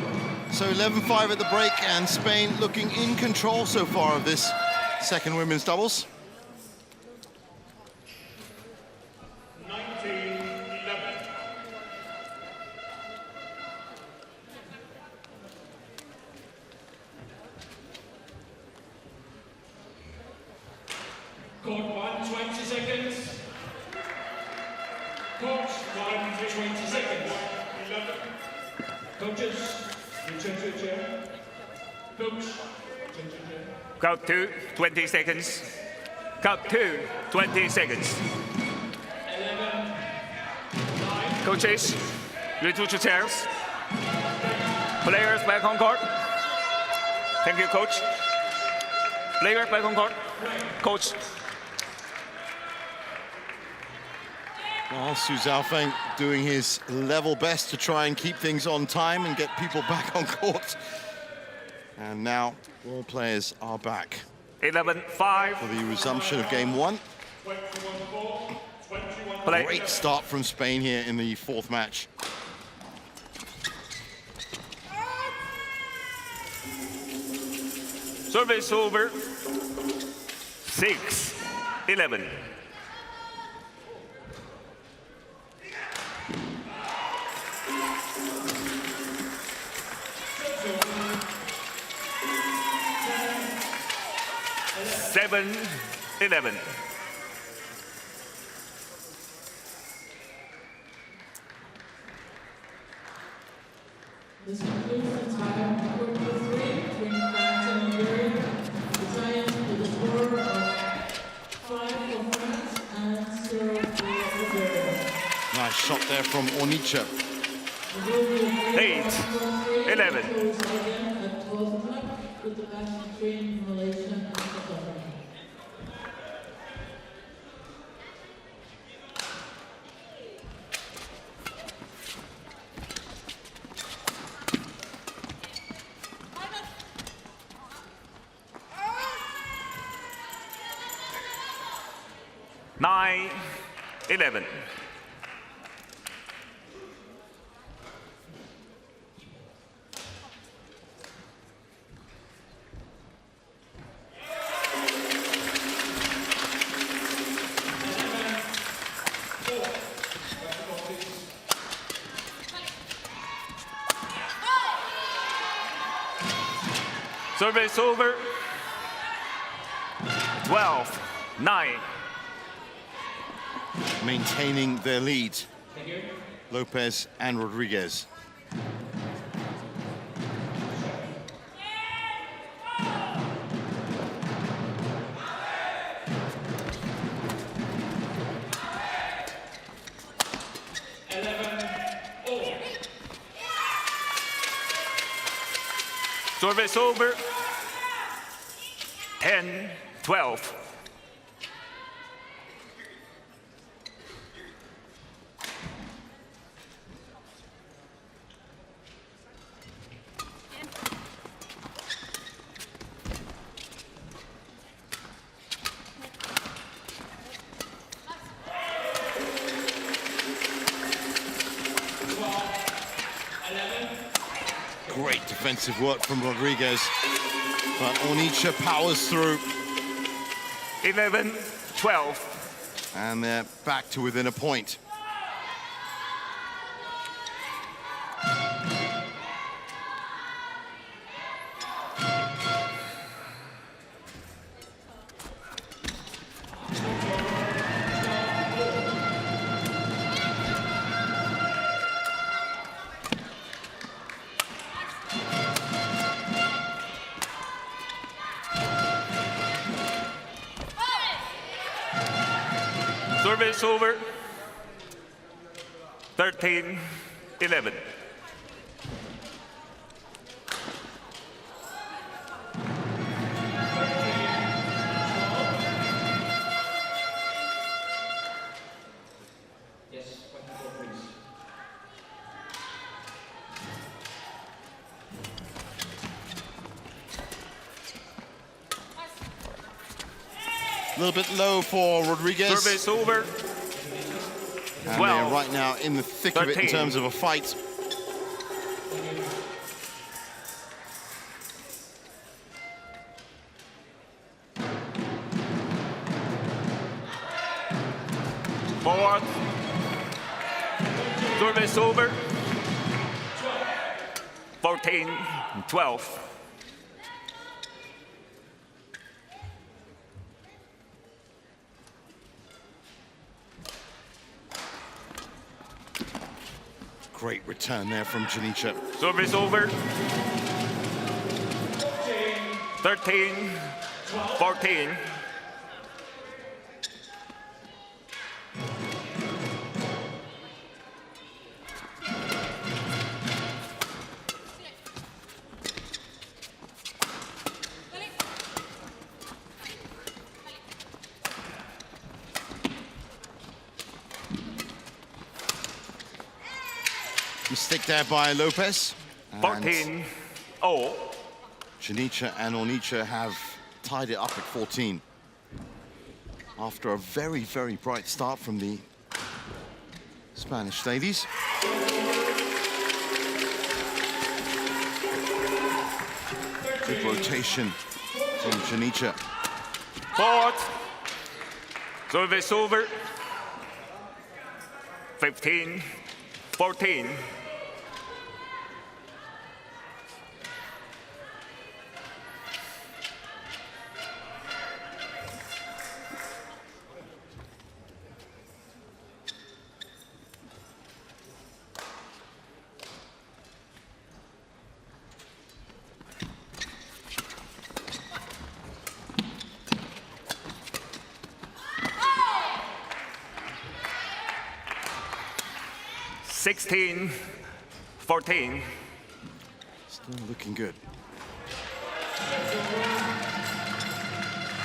So 11-5 at the break, and Spain looking in control so far of this second women's doubles. 19-11. Court 1, 20 seconds. Court 1, 20 seconds. 11. Coaches, return to your chair. Coach, return to your chair. Count 2, 20 seconds. Count 2, 20 seconds. 11, 9. Coaches, return to chairs. Players back on court. Thank you, coach. Players back on court. Coach. Well, Su Zhaofeng doing his level best to try and keep things on time and get people back on court. And now all players are back 11-5. for the resumption of game one. 21-4. 21. Play. Great start from Spain here in the fourth match. Service over. 6-11. Seven, 11. This concludes the time for World Tour 3 between France and Hungary. The Giants with a score of 5 for France and 0 for Hungary. Nice shot there from Ornicha. 8, 11. Again at 12 o'clock with the match between Malaysia and South Africa. Nine, 11. Service over. 12-9. Maintaining their lead, Lopez and Rodriguez. Service over. 10-12. Great defensive work from Rodriguez, but Onitsha powers through. 11-12. And they're back to within a point. Service over. 13-11. Yes, 24, please. A little bit low for Rodriguez. Service over. And 12, they're right now in the thick of it in 13. terms of a fight. Fourth. Service over. 14-12. Great return there from Janicza. Service over. 13-14. Mistake there by Lopez. And 14-0. Janicza and Onitsha have tied it up at 14. After a very, very bright start from the Spanish ladies. Good rotation from Janicza. Fourth. Service over. 15-14. Sixteen, 14. Still looking good.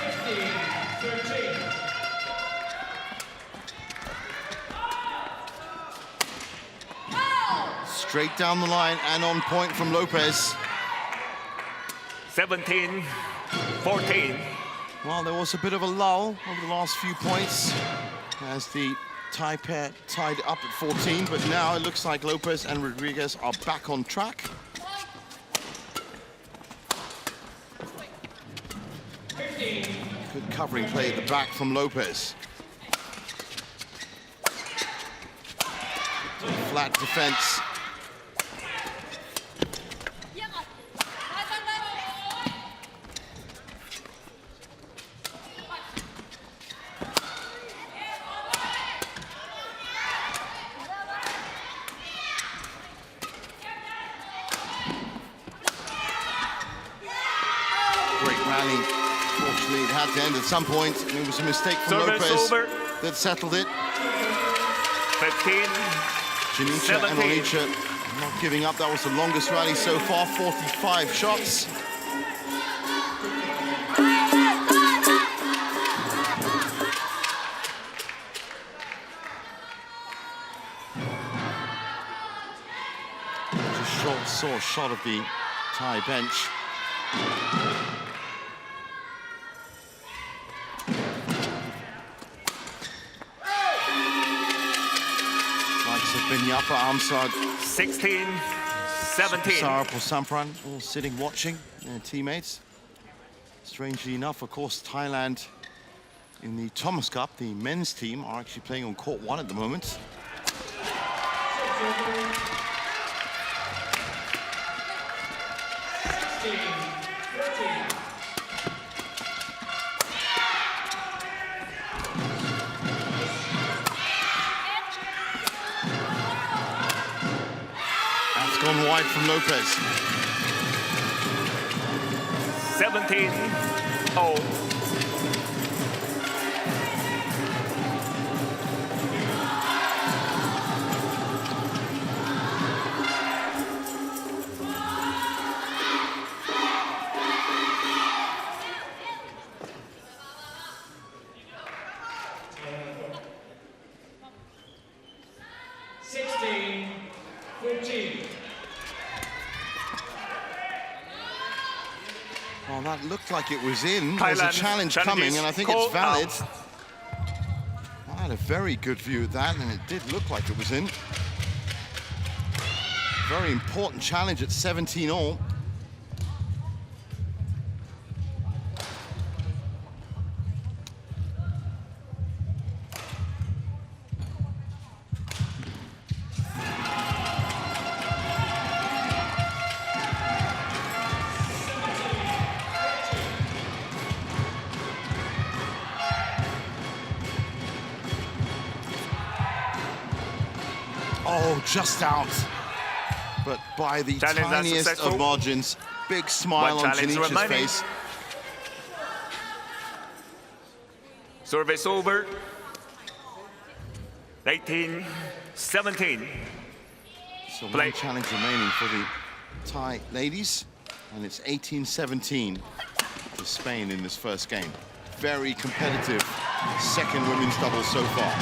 15-13. Straight down the line and on point from Lopez. 17-14. Well, there was a bit of a lull over the last few points as the Thai pair tied up at 14, but now it looks like Lopez and Rodriguez are back on track. Good covering play at the back from Lopez. Flat defense. Fortunately, it had to end at some point. It was a mistake from Service Lopez over. that settled it. 15. Janicza and 17. Onitsha not giving up. That was the longest rally so far, 45 shots. saw a shot of the Thai bench. Likes of Binyapa, Amsad, 16, 17. Sarapur Sampran, all sitting watching their teammates. Strangely enough, of course, Thailand in the Thomas Cup, the men's team, are actually playing on court 1 at the moment. That's gone wide from Lopez. 17-0. Well, that looked like it was in. Thailand There's a challenge coming, and I think it's valid. out. I had a very good view of that, and it did look like it was in. Very important challenge at 17-all. Oh, just out. But by the Challenge tiniest unsuccessful. of margins. Big smile One on challenge Janice's remaining. face. Service over. 18-17. So Play. one challenge remaining for the Thai ladies. And it's 18-17 to Spain in this first game. Very competitive second women's double so far.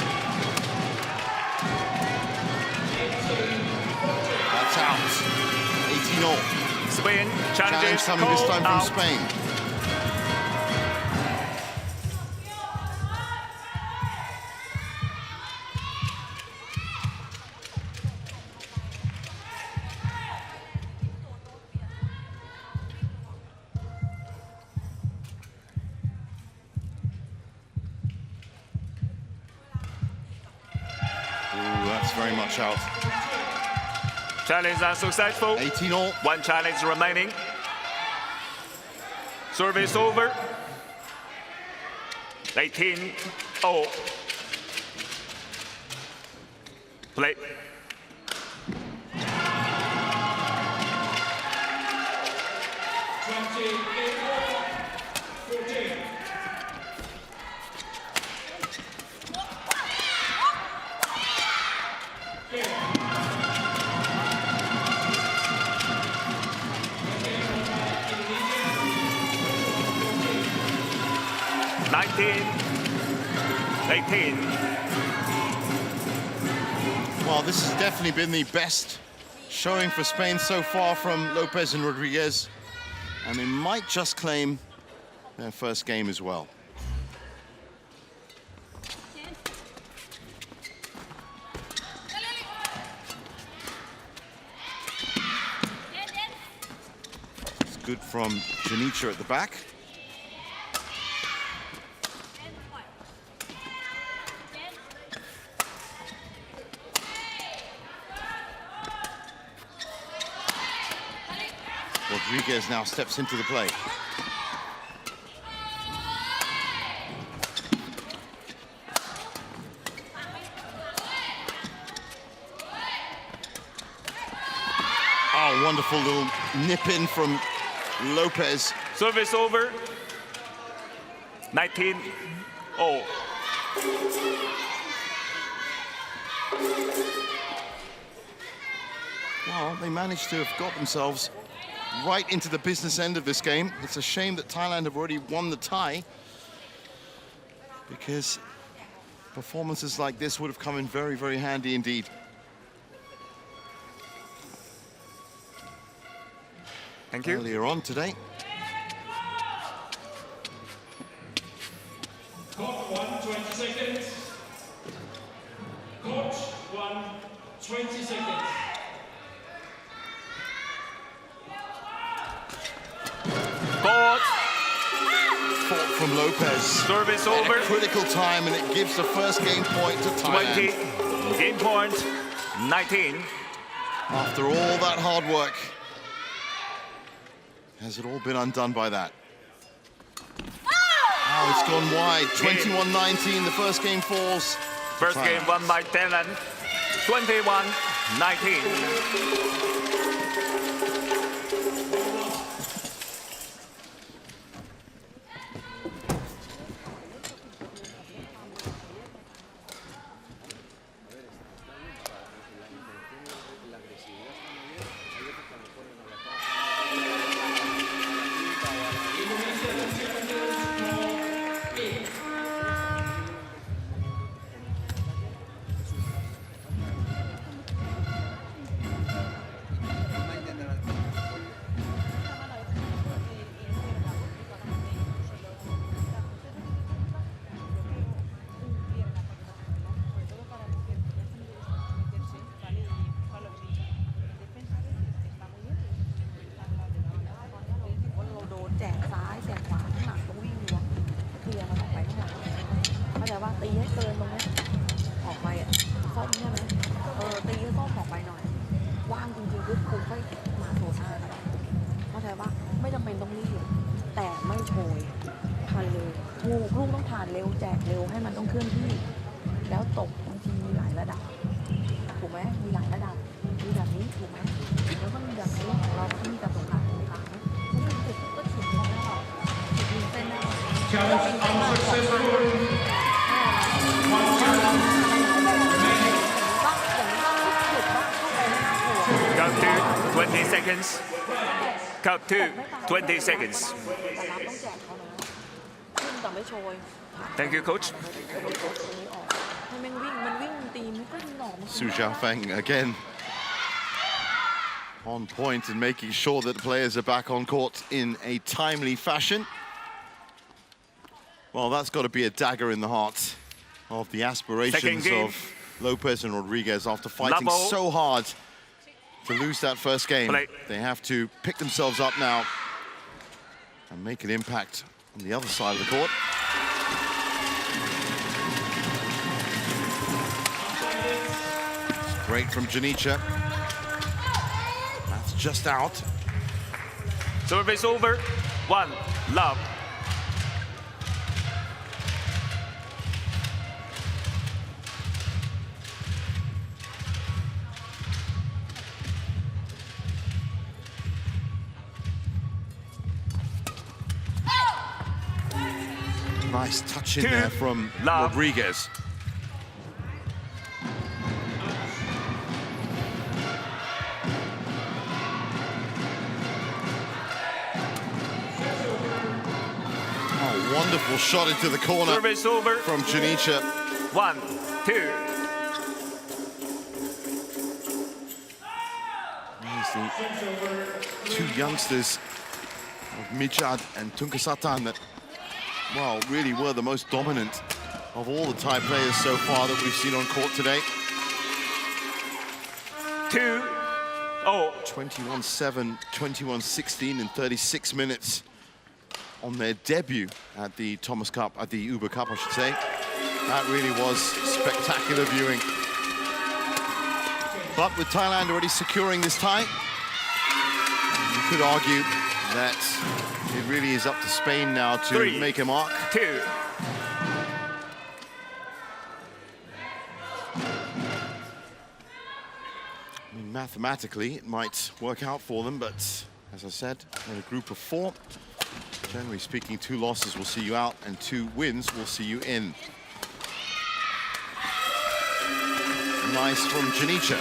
That's out. 18-all. Spain Challenge challenges coming this time from out. Spain. Ooh, that's very much out. Challenge unsuccessful. 18-all. One challenge remaining. Service over. 18-0. Play. Well, this has definitely been the best showing for Spain so far from Lopez and Rodriguez. And they might just claim their first game as well. It's good from Janica at the back. Rodriguez now steps into the play. Oh, wonderful little nip in from Lopez. Service over. 19-0. Well, they managed to have got themselves right into the business end of this game. It's a shame that Thailand have already won the tie, because performances like this would have come in very, very handy indeed. Thank you. earlier on today. Court 1, 20 seconds. Court 1, 20 seconds. Court. Fought from Lopez. Service At over. a critical time, and it gives the first game point to Thailand. 20. Game point 19. After all that hard work, has it all been undone by that? Oh, it's gone wide. 21-19, the first game falls. First game won by Thailand. 21-19. Challenge unsuccessful. Count to 20 seconds. Count to 20 seconds. Thank you, coach. Su Xiaofeng again on point and making sure that the players are back on court in a timely fashion. Well, that's got to be a dagger in the heart of the aspirations of Lopez and Rodriguez after fighting so hard to lose that first game. They have to pick themselves up now and make an impact on the other side of the court. Great from Janica. That's just out. Service over. 1 love. Nice touch in there from Rodriguez. Oh, wonderful shot into the corner. Service over from Janica. 1, 2. These the two youngsters of Michad and Tungkasatan that, well, really were the most dominant of all the Thai players so far that we've seen on court today. 2-0. 21-7, 21-16 in 36 minutes on their debut at the Thomas Cup, at the Uber Cup, I should say. That really was spectacular viewing. But with Thailand already securing this tie, you could argue that it really is up to Spain now to make a mark. 2. I mean, mathematically, it might work out for them, but as I said, in a group of 4, generally speaking, 2 losses will see you out and 2 wins will see you in. Nice from Janica.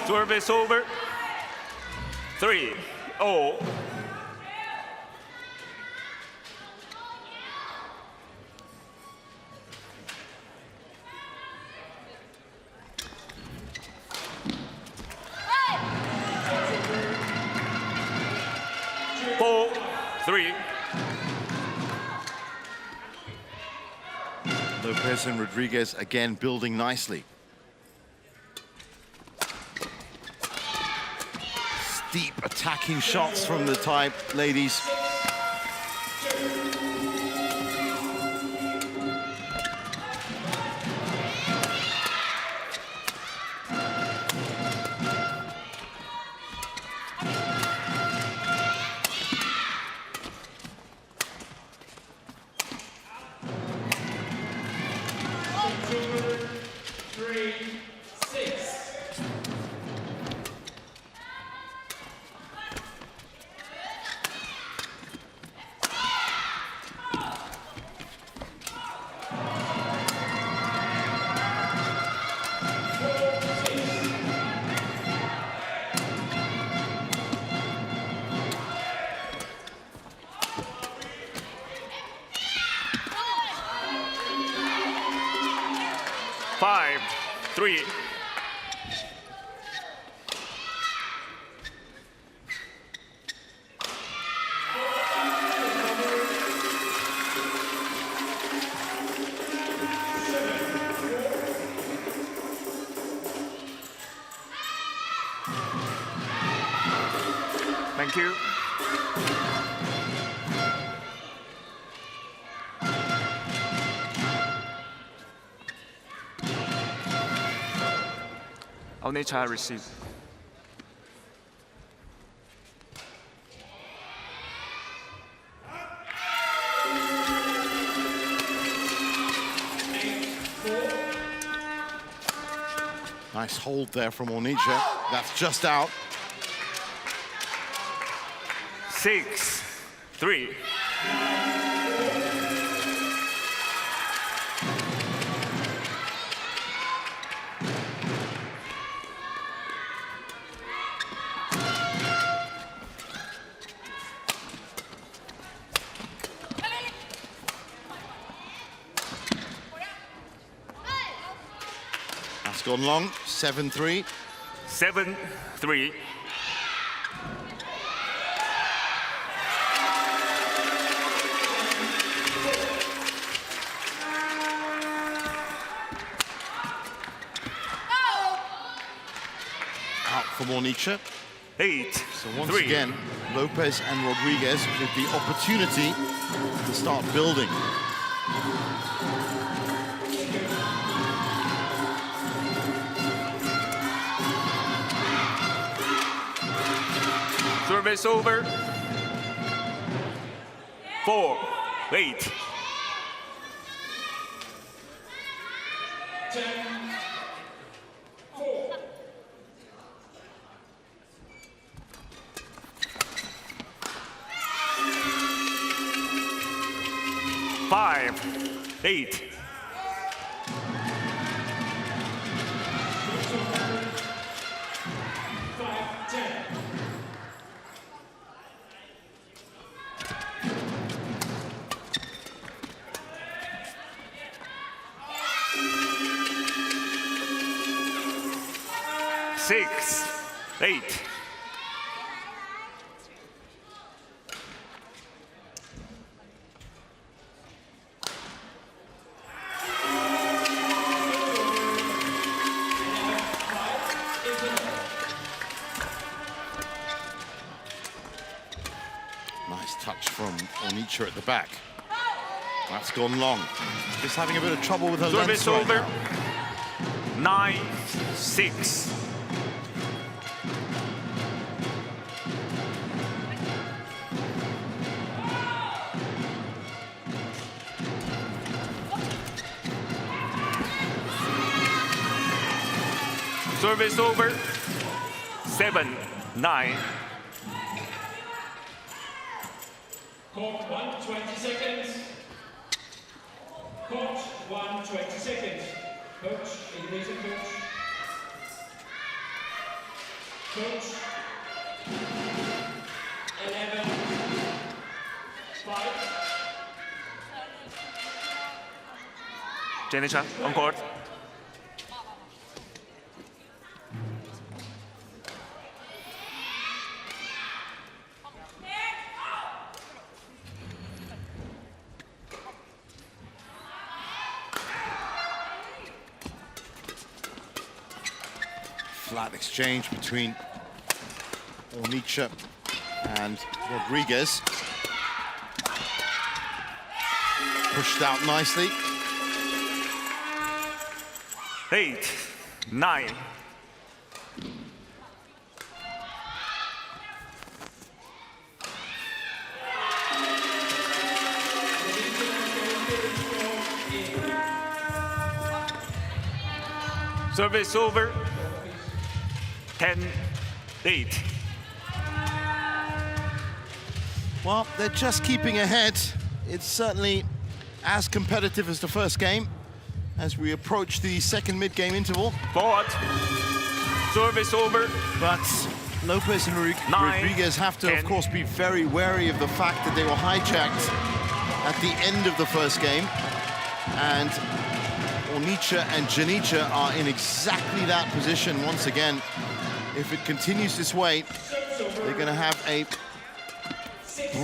Service over. 3-0. 3. Lopez and Rodriguez again building nicely. Deep attacking shots from the Thai ladies. Five, 3. Thank you. Only child receive. Nice hold there from Onicha. That's just out. 6, 3. That's gone long. 7-3. 7, 3. Out from Onicha. 8, So once 3. again, Lopez and Rodriguez with the opportunity to start building. Service over. 4, 8. 10, 4. 5, 8. 5, 10. Six, 8. Nice touch from Onicha at the back. That's gone long. Just having a bit of trouble with her length Service right over. now. 9, 6. Service over. 7, 9. Court 1, 20 seconds. Court 1, 20 seconds. Coach, ignition coach. Coach. 11, 5. Janisha, on court. flat exchange between Ornicha and Rodriguez. Pushed out nicely. 8-9. Service over. 10-8. Well, they're just keeping ahead. It's certainly as competitive as the first game as we approach the second mid-game interval. Forward. Service over. But Lopez and Rodriguez have to, of course, be very wary of the fact that they were hijacked at the end of the first game. And Ornicha and Janicha are in exactly that position once again. If it continues this way, they're going to have a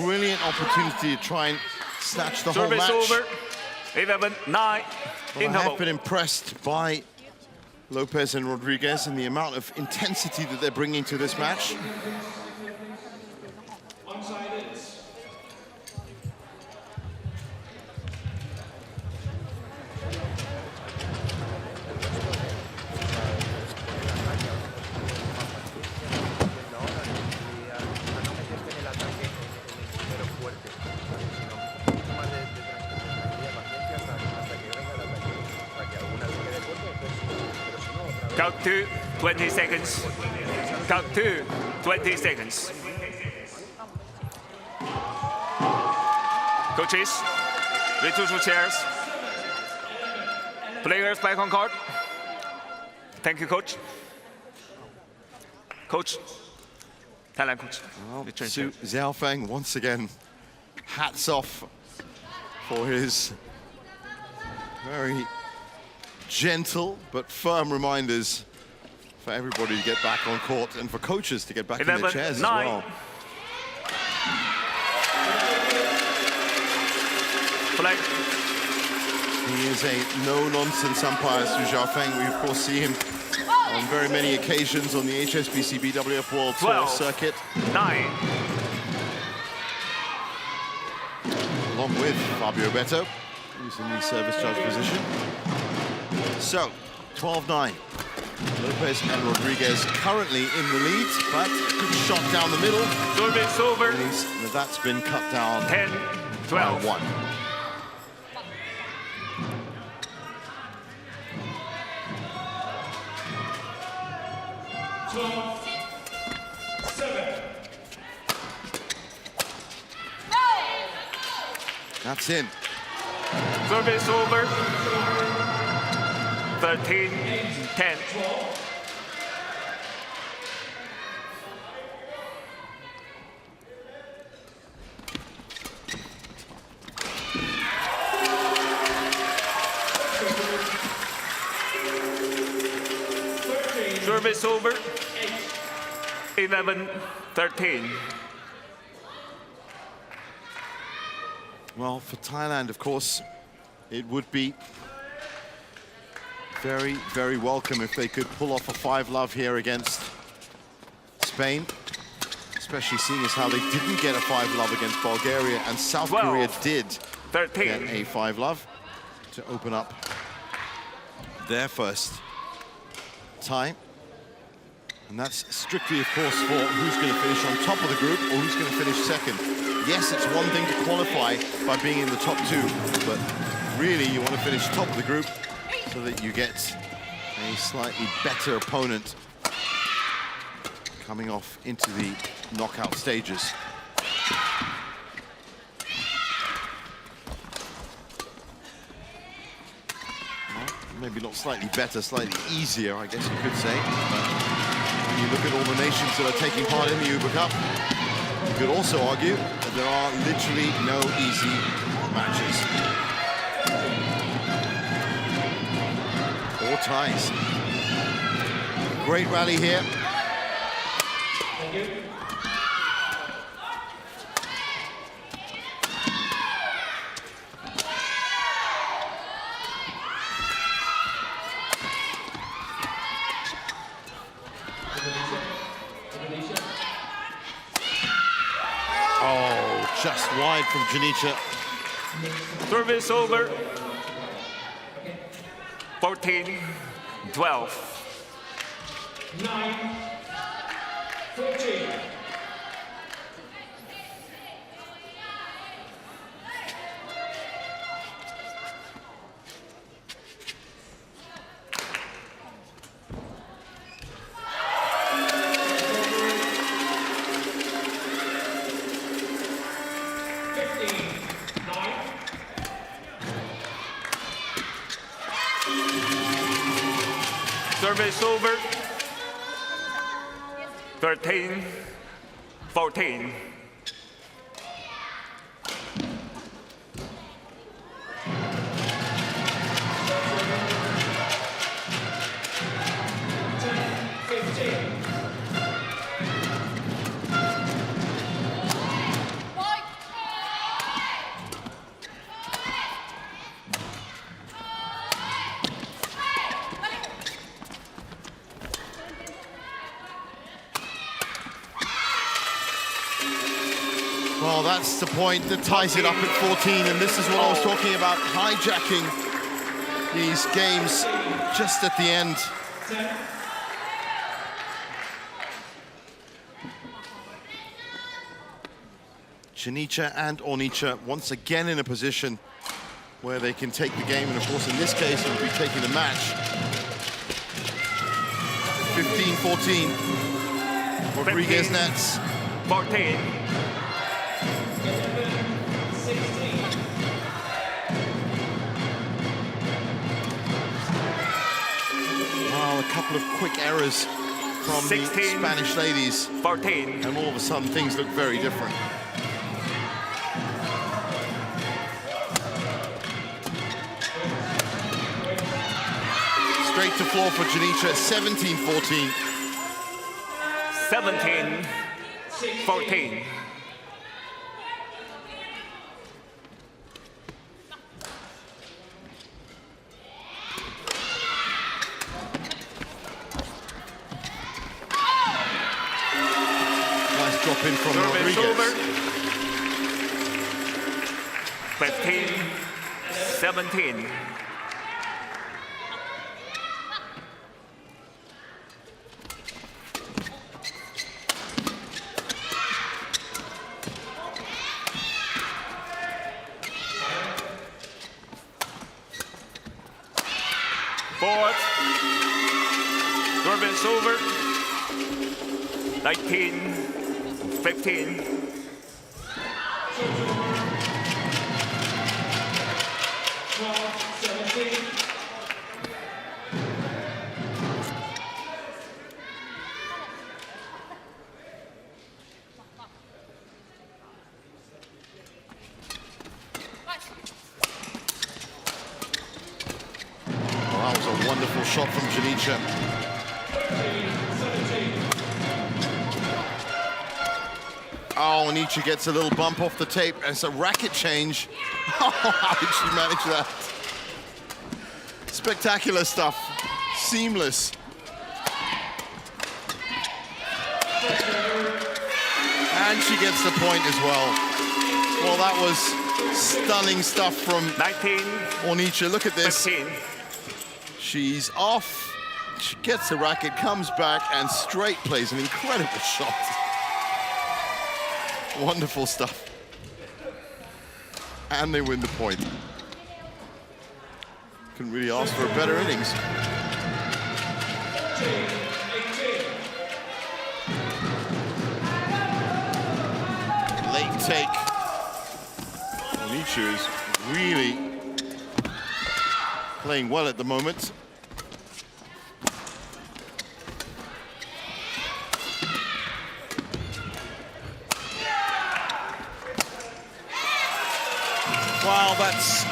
brilliant opportunity to try and snatch the whole match. Service over. 11-9. Well, I have been impressed by Lopez and Rodriguez and the amount of intensity that they're bringing to this match. Count 2, 20 seconds. Count 2, 20 seconds. Coaches, return to chairs. Players back on court. Thank you, coach. Coach, Thailand coach. Return Su chairs. Xiaofeng, once again, hats off for his very gentle but firm reminders for everybody to get back on court and for coaches to get back in their chairs as well. Flag. He is a no-nonsense umpire, Su Xiaofeng. We, of course, see him on very many occasions on the HSBC BWF World Tour circuit. 9. Along with Fabio Beto, who's in the service judge position. So, 12-9. Lopez and Rodriguez currently in the lead, but good shot down the middle. Service over. That's been cut down 10-12. 1. That's in. Service over. 13-10. Service over. 11-13. Well, for Thailand, of course, it would be very, very welcome if they could pull off a 5-love here against Spain, especially seeing as how they didn't get a 5-love against Bulgaria, and South Korea did get a 5-love to open up their first tie. And that's strictly, of course, for who's going to finish on top of the group or who's going to finish second. Yes, it's one thing to qualify by being in the top 2, but really you want to finish top of the group so that you get a slightly better opponent coming off into the knockout stages. Well, maybe not slightly better, slightly easier, I guess you could say. When you look at all the nations that are taking part in the Uber Cup, you could also argue that there are literally no easy matches. Or ties. Great rally here. Thank you. Oh, just wide from Janica. Service over. 14-12. 9-14. Service over. 13-14. Well, that's the point that ties it up at 14, and this is what I was talking about, hijacking these games just at the end. Janica and Ornica once again in a position where they can take the game, and of course in this case it will be taking the match. 15-14. Rodriguez nets. 14. Wow, a couple of quick errors from 16, the Spanish ladies. 14. And all of a sudden things look very different. Straight to floor for Janica, 17-14. 17-14. Nice drop in from Service Rodriguez. over. 15-17. Fourth. Service over. 19-15. That was a wonderful shot from Janica. Oh, Ornica gets a little bump off the tape. It's a racket change. Oh, how did she manage that? Spectacular stuff. Seamless. And she gets the point as well. Well, that was stunning stuff from 19. Ornica. Look at this. 15. She's off. She gets the racket, comes back, and straight plays an incredible shot. Wonderful stuff. And they win the point. Couldn't really ask for a better innings. Late take. Ornica is really playing well at the moment. Wow, that's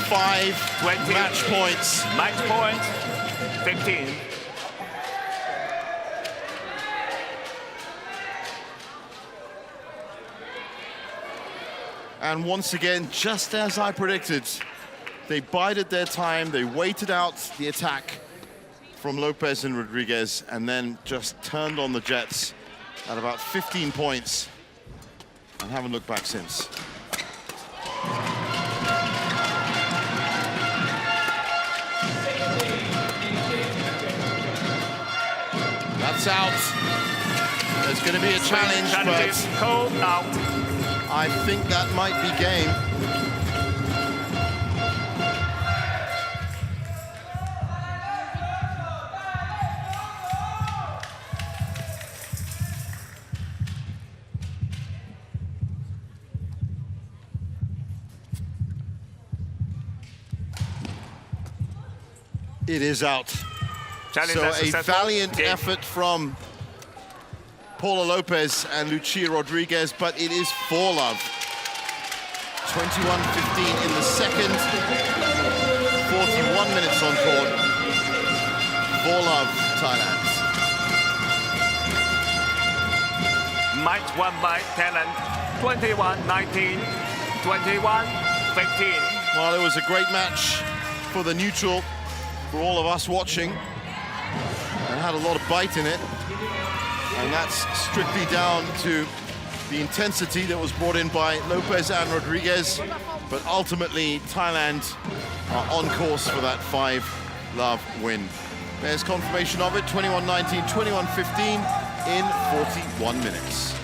5 20. match points. Match point. 15. And once again, just as I predicted, they bided their time, they waited out the attack from Lopez and Rodriguez, and then just turned on the Jets at about 15 points. and haven't looked back since. That's out. There's going to be a challenge, but called out. I think that might be game. It is out. Challenge So a successful. valiant Game. effort from Paula Lopez and Lucia Rodriguez, but it is 4-love. 21-15 in the second. 41 minutes on court. 4-love, Thailand. Match won by Thailand. 21-19, 21-15. Well, it was a great match for the neutral, for all of us watching, and had a lot of bite in it. And that's strictly down to the intensity that was brought in by Lopez and Rodriguez. But ultimately, Thailand are on course for that 5-love win. There's confirmation of it, 21-19, 21-15 in 41 minutes.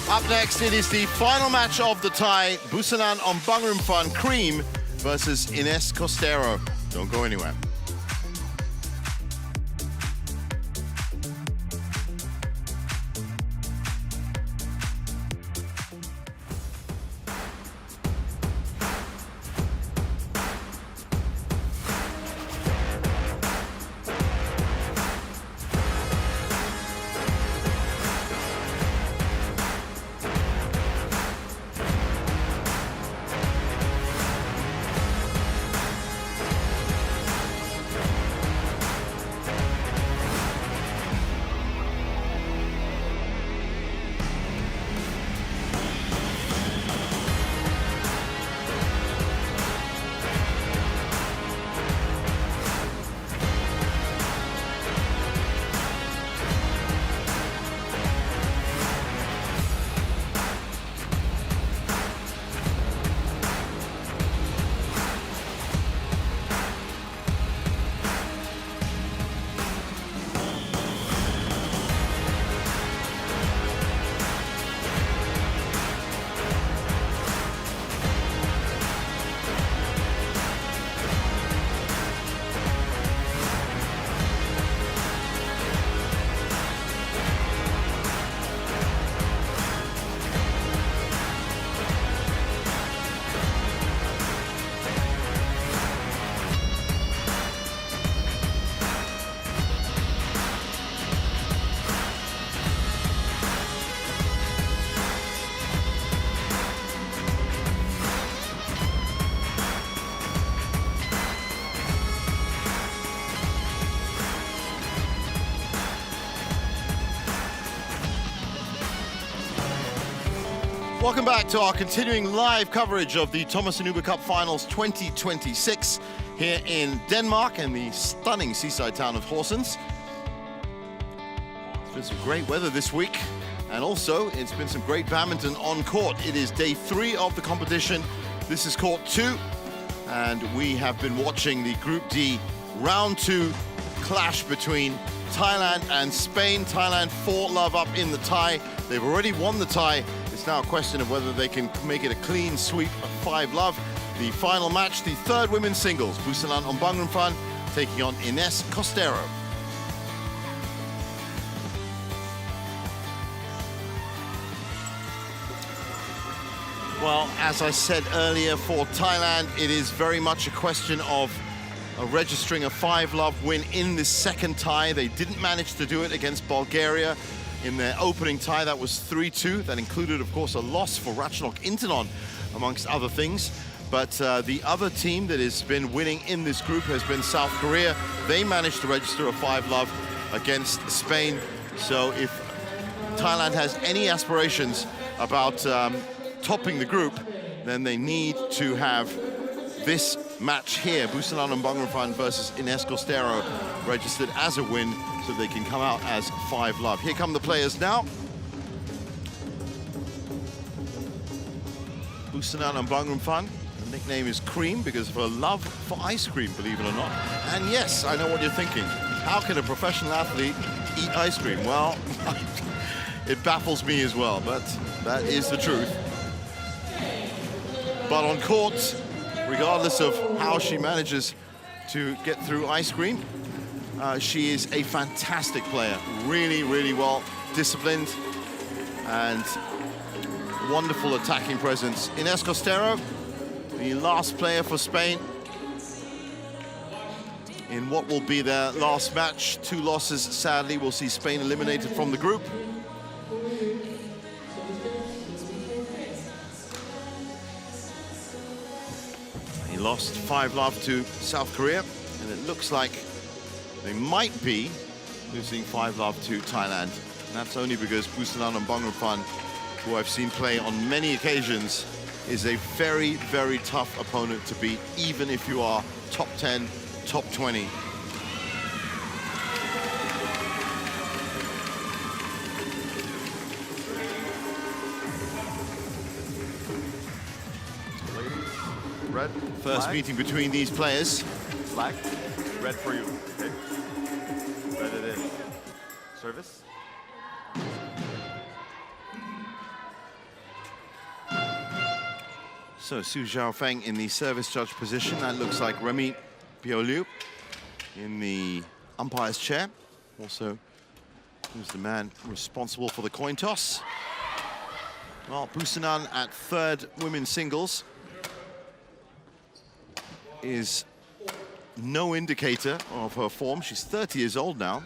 Up next, it is the final match of the tie. Busanan Ombangrumphan Cream versus Ines Costero. Don't go anywhere. Welcome back to our continuing live coverage of the Thomas Uber Cup Finals 2026 here in Denmark in the stunning seaside town of Horsens. It's been some great weather this week, and also it's been some great badminton on court. It is day 3 of the competition. This is court 2, and we have been watching the Group D round 2 clash between Thailand and Spain. Thailand 4-love up in the tie. They've already won the tie. It's now a question of whether they can make it a clean sweep of 5-love. The final match, the third women's singles, Busanan Ombangrumphan taking on Ines Costero. Well, as I said earlier, for Thailand, it is very much a question of registering a 5-love win in this second tie. They didn't manage to do it against Bulgaria in their opening tie. That was 3-2. That included, of course, a loss for Ratchanok Intanon, amongst other things. But the other team that has been winning in this group has been South Korea. They managed to register a 5-love against Spain. So if Thailand has any aspirations about topping the group, then they need to have this match here, Busanan and Bangramfan versus Ines Costero, registered as a win so they can come out as 5-love. Here come the players now. Busanan and Bangramfan. The nickname is Cream because of her love for ice cream, believe it or not. And yes, I know what you're thinking. How can a professional athlete eat ice cream? Well, it baffles me as well, but that is the truth. But on court, regardless of how she manages to get through ice cream, she is a fantastic player. Really, really well disciplined and wonderful attacking presence. Ines Costero, the last player for Spain in what will be their last match. 2 losses, sadly, will see Spain eliminated from the group. He lost 5-love to South Korea, and it looks like they might be losing 5-love to Thailand. And that's only because Busanan and Bangramfan, who I've seen play on many occasions, is a very, very tough opponent to beat, even if you are top 10, top 20. Red. First Black. meeting between these players. Black. Red for you. Okay. Red it in. Service. So Su Zhaofeng in the service judge position. That looks like Remy Bioliu in the umpire's chair. Also, who's the man responsible for the coin toss? Well, Busanan at third women's singles is no indicator of her form. She's 30 years old now,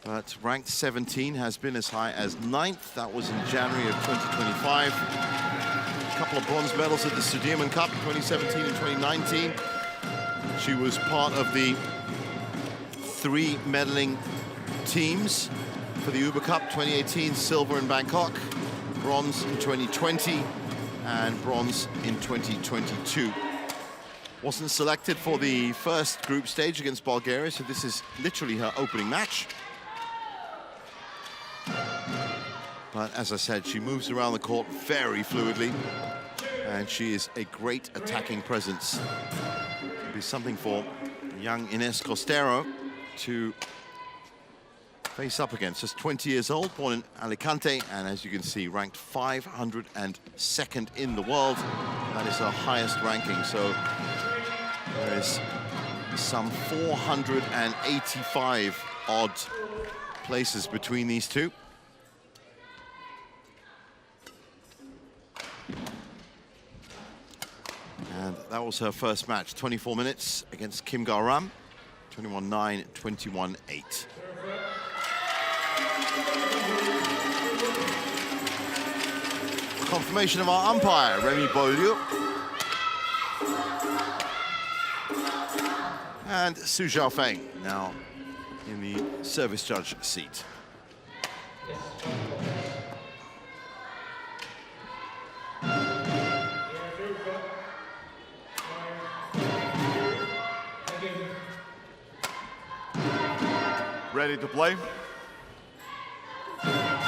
but ranked 17, has been as high as 9th. That was in January of 2025. A couple of bronze medals at the Sudirman Cup, 2017 and 2019. She was part of the 3 medaling teams for the Uber Cup, 2018, silver in Bangkok, bronze in 2020, and bronze in 2022. Wasn't selected for the first group stage against Bulgaria, so this is literally her opening match. But as I said, she moves around the court very fluidly, and she is a great attacking presence. It'll be something for young Ines Costero to face up against. Just 20 years old, born in Alicante, and as you can see, ranked 502nd in the world. That is her highest ranking, so there is some 485 odd places between these two. And that was her first match, 24 minutes against Kim Garam, 21-9, 21-8. Confirmation of our umpire, Remy Bioliu. And Su Zhaofeng now in the service judge seat. Ready to play? 4-3.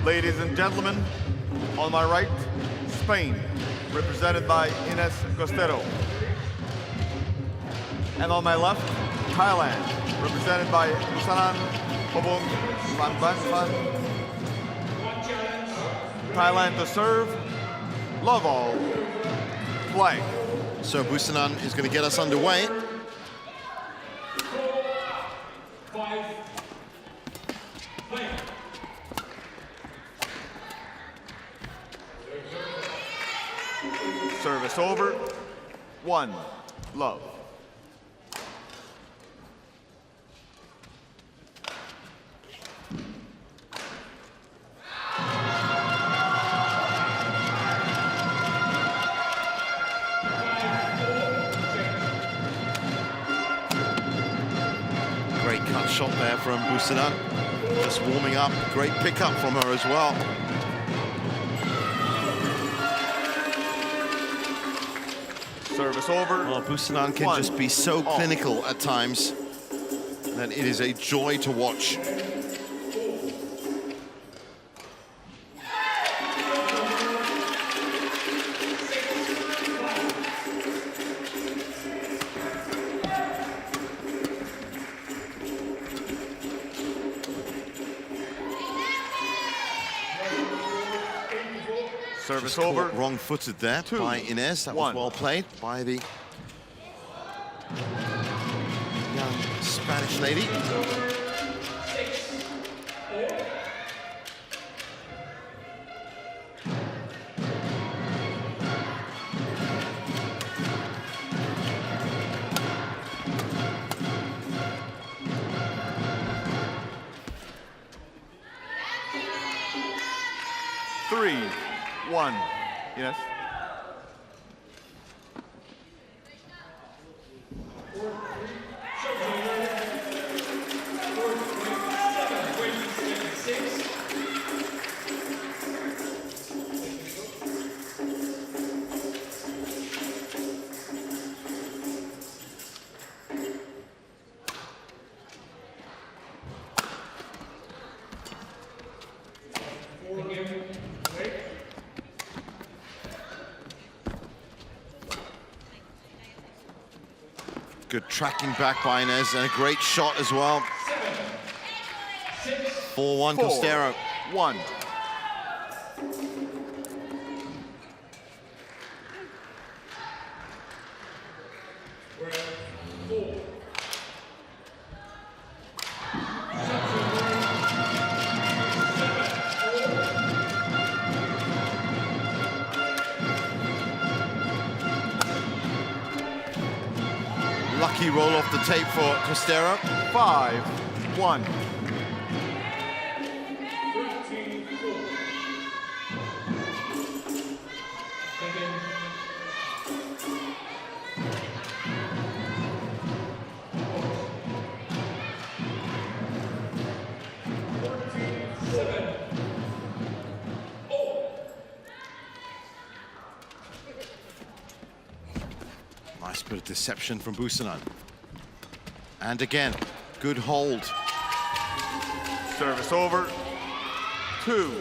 Ladies and gentlemen, on my right, Spain, represented by Ines Costero. And on my left, Thailand, represented by Busanan Pobong Van Van Van. Thailand to serve, love all, play. So Busanan is going to get us underway. 5, play. Service over, 1, love. Great cut shot there from Busanan. Just warming up. Great pickup from her as well. Service over. Well, Busanan can just be so clinical at times that it is a joy to watch. Service Just over. caught wrong-footed there by Ines. That was well played by the young Spanish lady. Three, 1, yes. Good tracking back by Ines and a great shot as well. 4-1 Costero. 1. Lucky roll off the tape for Costero. 5-1. Nice bit of deception from Busanan. And again, good hold. Service over, 2-5.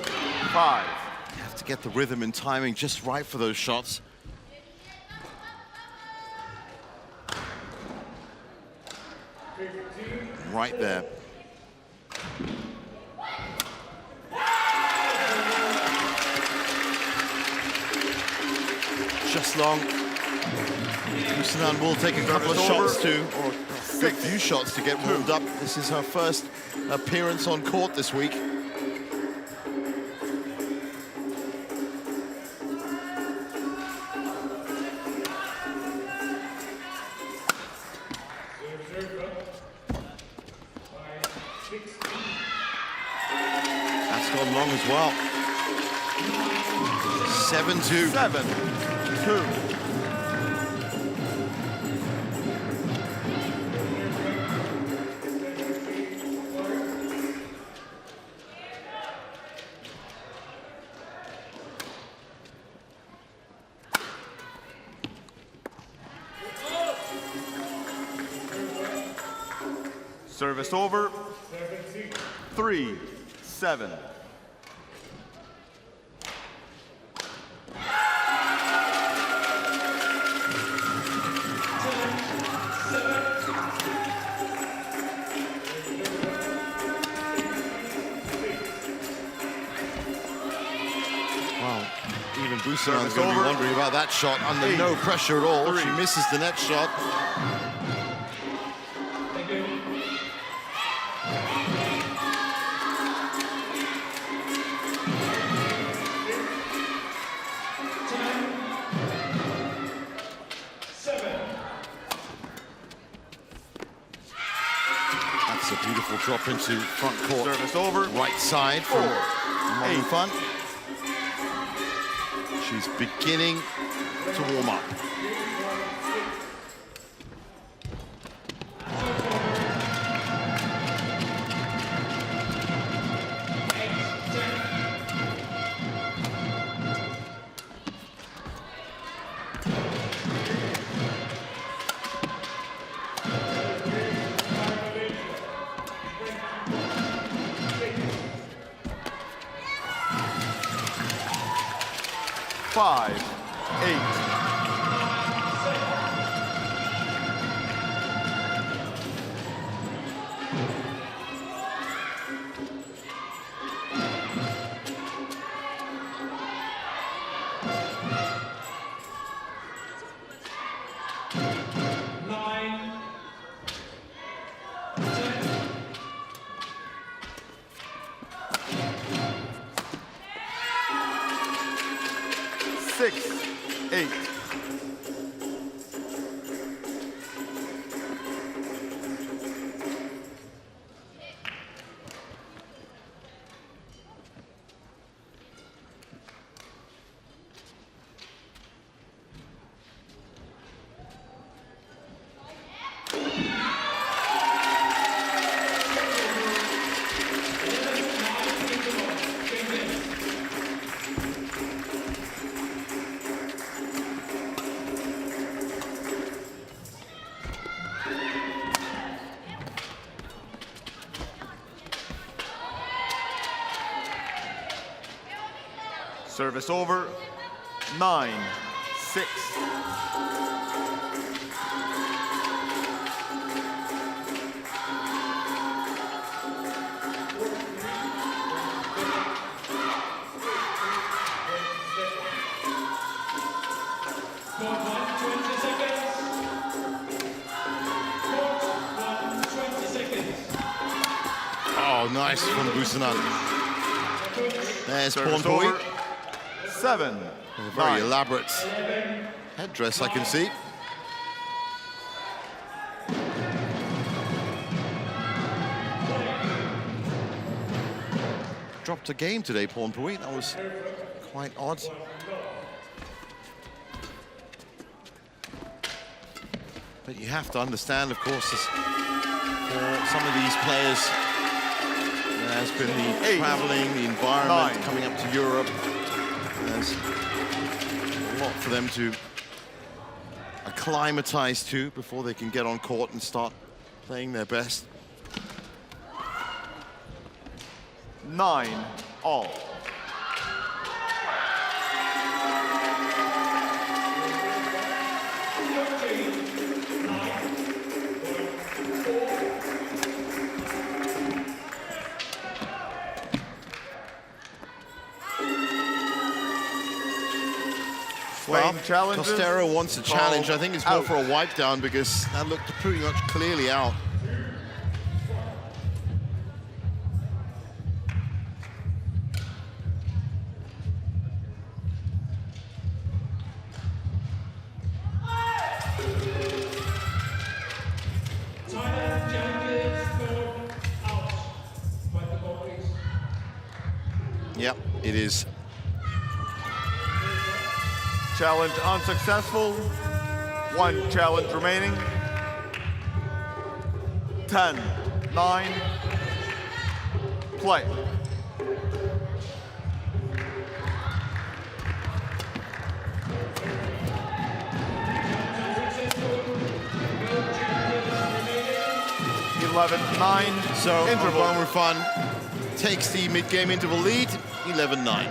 You have to get the rhythm and timing just right for those shots. Right there. Just long. Busanan will take a couple of shots or a few shots to get warmed up. This is her first appearance on court this week. That's gone long as well. 7-2. 7-2. Service over, 3-7. Well, even Busanan's going to be wondering about that shot under no pressure at all. She misses the net shot. Thank you. That's a beautiful drop into front court. Service over. Right side from Molly Fun. She's beginning to warm up. Five, 8. Service over. 9, 6. Oh, nice from Busanan. There's Service Pornpui. over. 7, A very 9. elaborate headdress, I can see. Dropped a game today, Pornpui. That was quite odd. But you have to understand, of course, for some of these players, there has been the traveling, the environment, 9. coming up to Europe. There's a lot for them to acclimatize to before they can get on court and start playing their best. 9, all. Well, challenges. Costero wants a challenge. I think it's more Out. for a wipe down because that looked pretty much clearly out. Thailand challenges thrown out. By the ball, please. Yep, it is. Challenge unsuccessful. 1 challenge remaining. 10, 9. Play. Unsuccessful. 11-9. So, interval. Rufan takes the mid-game interval lead, 11-9.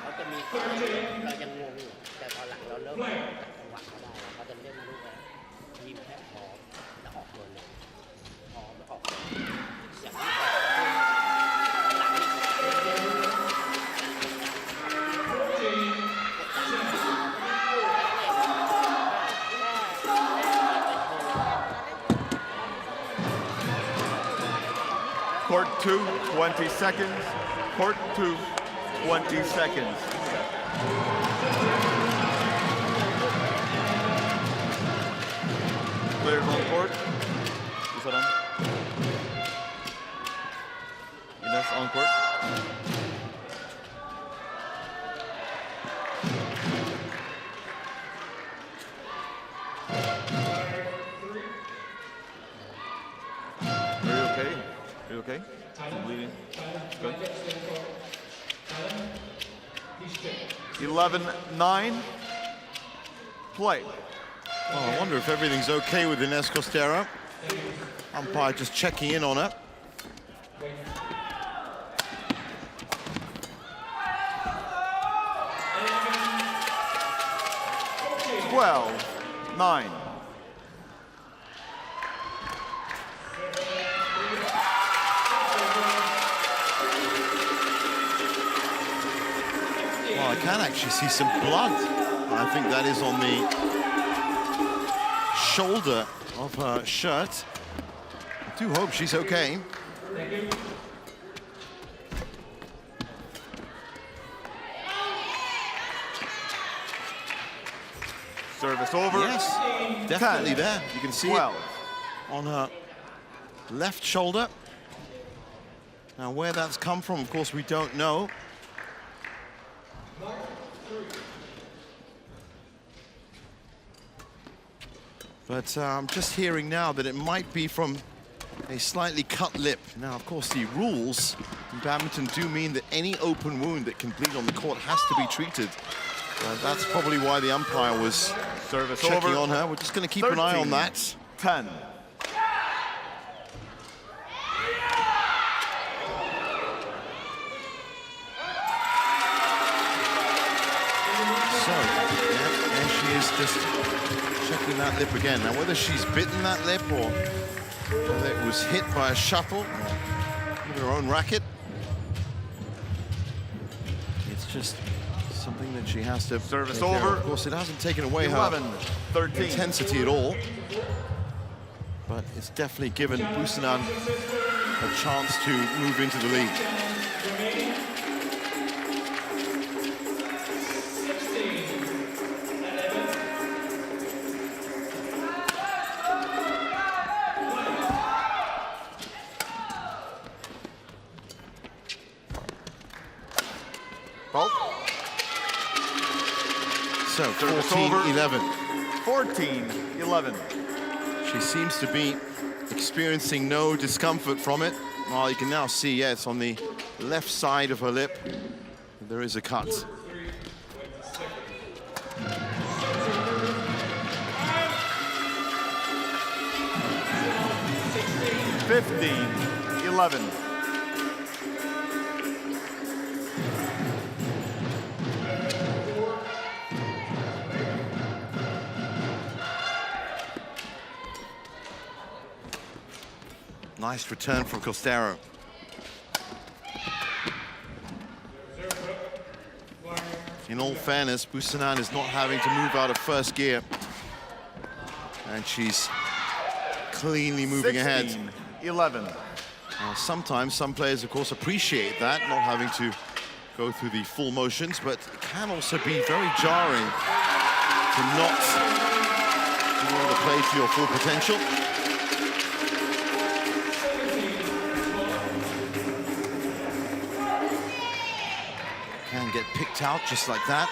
เขาจะมีเรายังงงอยู่แต่พอหลังเราเริ่มจังหวะเขาได้เขาจะเล่นลูกแล้วทีมแค่พร้อมแล้วออกตัวเลยพร้อมแล้วออกตัว Court 2, 20 seconds. Court 2, 20 seconds. Players on court. Is that on? Ines on court. Are you okay? I'm bleeding. Good. 11-9. Play. Well, I wonder if everything's okay with Ines Costero. Umpire just checking in on her. Well, 9. Well, I can actually see some blood. I think that is on the shoulder of her shirt. I do hope she's okay. Service over. Yes, definitely 10, there. You can see 12. it on her left shoulder. Now, where that's come from, of course, we don't know. But I'm just hearing now that it might be from a slightly cut lip. Now, of course, the rules in badminton do mean that any open wound that can bleed on the court has to be treated. That's probably why the umpire was Service checking over. on her. We're just going to keep 13, an eye on that. 10. So, yeah, there she is, just checking that lip again. Now, whether she's bitten that lip or whether it was hit by a shuttle or with her own racket, it's just something that she has to Service take care over. of. Of course, it hasn't taken away 11, her 13. intensity at all, but it's definitely given Busanan a chance to move into the lead. So 14-11. 14-11. She seems to be experiencing no discomfort from it. Well, you can now see, yeah, it's on the left side of her lip. There is a cut. $15-11. Nice return from Costero. In all fairness, Busanan is not having to move out of first gear. And she's cleanly moving ahead. 11. Sometimes some players, of course, appreciate that, not having to go through the full motions, but it can also be very jarring to not be able to play to your full potential. Can get picked out just like that.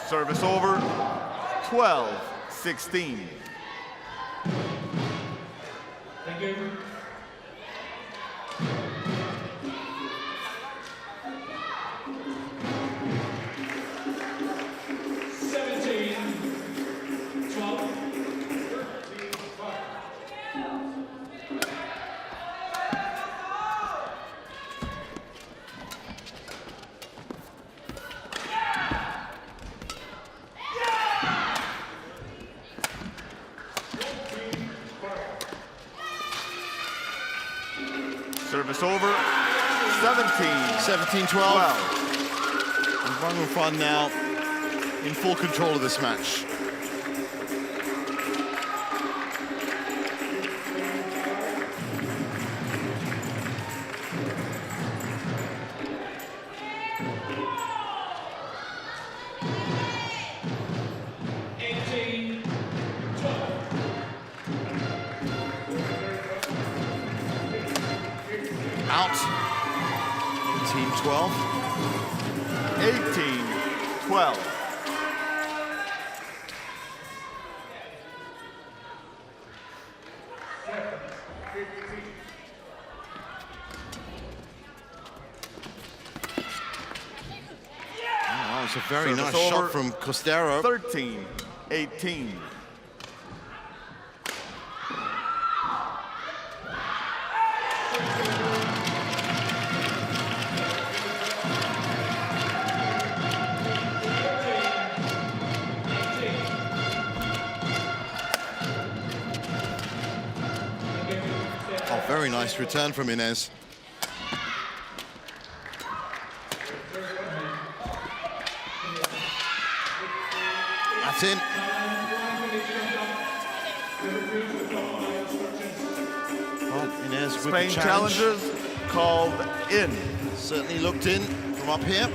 Service over. 12-16. Thank you. Service over. 17-12. And Wang Wenfan now in full control of this match. out. Team 12. 18-12. That was a very Service nice over. shot from Costero. 13-18. Oh, very nice return from Inez. That's in. Well, Inez with Spain the challenge. challenges called in. Certainly looked in from up here.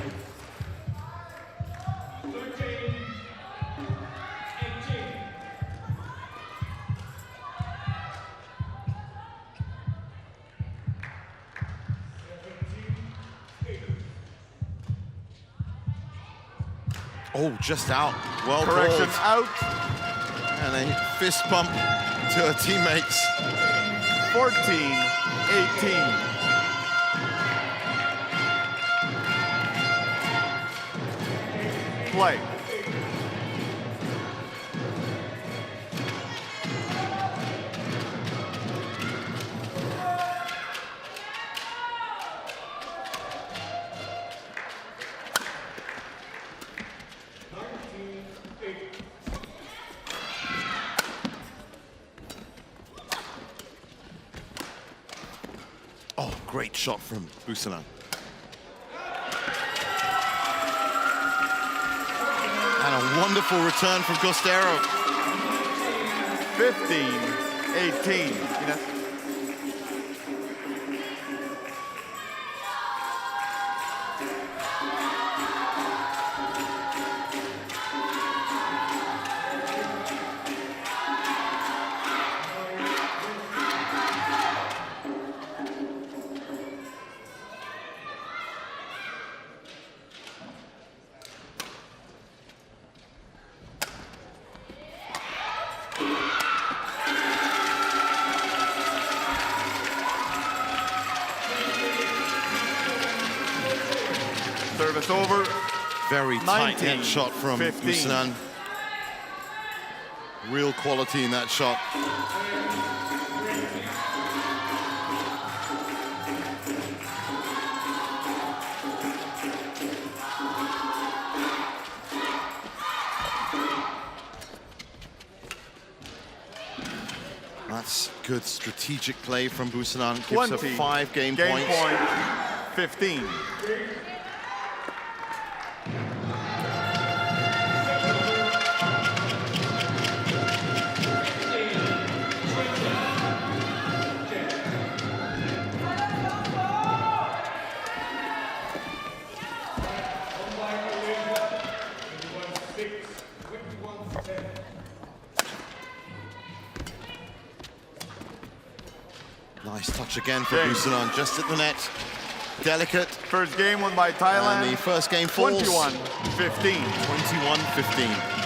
Oh, just out. Well Correction called. out. And a fist bump to her teammates. 14-18. Play. Oh, great shot from Busanan. And a wonderful return from Costero. 15-18. Ines. Service over. Very tight net shot from 15. Busanan. Real quality in that shot. That's good strategic play from Busanan. Gives her 5 game points. Point 15. Nice touch again for Busanan, just at the net. Delicate. First game won by Thailand. And the first game falls. 21-15. 21-15.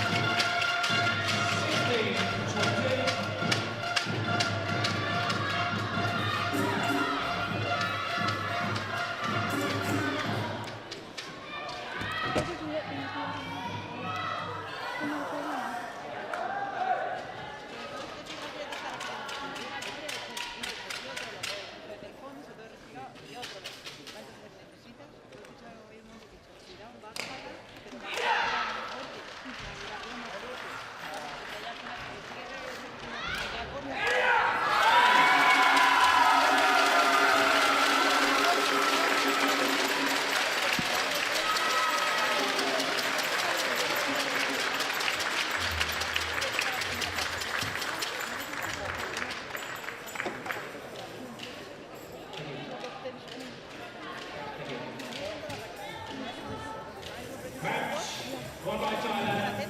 Won by Thailand.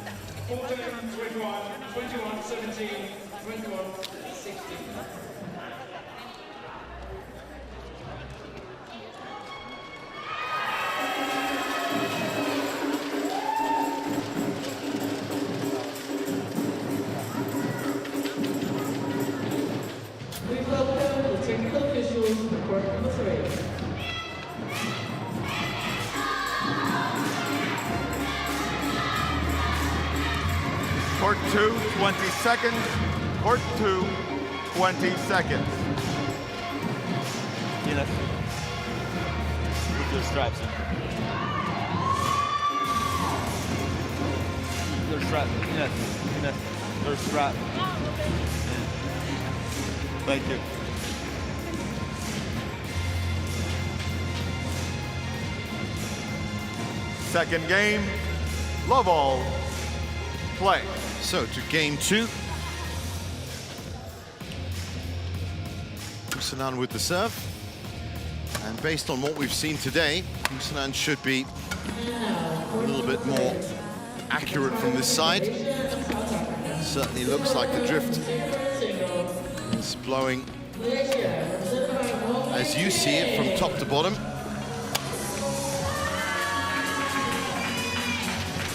14-21, 21-17, 21-16. Court 2, 20 seconds. Court 2, 20 seconds. Enough. Put your straps in. Your strap. Enough. Your strap. Thank you. Second game, love all, play. So to game 2. Busanan with the serve. And based on what we've seen today, Busanan should be a little bit more accurate from this side. Certainly looks like the drift is blowing as you see it from top to bottom.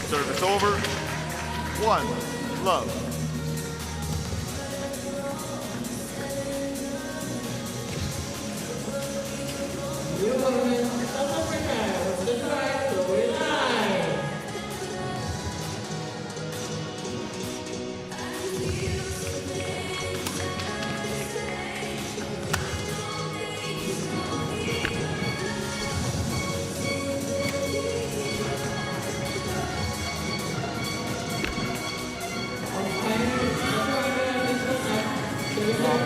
Service over. 1, love.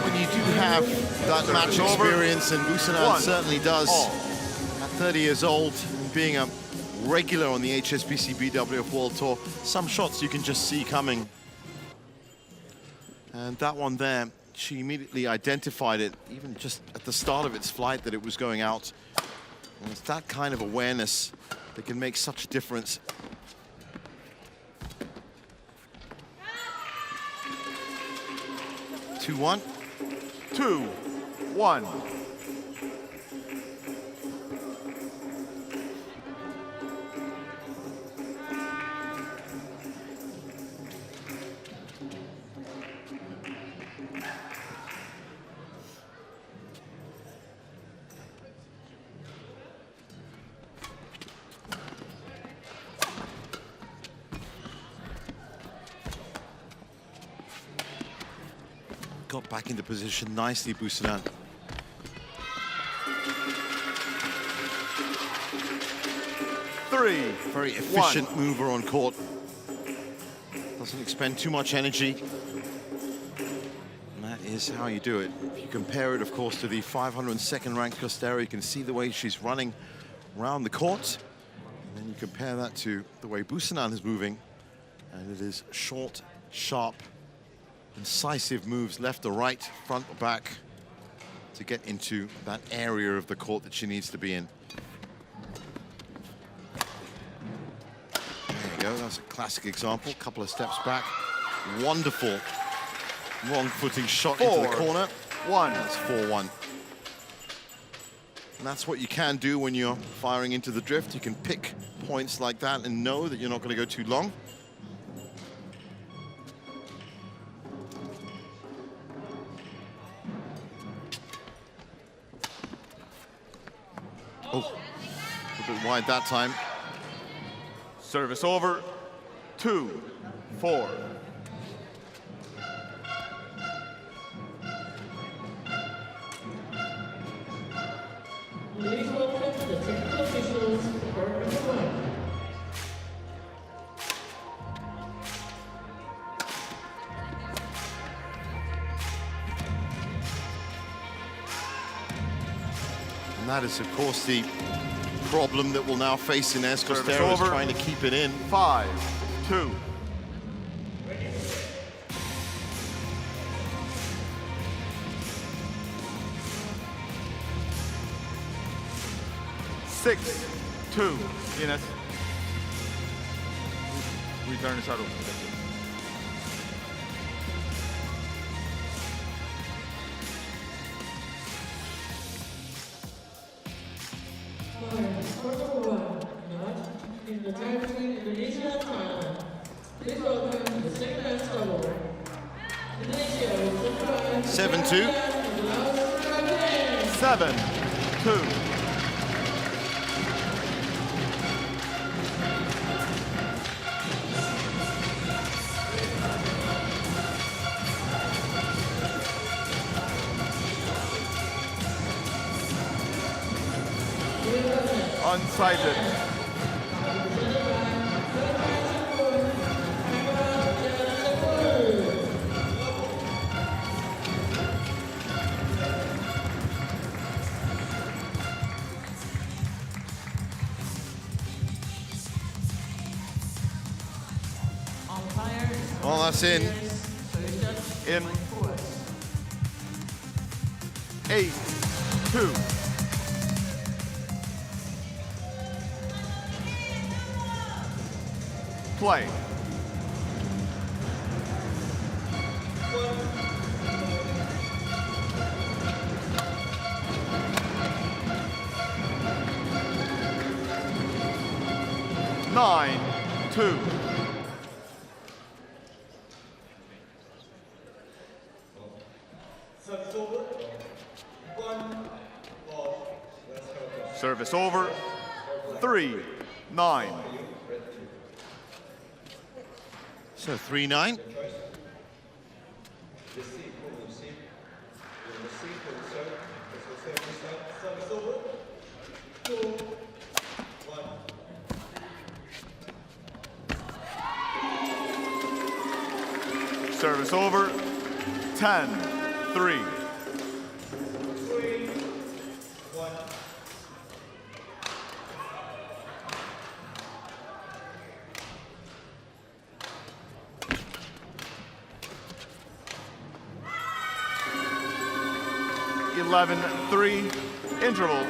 When you do have that match experience, and Busanan certainly does, at 30 years old, being a regular on the HSBC BWF World Tour, some shots you can just see coming. And that one there, she immediately identified it, even just at the start of its flight, that it was going out. And it's that kind of awareness that can make such a difference. Two, 1. 2, 1. Got back into position nicely, Busanan. Very efficient mover on court. Doesn't expend too much energy. And that is how you do it. If you compare it, of course, to the 502nd ranked Costera, you can see the way she's running around the court. And then you compare that to the way Busanan is moving. And it is short, sharp, incisive moves left or right, front or back, to get into that area of the court that she needs to be in. There you go, that's a classic example. Couple of steps back. Wonderful wrong footing shot into the corner. 1. That's 4-1. And that's what you can do when you're firing into the drift. You can pick points like that and know that you're not going to go too long. Oh, a bit wide that time. Service over. 2, 4. Please welcome the technical officials for court number 1. And that is, of course, the problem that we'll now face in Costera, is trying to keep it in. 5, 2. Six, 2. Ines. Return the shuttle. Court number 1, not in the time between Indonesia and Thailand. Please welcome the second dance double. Indonesia, 7-2. 7-2. unsighted. Well, that's in. In 8-2. Play. Nine, 2. Service over. 3-9. So 3-9. Service over. 10-3. Eleven, 3, interval.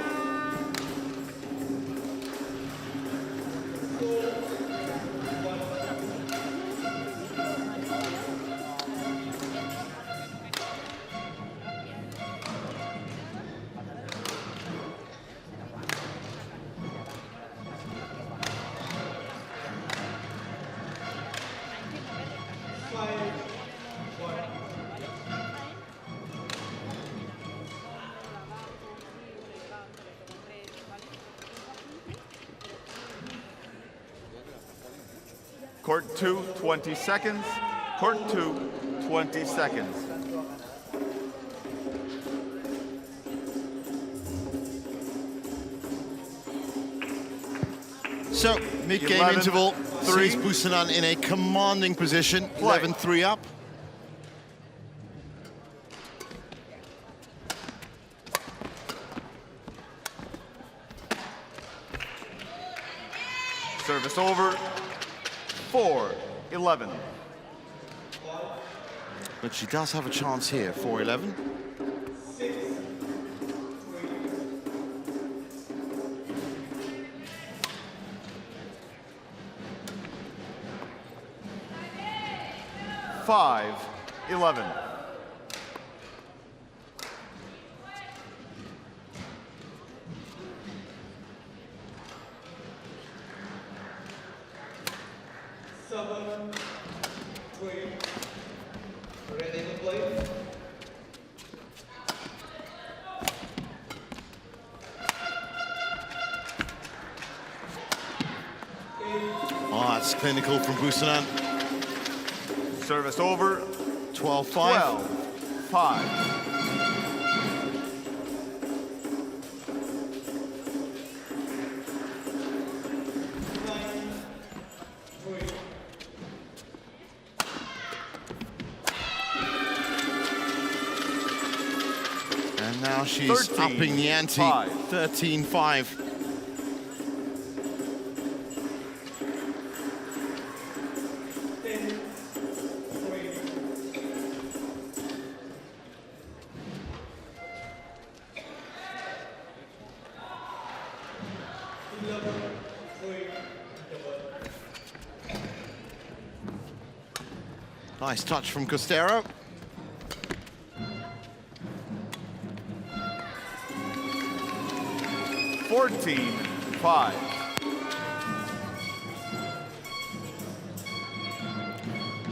Court 2, 20 seconds. Court 2, 20 seconds. So, mid-game 11, interval 3. sees Busanan in a commanding position, Play. 11-3 up. Service over. 4-11. But she does have a chance here, 4-11. Five, 11. Ready to play? Oh, that's clinical from Busanan. Service over. 12-5. 12-5. And now she's upping the ante, 13-5. Nice touch from Costero. $14-5.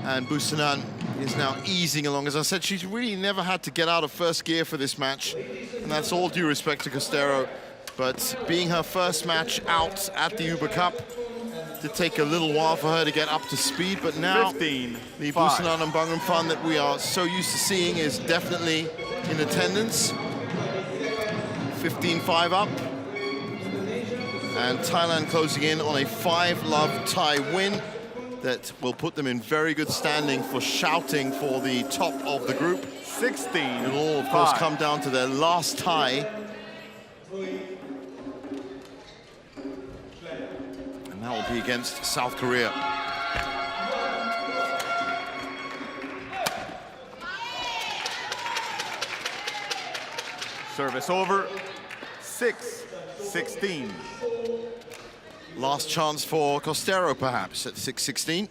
And Busanan is now easing along. As I said, she's really never had to get out of first gear for this match. And that's all due respect to Costero. But being her first match out at the Uber Cup, did take a little while for her to get up to speed. But now, the Busanan and Bhangra Pham that we are so used to seeing is definitely in attendance. 15-5 up. And Thailand closing in on a 5-love tie win that will put them in very good standing for shouting for the top of the group. 16. It'll all, of course, come down to their last tie. And that will be against South Korea. Service over, 6-16. Last chance for Costero, perhaps, at 6-16.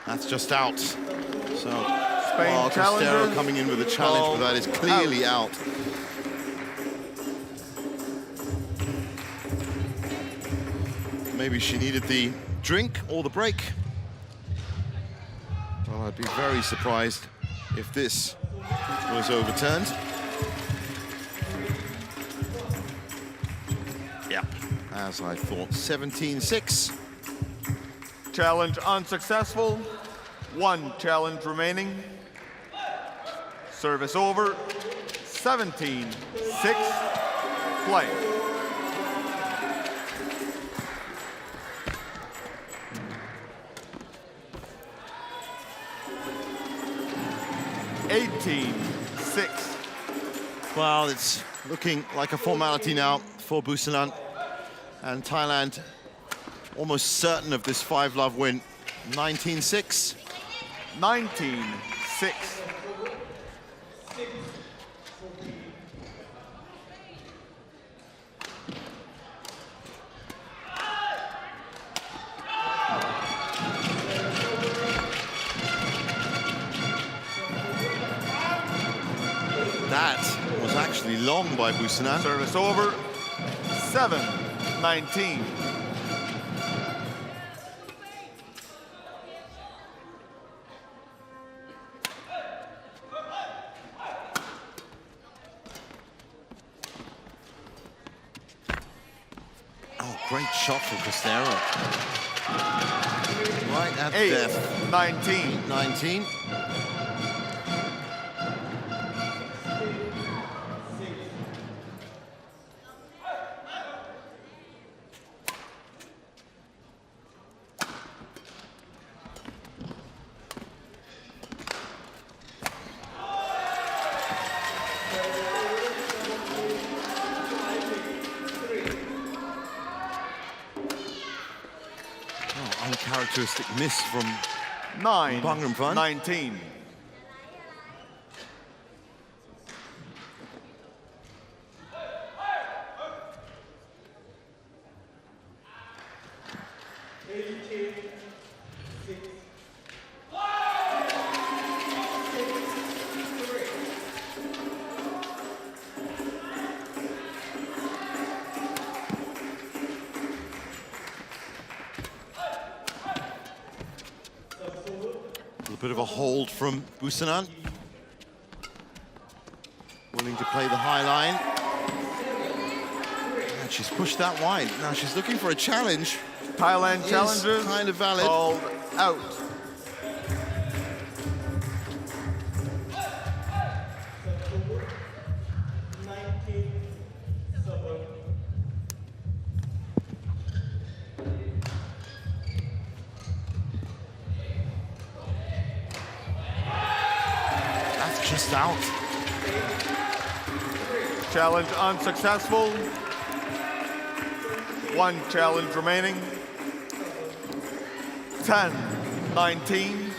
That's just out. So, Spain Costero coming in with a challenge, but that is clearly out. Maybe she needed the drink or the break. Well, I'd be very surprised if this was overturned. Yeah, as I thought, 17-6. Challenge unsuccessful. 1 challenge remaining. Service over, 17-6. Play. Well, it's looking like a formality now for Busanan, and Thailand almost certain of this 5-love win. 19-6. 19-6. That was actually long by Busanan. Service over, 7-19. Oh, great shot from Costero. Right at 8-19. 8-19. Uncharacteristic miss from 9-19. Bit of a hold from Busanan. Willing to play the high line. And she's pushed that wide. Now she's looking for a challenge. Thailand challenges kind of valid. Called out. Just out. Challenge unsuccessful. 1 challenge remaining. 10-19.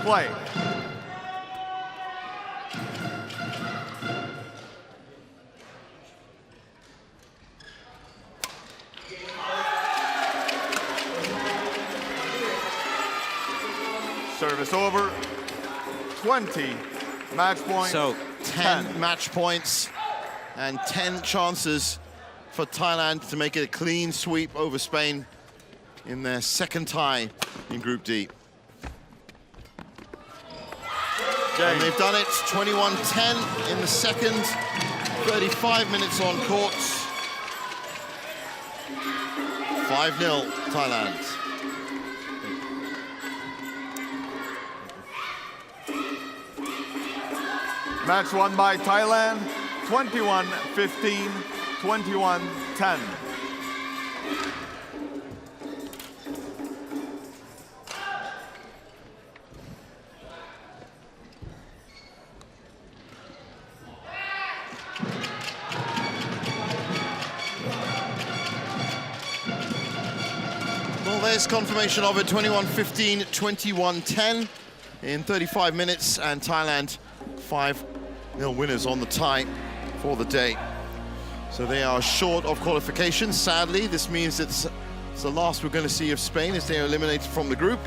Play. Service over, 20 match points. So 10 match points and 10 chances for Thailand to make it a clean sweep over Spain in their second tie in Group D. And they've done it, 21-10 in the second, 35 minutes on court. 5-0 Thailand. Match won by Thailand, 21-15, 21-10. Well, there's confirmation of it, 21-15, 21-10 in 35 minutes, and Thailand 5-0 winners on the tie for the day. So they are short of qualification. Sadly, this means it's the last we're going to see of Spain as they are eliminated from the group.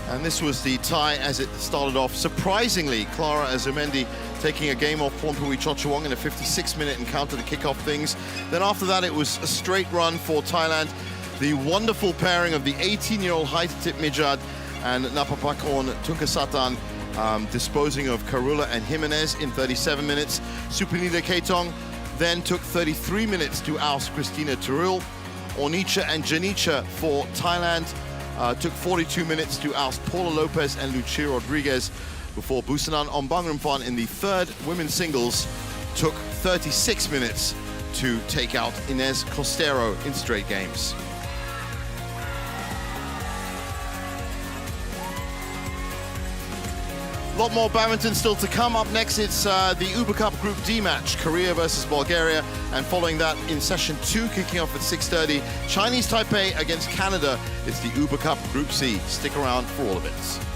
And this was the tie as it started off. Surprisingly, Clara Azurmendi taking a game off Pornpui Chochuang in a 56-minute encounter to kick off things. Then after that, it was a straight run for Thailand. The wonderful pairing of the 18-year-old Haitatip Mijad and Napapakon Tungkasatan disposing of Karula and Jimenez in 37 minutes. Supanida Ketong then took 33 minutes to oust Christina Turul. Ornicha and Janicha for Thailand took 42 minutes to oust Paula Lopez and Lucia Rodriguez, before Busanan Ombangrampan in the third women's singles took 36 minutes to take out Inez Costero in straight games. A lot more badminton still to come. Up next, it's the Uber Cup Group D match, Korea versus Bulgaria. And following that, in session 2, kicking off at 6:30, Chinese Taipei against Canada. It's the Uber Cup Group C. Stick around for all of it.